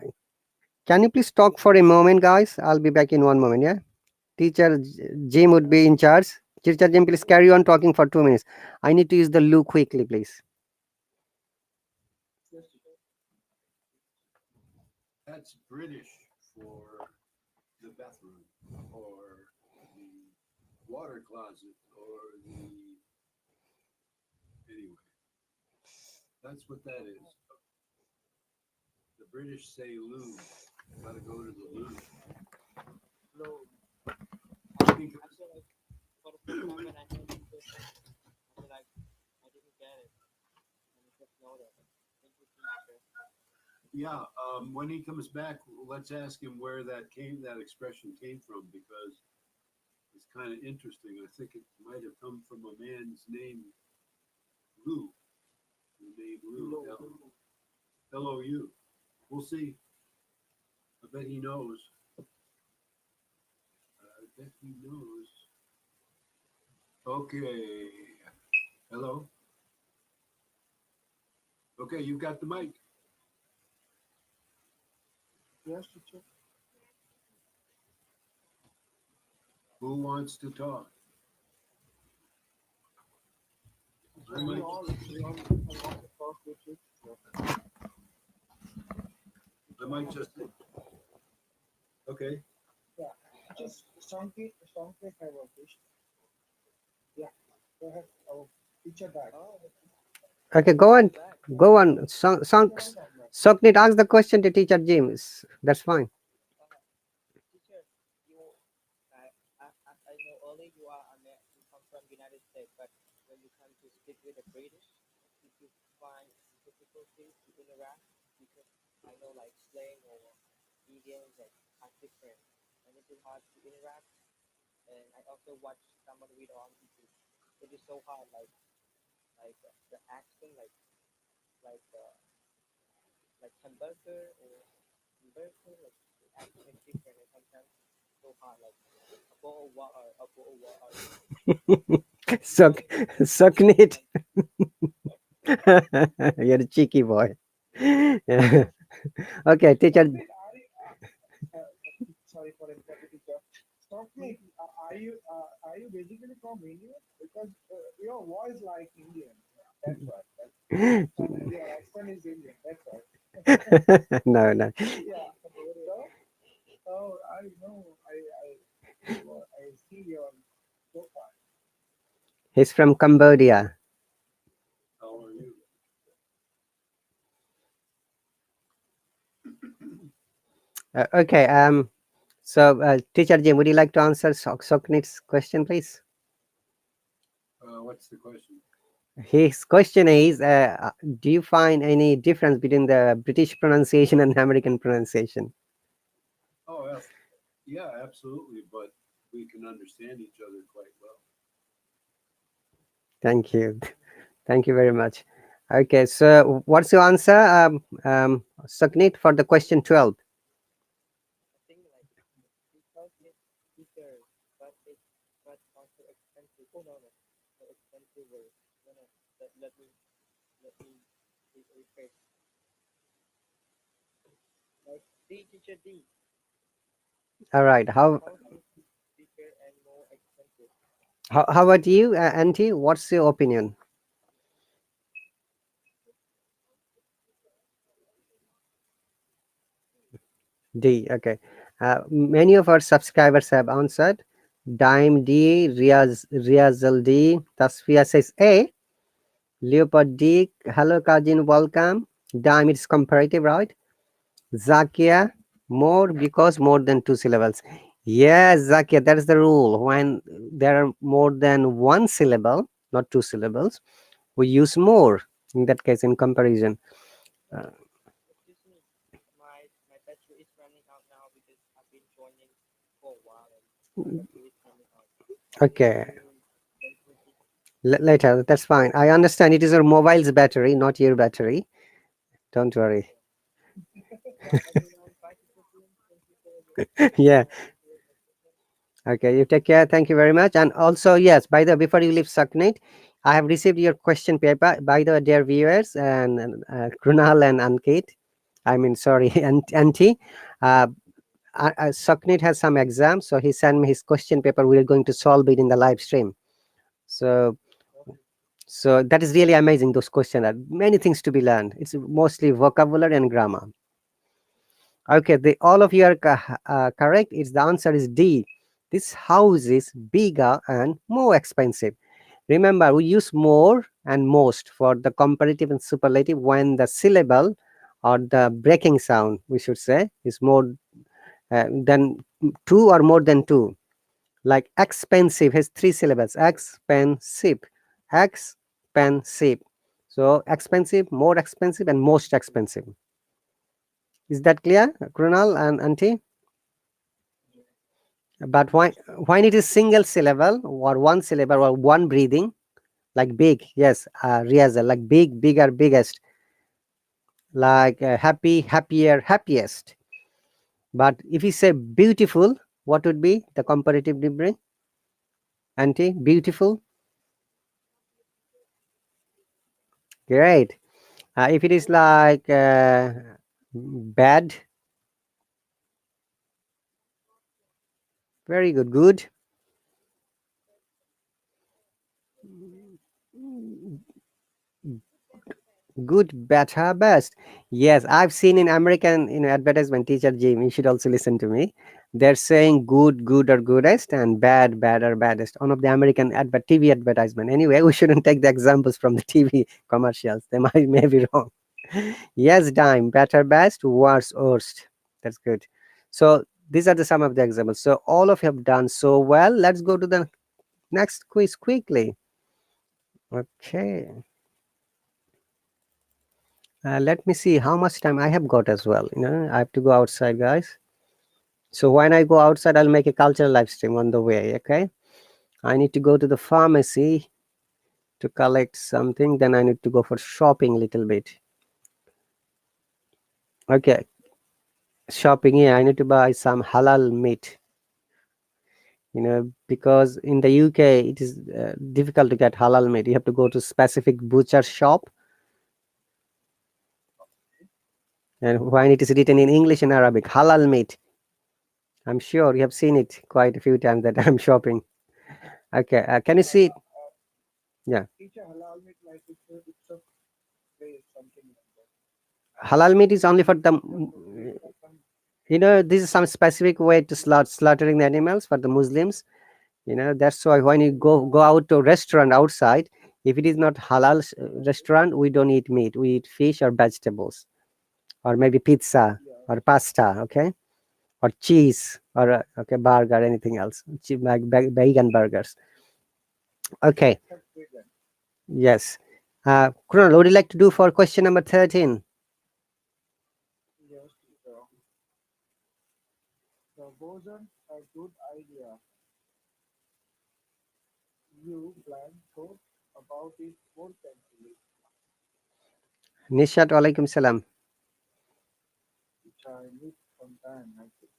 can you please talk for a moment, guys? I'll be back in one moment. Yeah. Teacher Jim would be in charge. Teacher Jim, please carry on talking for 2 minutes. I need to use the loo quickly, please. Yes, teacher. That's British for the bathroom or the water closet or the. Anyway, that's what that is. The British say loo. Gotta go to the loo. Low. Yeah, when he comes back, let's ask him where that expression came from, because it's kind of interesting. I think it might have come from a man's name, Lou. The name Lou, Lou. We'll see. I bet he knows. I bet he knows. Okay. Hello. Okay, you've got the mic. Yes, teacher. Who wants to talk? I We might. all, I want to talk with you. I might just. Okay. Yeah, just Sanket have a question. Yeah, go ahead. Our teacher back. Oh, Okay, teacher is back. go on. No, no, no. Soknit, ask the question to teacher James. That's fine. Uh, teacher, you, as I know earlier, you come from United States, but when you come to speak with the British, did you find difficulty to interact? Because I know like slang or idioms like are different, and it is hard to interact. And I also watch someone read on YouTube. It is so hard, the accent, like hamburger or hamburger, like the accent is different, and sometimes so hard, like a bowl of water, a bowl of water. You Sok know that Soknit. sometimes. You're a cheeky boy. Yeah. Okay, teacher. Sanket, sorry for interrupting, teacher. Sanket, are you basically from India? Because your voice like Indian. That's why. Your accent is Indian. That's why. No, no. Yeah. So, oh, I know. I see your profile. He's from Cambodia. How are you? Okay. So, teacher Jim, would you like to answer Soknit's question, please? What's the question? His question is, do you find any difference between the British pronunciation and American pronunciation? Oh, yeah, absolutely. But we can understand each other quite well. Thank you. Thank you very much. Okay, so what's your answer, Suknit, for the question 12? I think like because it's cheaper, but also expensive. Oh no, no expensive word. No, no. Let me rephrase. Like D, teacher D. All right. How is cheaper and more expensive? How about you, Auntie? What's your opinion? D. Okay. Many of our subscribers have answered. Dime D, Riazal D, Tasfia says A, Leopard D, hello Kajin, welcome. Dime, it's comparative, right? Zakia, more because more than two syllables. Yes, Zakia, that is the rule. When there are more than one syllable, not two syllables, we use more in that case in comparison. Uh, Excuse me. My battery is running out now because I've been joining for a while and my battery is running out. Can okay, you wait for me? later, that's fine. I understand it is your mobile's battery, not your battery. Don't worry. Okay. At around 5 to 15. Thank you for your Yeah. thank you for your question. Okay, you take care. Thank you very much. And also, yes, by the before you leave Saknit, I have received your question paper by the dear viewers and Krunal and Ankit. I mean, sorry, and Auntie. Uh, Saknit has some exams, so he sent me his question paper. We are going to solve it in the live stream. So, Okay. so that is really amazing. Those questions are many things to be learned. It's mostly vocabulary and grammar. Okay, all of you are correct. It's the answer is D. This house is bigger and more expensive. Remember, we use more and most for the comparative and superlative when the syllable or the breaking sound, we should say, is more than two or more than two. Like expensive has three syllables. Expensive, expensive. So expensive, more expensive, and most expensive. Is that clear, Krunal and Auntie? But when it is single syllable or one syllable or one breathing, like big, yes, rehearsal, like big, bigger, biggest, like happy, happier, happiest. But if you say beautiful, what would be the comparative difference? Auntie, beautiful, great. If it is like bad, very good, good, good, better, best. Yes, I've seen in American advertisement. Teacher Jim, you should also listen to me. They're saying good, good or goodest, and bad, bad or baddest. One of the American TV advertisement. Anyway, we shouldn't take the examples from the TV commercials. They may be wrong. Yes, dime, better, best, worse, worst. That's good. So these are the some of the examples. So all of you have done so well. Let's go to the next quiz quickly. Okay. Let me see how much time I have got as well. I have to go outside, guys. So when I go outside, I'll make a cultural live stream on the way. Okay. I need to go to the pharmacy to collect something. Then I need to go for shopping a little bit. Okay. Shopping here. I need to buy some halal meat. Because in the UK it is difficult to get halal meat. You have to go to specific butcher shop, and when it is written in English and Arabic, halal meat, I'm sure you have seen it quite a few times that I'm shopping. Okay, can you see it? Yeah, Teacher halal meat like it's a way something like that. halal meat is only for the Some this is some specific way to slaughtering the animals for the Muslims. That's why when you go out to a restaurant outside, if it is not halal restaurant, we don't eat meat, we eat fish or vegetables, or maybe pizza yeah, or pasta, okay, or cheese, or okay, burger, anything else, like vegan burgers. Okay, except vegan. yes. Kunal, what would you like to do for question number 13? Yes, teacher. The wasn't a good idea. You plan thought about it more carefully. Nishat, alaikum salam. Which I need some time. I think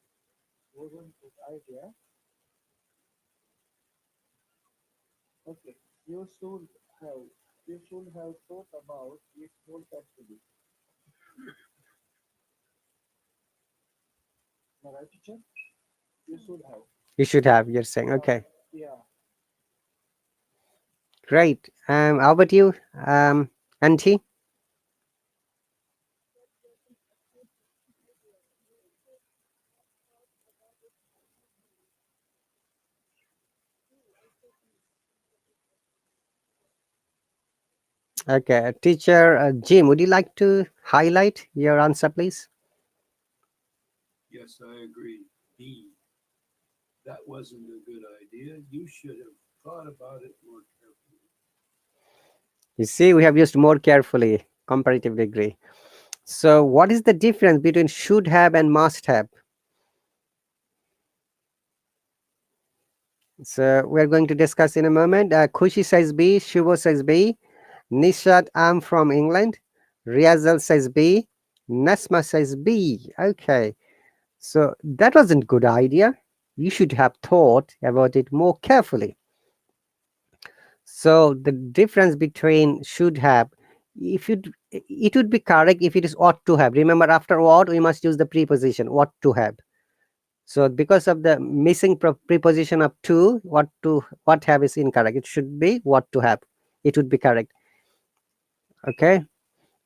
wasn't good idea. Okay, have you should have thought about it more carefully. Am I right, teacher? You should have. You should have, you're saying. Okay, Yeah. great. How about you, Auntie? Okay, teacher Jim, would you like to highlight your answer, please? Yes, I agree. B. That wasn't a good idea. You should have thought about it more carefully. You see, we have used more carefully, comparative degree. So, what is the difference between should have and must have? So, we're going to discuss in a moment. Khushi says B, Shubho says B, Nishat, I'm from England, Riazal says B, Nasma says B. Okay, so that wasn't good idea. You should have thought about it more carefully. So the difference between should have, if it would be correct if it is ought to have. Remember, after ought we must use the preposition ought to have. So because of the missing preposition of to, what have is incorrect. It should be what to have. It would be correct. Okay.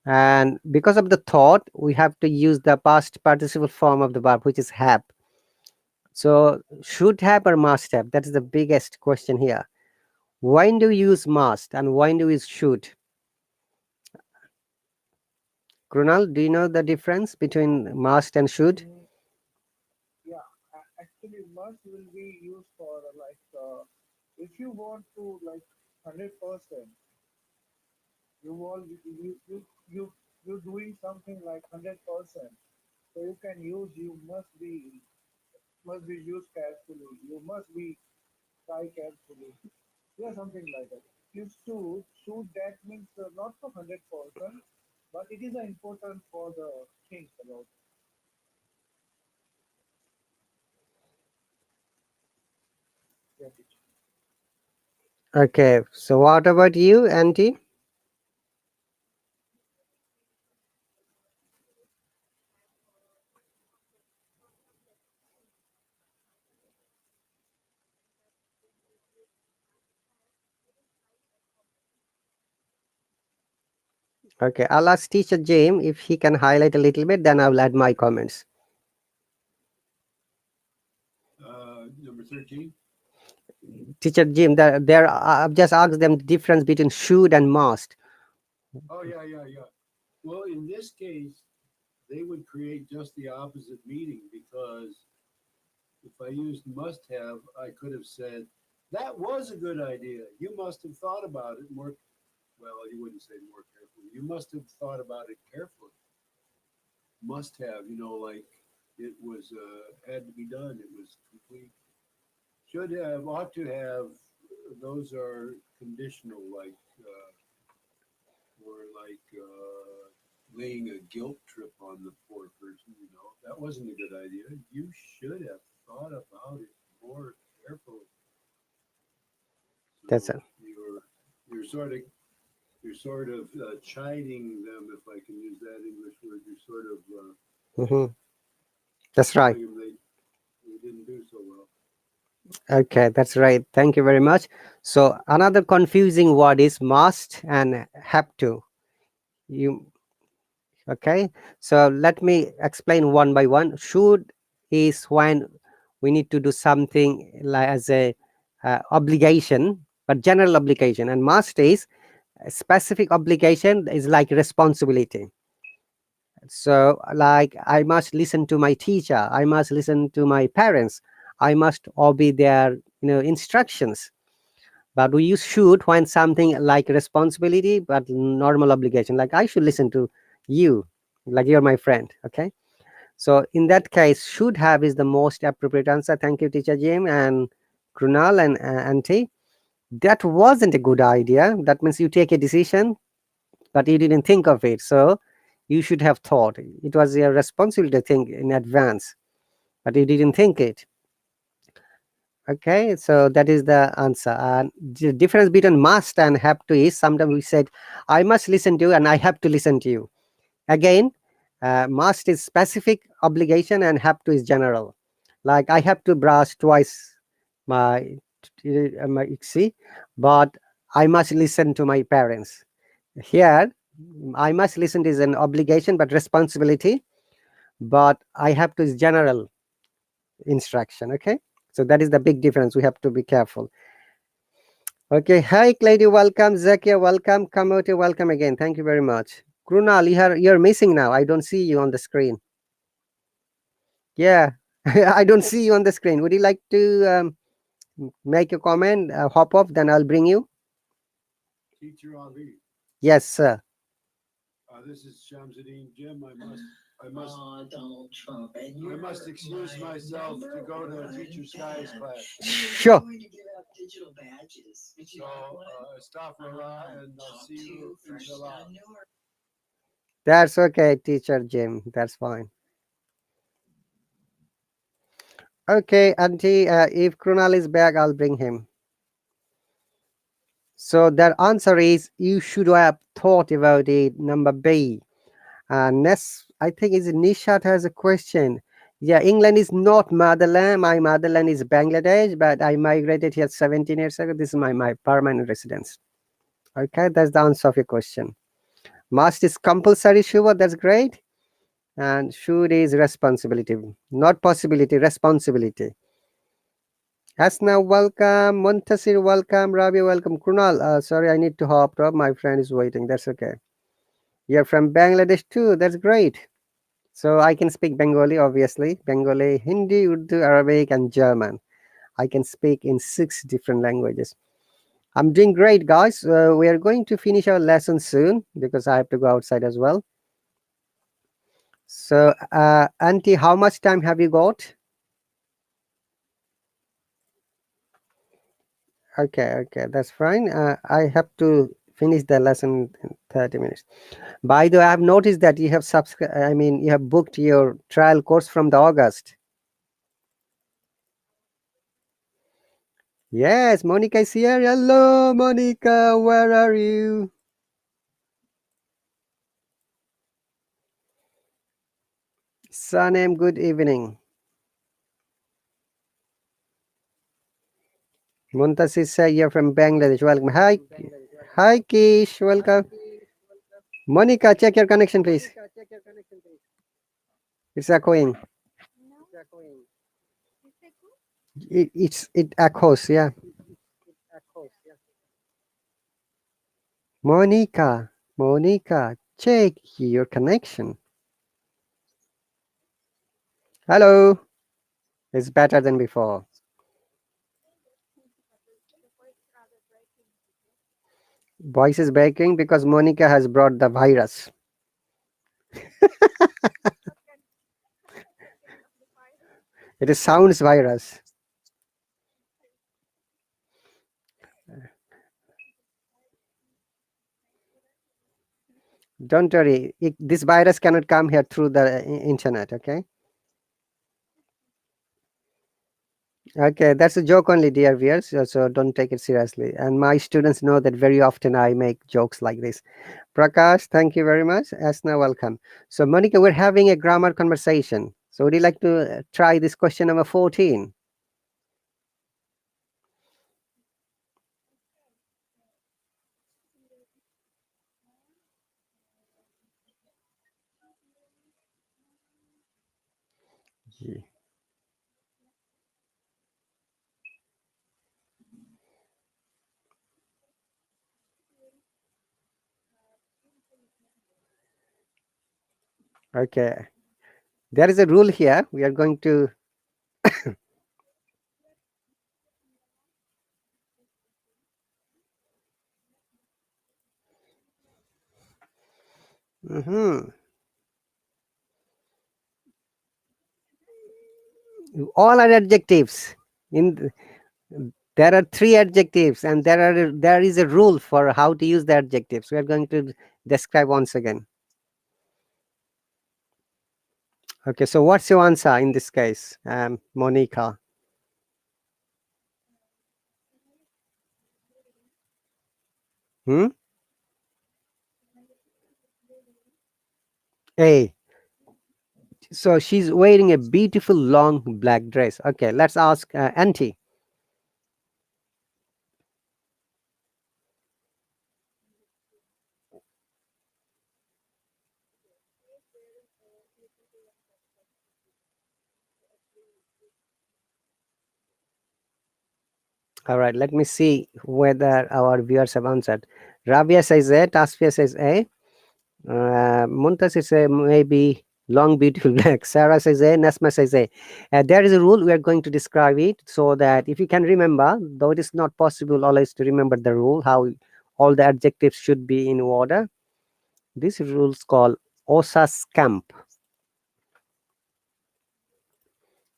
And because of the thought, we have to use the past participle form of the verb, which is have. So should have or must have? That is the biggest question here. When do you use must and when do you use should? Krunal, do you know the difference between must and should? Mm, yeah. Actually, must will be used for like if you want to like 100%, you all you you you you you're doing something like 100%. So you can use, must be used carefully. You must be try carefully. Yeah, something like that. You should that means not for 100%, but it is important for the things about. Yeah, teacher. Okay, so what about you, Auntie? Okay, I'll ask Teacher James if he can highlight a little bit, then I'll add my comments. Number 13. Teacher Jim, I've just asked them the difference between should and must. Oh, yeah, yeah, yeah. Well, in this case, they would create just the opposite meaning because if I used must have, I could have said, that was a good idea. You must have thought about it more. Well, you wouldn't say more carefully. You must have thought about it carefully. Must have, like it was, had to be done. It was complete. Should have, ought to have, those are conditional, like, or like laying a guilt trip on the poor person. That wasn't a good idea. You should have thought about it more carefully. That's So it. you're sort of chiding them, if I can use that English word. You're sort of Mhm. That's right. telling them they didn't do so well. Okay, that's right. Thank you very much. So another confusing word is must and have to. You okay? So let me explain one by one. Should is when we need to do something like as a obligation, but general obligation, and must is a specific obligation is like responsibility. So like I must listen to my teacher, I must listen to my parents, I must obey their instructions. But we use should when something like responsibility but normal obligation, like I should listen to you, like you're my friend. Okay, so in that case should have is the most appropriate answer. Thank you, Teacher Jim and Krunal and Auntie. That wasn't a good idea. That means you take a decision but you didn't think of it, so you should have thought. It was your responsibility to think in advance, but you didn't think it. Okay, so that is the answer. And the difference between must and have to is sometimes we said I must listen to you and I have to listen to you. Again, must is specific obligation and have to is general. Like I have to brush twice my my see, but I must listen to my parents. Here, I must listen is an obligation but responsibility, but I have to is general instruction. Okay, so that is the big difference. We have to be careful. Okay, hi Clady, welcome. Zakia, welcome. Kamoti, welcome again. Thank you very much. Krunal, you're missing now. I don't see you on the screen. Yeah, I don't see you on the screen. Would you like to make a comment? Hop off, then I'll bring you. Teacher Ali, Yes, sir. this is Shamsuddin. Jim, I must excuse myself to go to Teacher Sky's class. Sure. So, astaghfirullah, and I'll see you inshallah. That's okay, Teacher Jim. That's fine. Okay, Auntie, if Krunal is back, I'll bring him. So the answer is you should have thought about it. Number B. Next, I think is Nishat has a question. Yeah, England is not motherland. My motherland is Bangladesh, but I migrated here 17 years ago. This is my permanent residence. Okay, that's the answer of your question. Must is compulsory, Shubha. That's great. And should is responsibility, not possibility, responsibility. Asna, welcome. Montasir, welcome. Rabi, welcome. Krunal, sorry, I need to hop up. My friend is waiting. That's okay. You're from Bangladesh too. That's great. So I can speak Bengali, obviously. Bengali, Hindi, Urdu, Arabic, and German. I can speak in 6 different languages. I'm doing great, guys. We are going to finish our lesson soon because I have to go outside as well. So, Auntie, how much time have you got? Okay, that's fine. I have to finish the lesson in 30 minutes. By the way, I have noticed that you have you have booked your trial course from the August. Yes, Monica is here. Hello, Monica. Where are you? Sanem, good evening. Muntasis, you're from Bangladesh. Welcome. Hi, Kish. Welcome. Monica, check your connection, please. It's echoing. No, is that good? It echoes. Yeah. Monica, check your connection. Hello. It's better than before. The voice is rather breaking. Voice is breaking because Monica has brought the virus. What kind, what kind of the virus? It is sounds virus. Don't worry. This virus cannot come here through the internet. Okay. Okay, that's a joke only, dear viewers. So don't take it seriously. And my students know that very often I make jokes like this. Prakash, thank you very much. Asna, welcome. So, Monica, we're having a grammar conversation. So, would you like to try this question number 14? Ye- Okay. There is a rule here. We are going to. Mhm. All are adjectives. In There are three adjectives, and there is a rule for how to use the adjectives. We are going to describe once again. Okay, so what's your answer in this case, Monica? Hmm? A. So she's wearing a beautiful long black dress. Okay, let's ask Auntie. All right, let me see whether our viewers have answered. Rabia says A, Tasfia says A, Muntas says A, maybe long, beautiful black. Sarah says A, Nasma says A. There is a rule, we are going to describe it so that if you can remember, though it is not possible always to remember the rule, how all the adjectives should be in order. This rule is called Osa Scamp.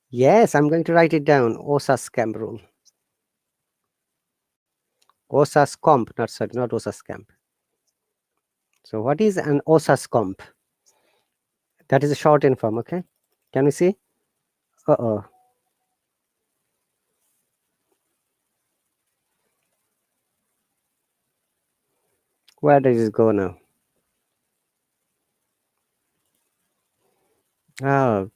Yes, I'm going to write it down. Osa Scamp rule. Osa Scamp, not Osa Scamp. So what is an Osa Scamp? That is a shortened form, okay? Can we see? Uh-oh. Where does it go now? Oh,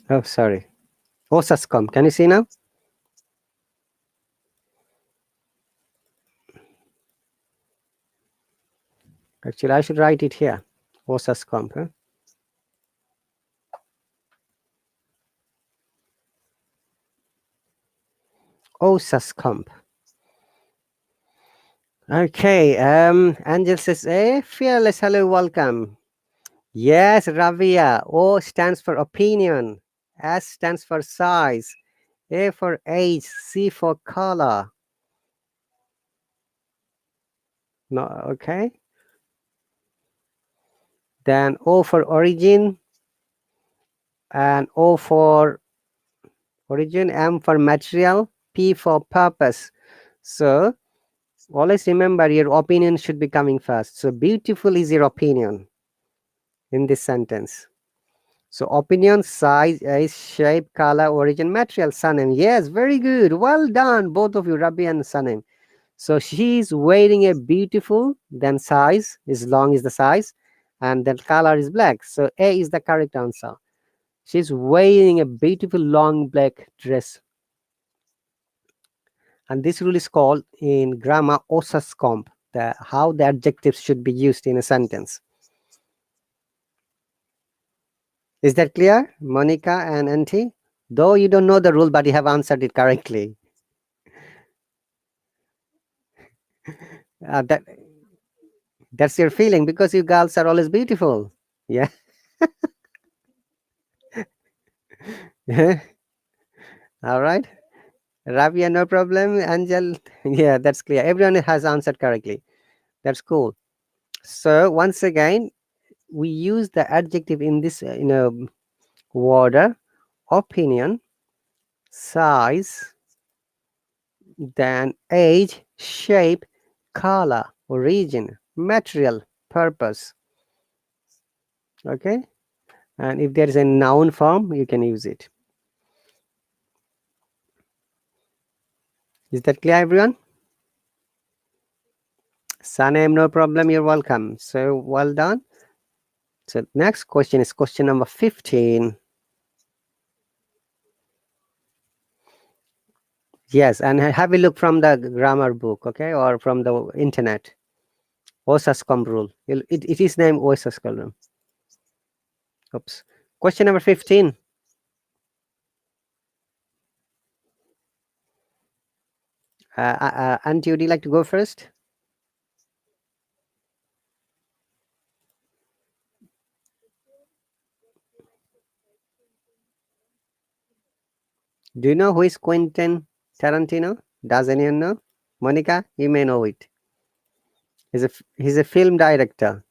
oh, sorry. Osa Scamp. Can you see now? Actually, I should write it here. Osa Scamp, huh? Osa Scamp. Okay, Angel says, fearless, hello, welcome. Yes, Ravia. O stands for opinion. S stands for size. A for age. C for color. No, okay. then O for origin, and O for origin, M for material, P for purpose. So always remember your opinion should be coming first. So beautiful is your opinion in this sentence. So opinion, size, age, shape, color, origin, material, Sanem. Yes, very good. Well done, both of you, Rabbi and Sanem. So she is wearing a beautiful, then size is long is the size, and then color is black. So A is the correct answer. She's wearing a beautiful long black dress. And this rule is called in grammar osascomp, the how the adjectives should be used in a sentence. Is that clear, Monica and Auntie? Though you don't know the rule, but you have answered it correctly. That that's your feeling because you girls are always beautiful. Yeah. All right. Rabia, no problem. Angel, yeah, that's clear. Everyone has answered correctly. That's cool. So once again, we use the adjective in this order: opinion, size, then age, shape, color, origin, material, purpose. Okay, and if there is a noun form, you can use it. Is that clear, everyone? Sanem, no problem. You're welcome. So well done. So next question is question number 15. Yes, and have a look from the grammar book, okay, or from the internet. OSASCOM rule. It is named OSASCOM rule. Oops. Question number 15. Auntie, would you like to go first? Do you know who is Quentin Tarantino? Does anyone know? Monica, you may know it. He's a film director.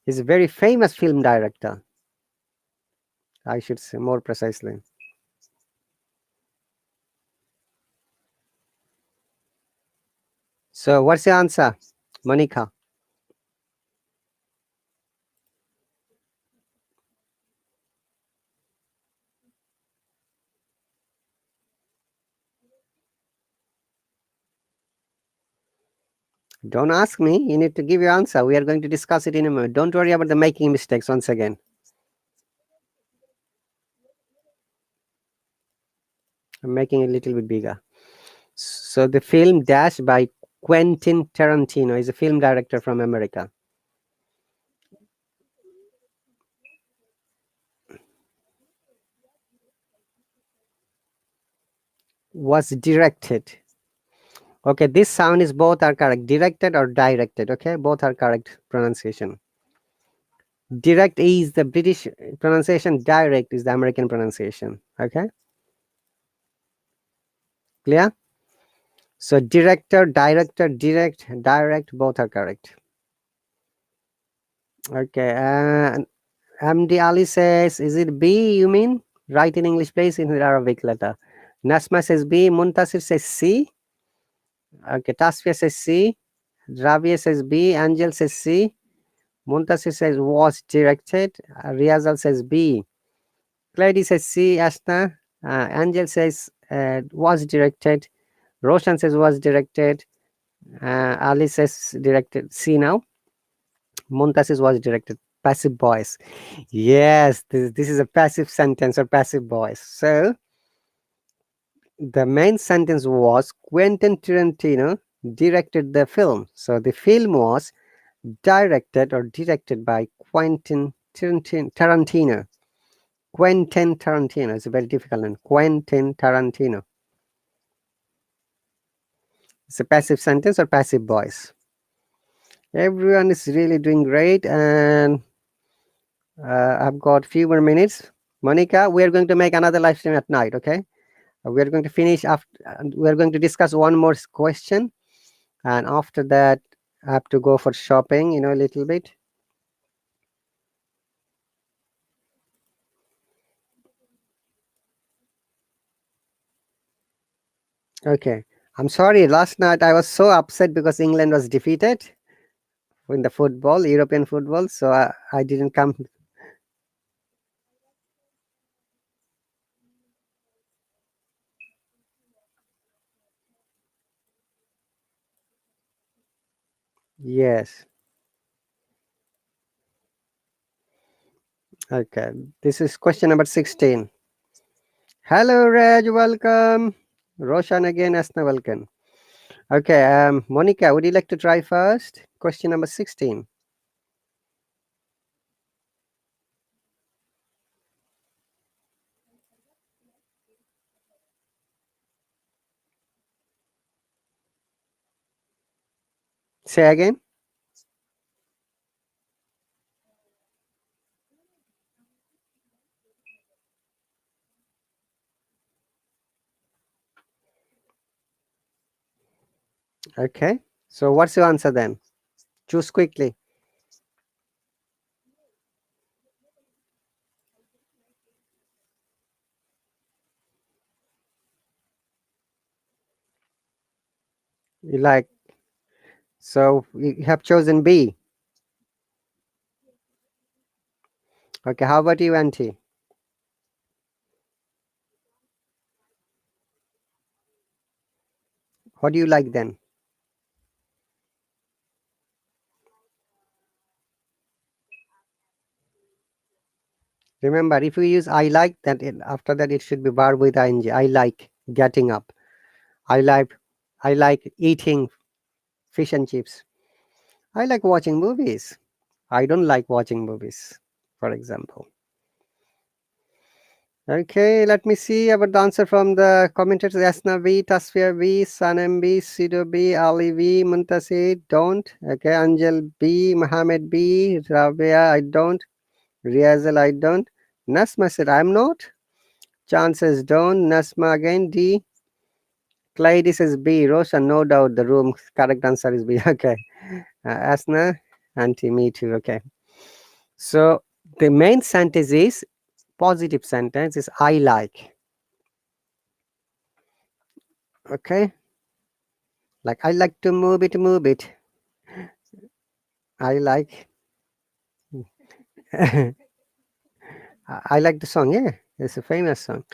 He's a very famous film director. I should say more precisely. So what's your answer, Monica? Don't ask me. You need to give your answer. We are going to discuss it in a moment. Don't worry about the making mistakes once again. I'm making it a little bit bigger. So the film Dash by Quentin Tarantino is a film director from America. Was directed. Okay, this sound is both are correct. Directed or directed. Okay, both are correct pronunciation. Direct is the British pronunciation. Direct is the American pronunciation. Okay, clear? So director, director, direct, both are correct. Okay, MD Ali says, is it B you mean? Write in English please in the Arabic letter. Nasma says B, Muntasir says C. Okay, Tasfia says C. Rabia says B, Angel says C. Muntasir says was directed. Riazal says B. Clady says C. Ashna. Angel says was directed. Roshan says was directed. Ali says directed. C now. Muntasir was directed. Passive voice. Yes, this is a passive sentence or passive voice. So the main sentence was Quentin Tarantino directed the film. So the film was directed by Quentin Tarantino. Quentin Tarantino. It's a very difficult name. Quentin Tarantino. It's a passive sentence or passive voice. Everyone is really doing great, and I've got few more minutes. Monica, we are going to make another live stream at night, okay? We are going to finish after. We are going to discuss one more question, and after that, I have to go for shopping, you know, a little bit. Okay. I'm sorry. Last night I was so upset because England was defeated in the football, European football. So I didn't come. Yes. Okay. This is question number 16. Hello, Raj. Welcome. Roshan again. Asna, welcome. Okay. Monica, would you like to try first? Question number 16. Say again. Okay. So what's your answer then? Choose quickly. You like. So you have chosen B. Okay. How about you, Auntie? What do you like then? Remember, if you use I like, that after that it should be verb with ing. I like getting up. I like I like eating fish and chips. I like watching movies. I don't like watching movies, for example. Okay, let me see about the answer from the commentators. Asna V, Tasfia V, Sanem B, Sido B, Ali V, Muntasir, don't. Okay, Angel B, Mohammed B, Rabia, I don't. Riazal, I don't. Nasma said, I'm not. Chances don't. Nasma again, D. Clyde says B. Roshan, no doubt the room. Correct answer is B. Okay. Asna, Auntie, me too. Okay. So the main sentence is positive sentence is I like. Okay. Like I like to move it, move it. I like. I like the song. Yeah, it's a famous song.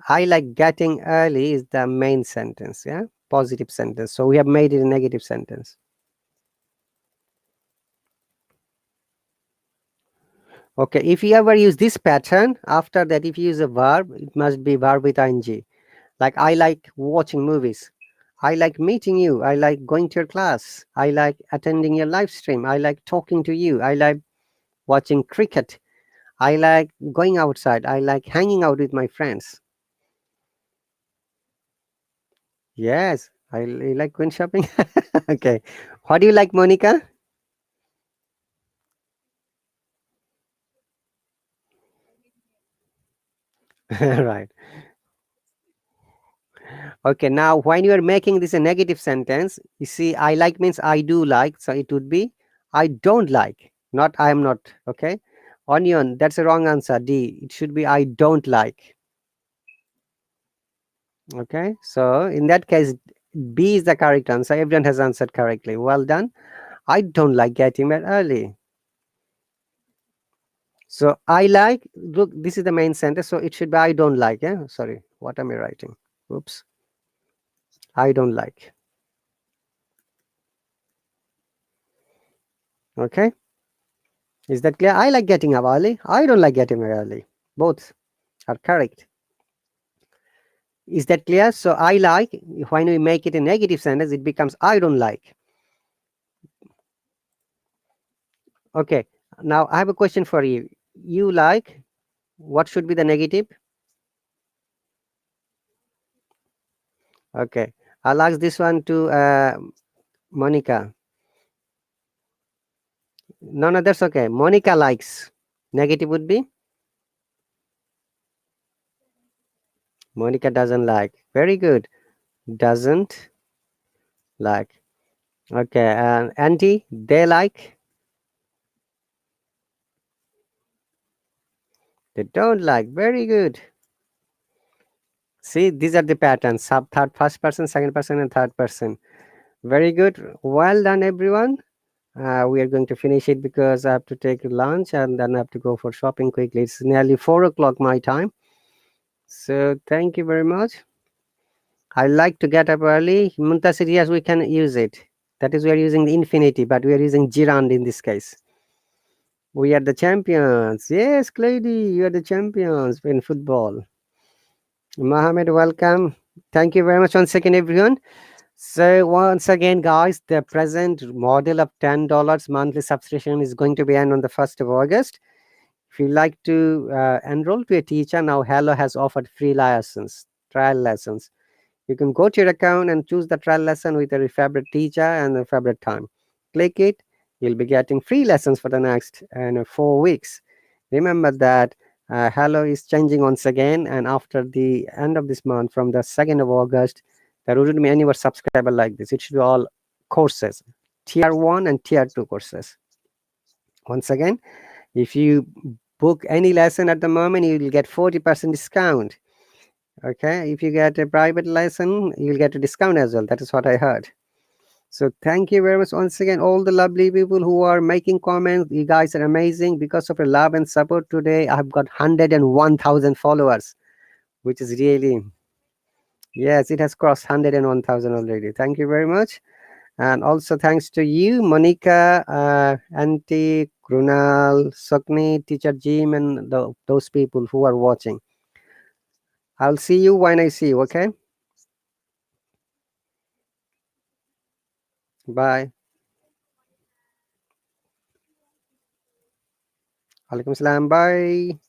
I like getting early is the main sentence. Yeah, positive sentence. So we have made it a negative sentence. Okay, if you ever use this pattern, after that, if you use a verb, it must be verb with ing. Like, I like watching movies. I like meeting you. I like going to your class. I like attending your live stream. I like talking to you. I like watching cricket. I like going outside. I like hanging out with my friends. Yes, I like going shopping. Okay. What do you like, Monica? Right. Okay, now when you are making this a negative sentence, you see, I like means I do like, so it would be I don't like, not I am not. Okay, onion, that's a wrong answer. D, it should be I don't like. Okay, so in that case, B is the correct answer. Everyone has answered correctly. Well done. I don't like getting up early. So I like, look, this is the main sentence, so it should be I don't like. Yeah, sorry, what am I writing? Oops, I don't like. Okay. Is that clear? I like getting up early. I don't like getting up early. Both are correct. Is that clear? So I like, when we make it a negative sentence, it becomes I don't like. Okay. Now I have a question for you. You like, what should be the negative? Okay. I'll ask this one to Monica. No, no, that's okay. Monica likes. Negative would be? Monica doesn't like. Very good. Doesn't like. Okay, and Andy, they like, they don't like. Very good. See, these are the patterns: sub third, first person, second person, and third person. Very good. Well done, everyone. We are going to finish it because I have to take lunch and then I have to go for shopping quickly. It's nearly 4 o'clock my time. So thank you very much. I like to get up early. Muntasir, yes, we can use it. That is, we are using the infinity, but we are using gerund in this case. We are the champions. Yes, Clady, you are the champions in football. Mohammed, welcome. Thank you very much once again, everyone. So once again, guys, the present model of $10 monthly subscription is going to be end on the 1st of August. If you like to enroll to a teacher, now Hello has offered free lessons, trial lessons. You can go to your account and choose the trial lesson with your favorite teacher and the favorite time. Click it, you'll be getting free lessons for the next 4 weeks. Remember that Hello is changing once again, and after the end of this month, from the 2nd of August, there wouldn't be any more subscriber like this. It should be all courses, tier 1 and tier 2 courses. Once again, if you book any lesson at the moment, you will get 40% discount. Okay, if you get a private lesson, you'll get a discount as well. That is what I heard. So thank you very much once again, all the lovely people who are making comments. You guys are amazing. Because of your love and support today, I've got 101,000 followers, which is really, yes, it has crossed 101,000 already. Thank you very much. And also thanks to you, Monica, Auntie, Krunal, Sokni, Teacher Jim, and those people who are watching. I'll see you when I see you, okay? Bye. Alaikum salam. Bye.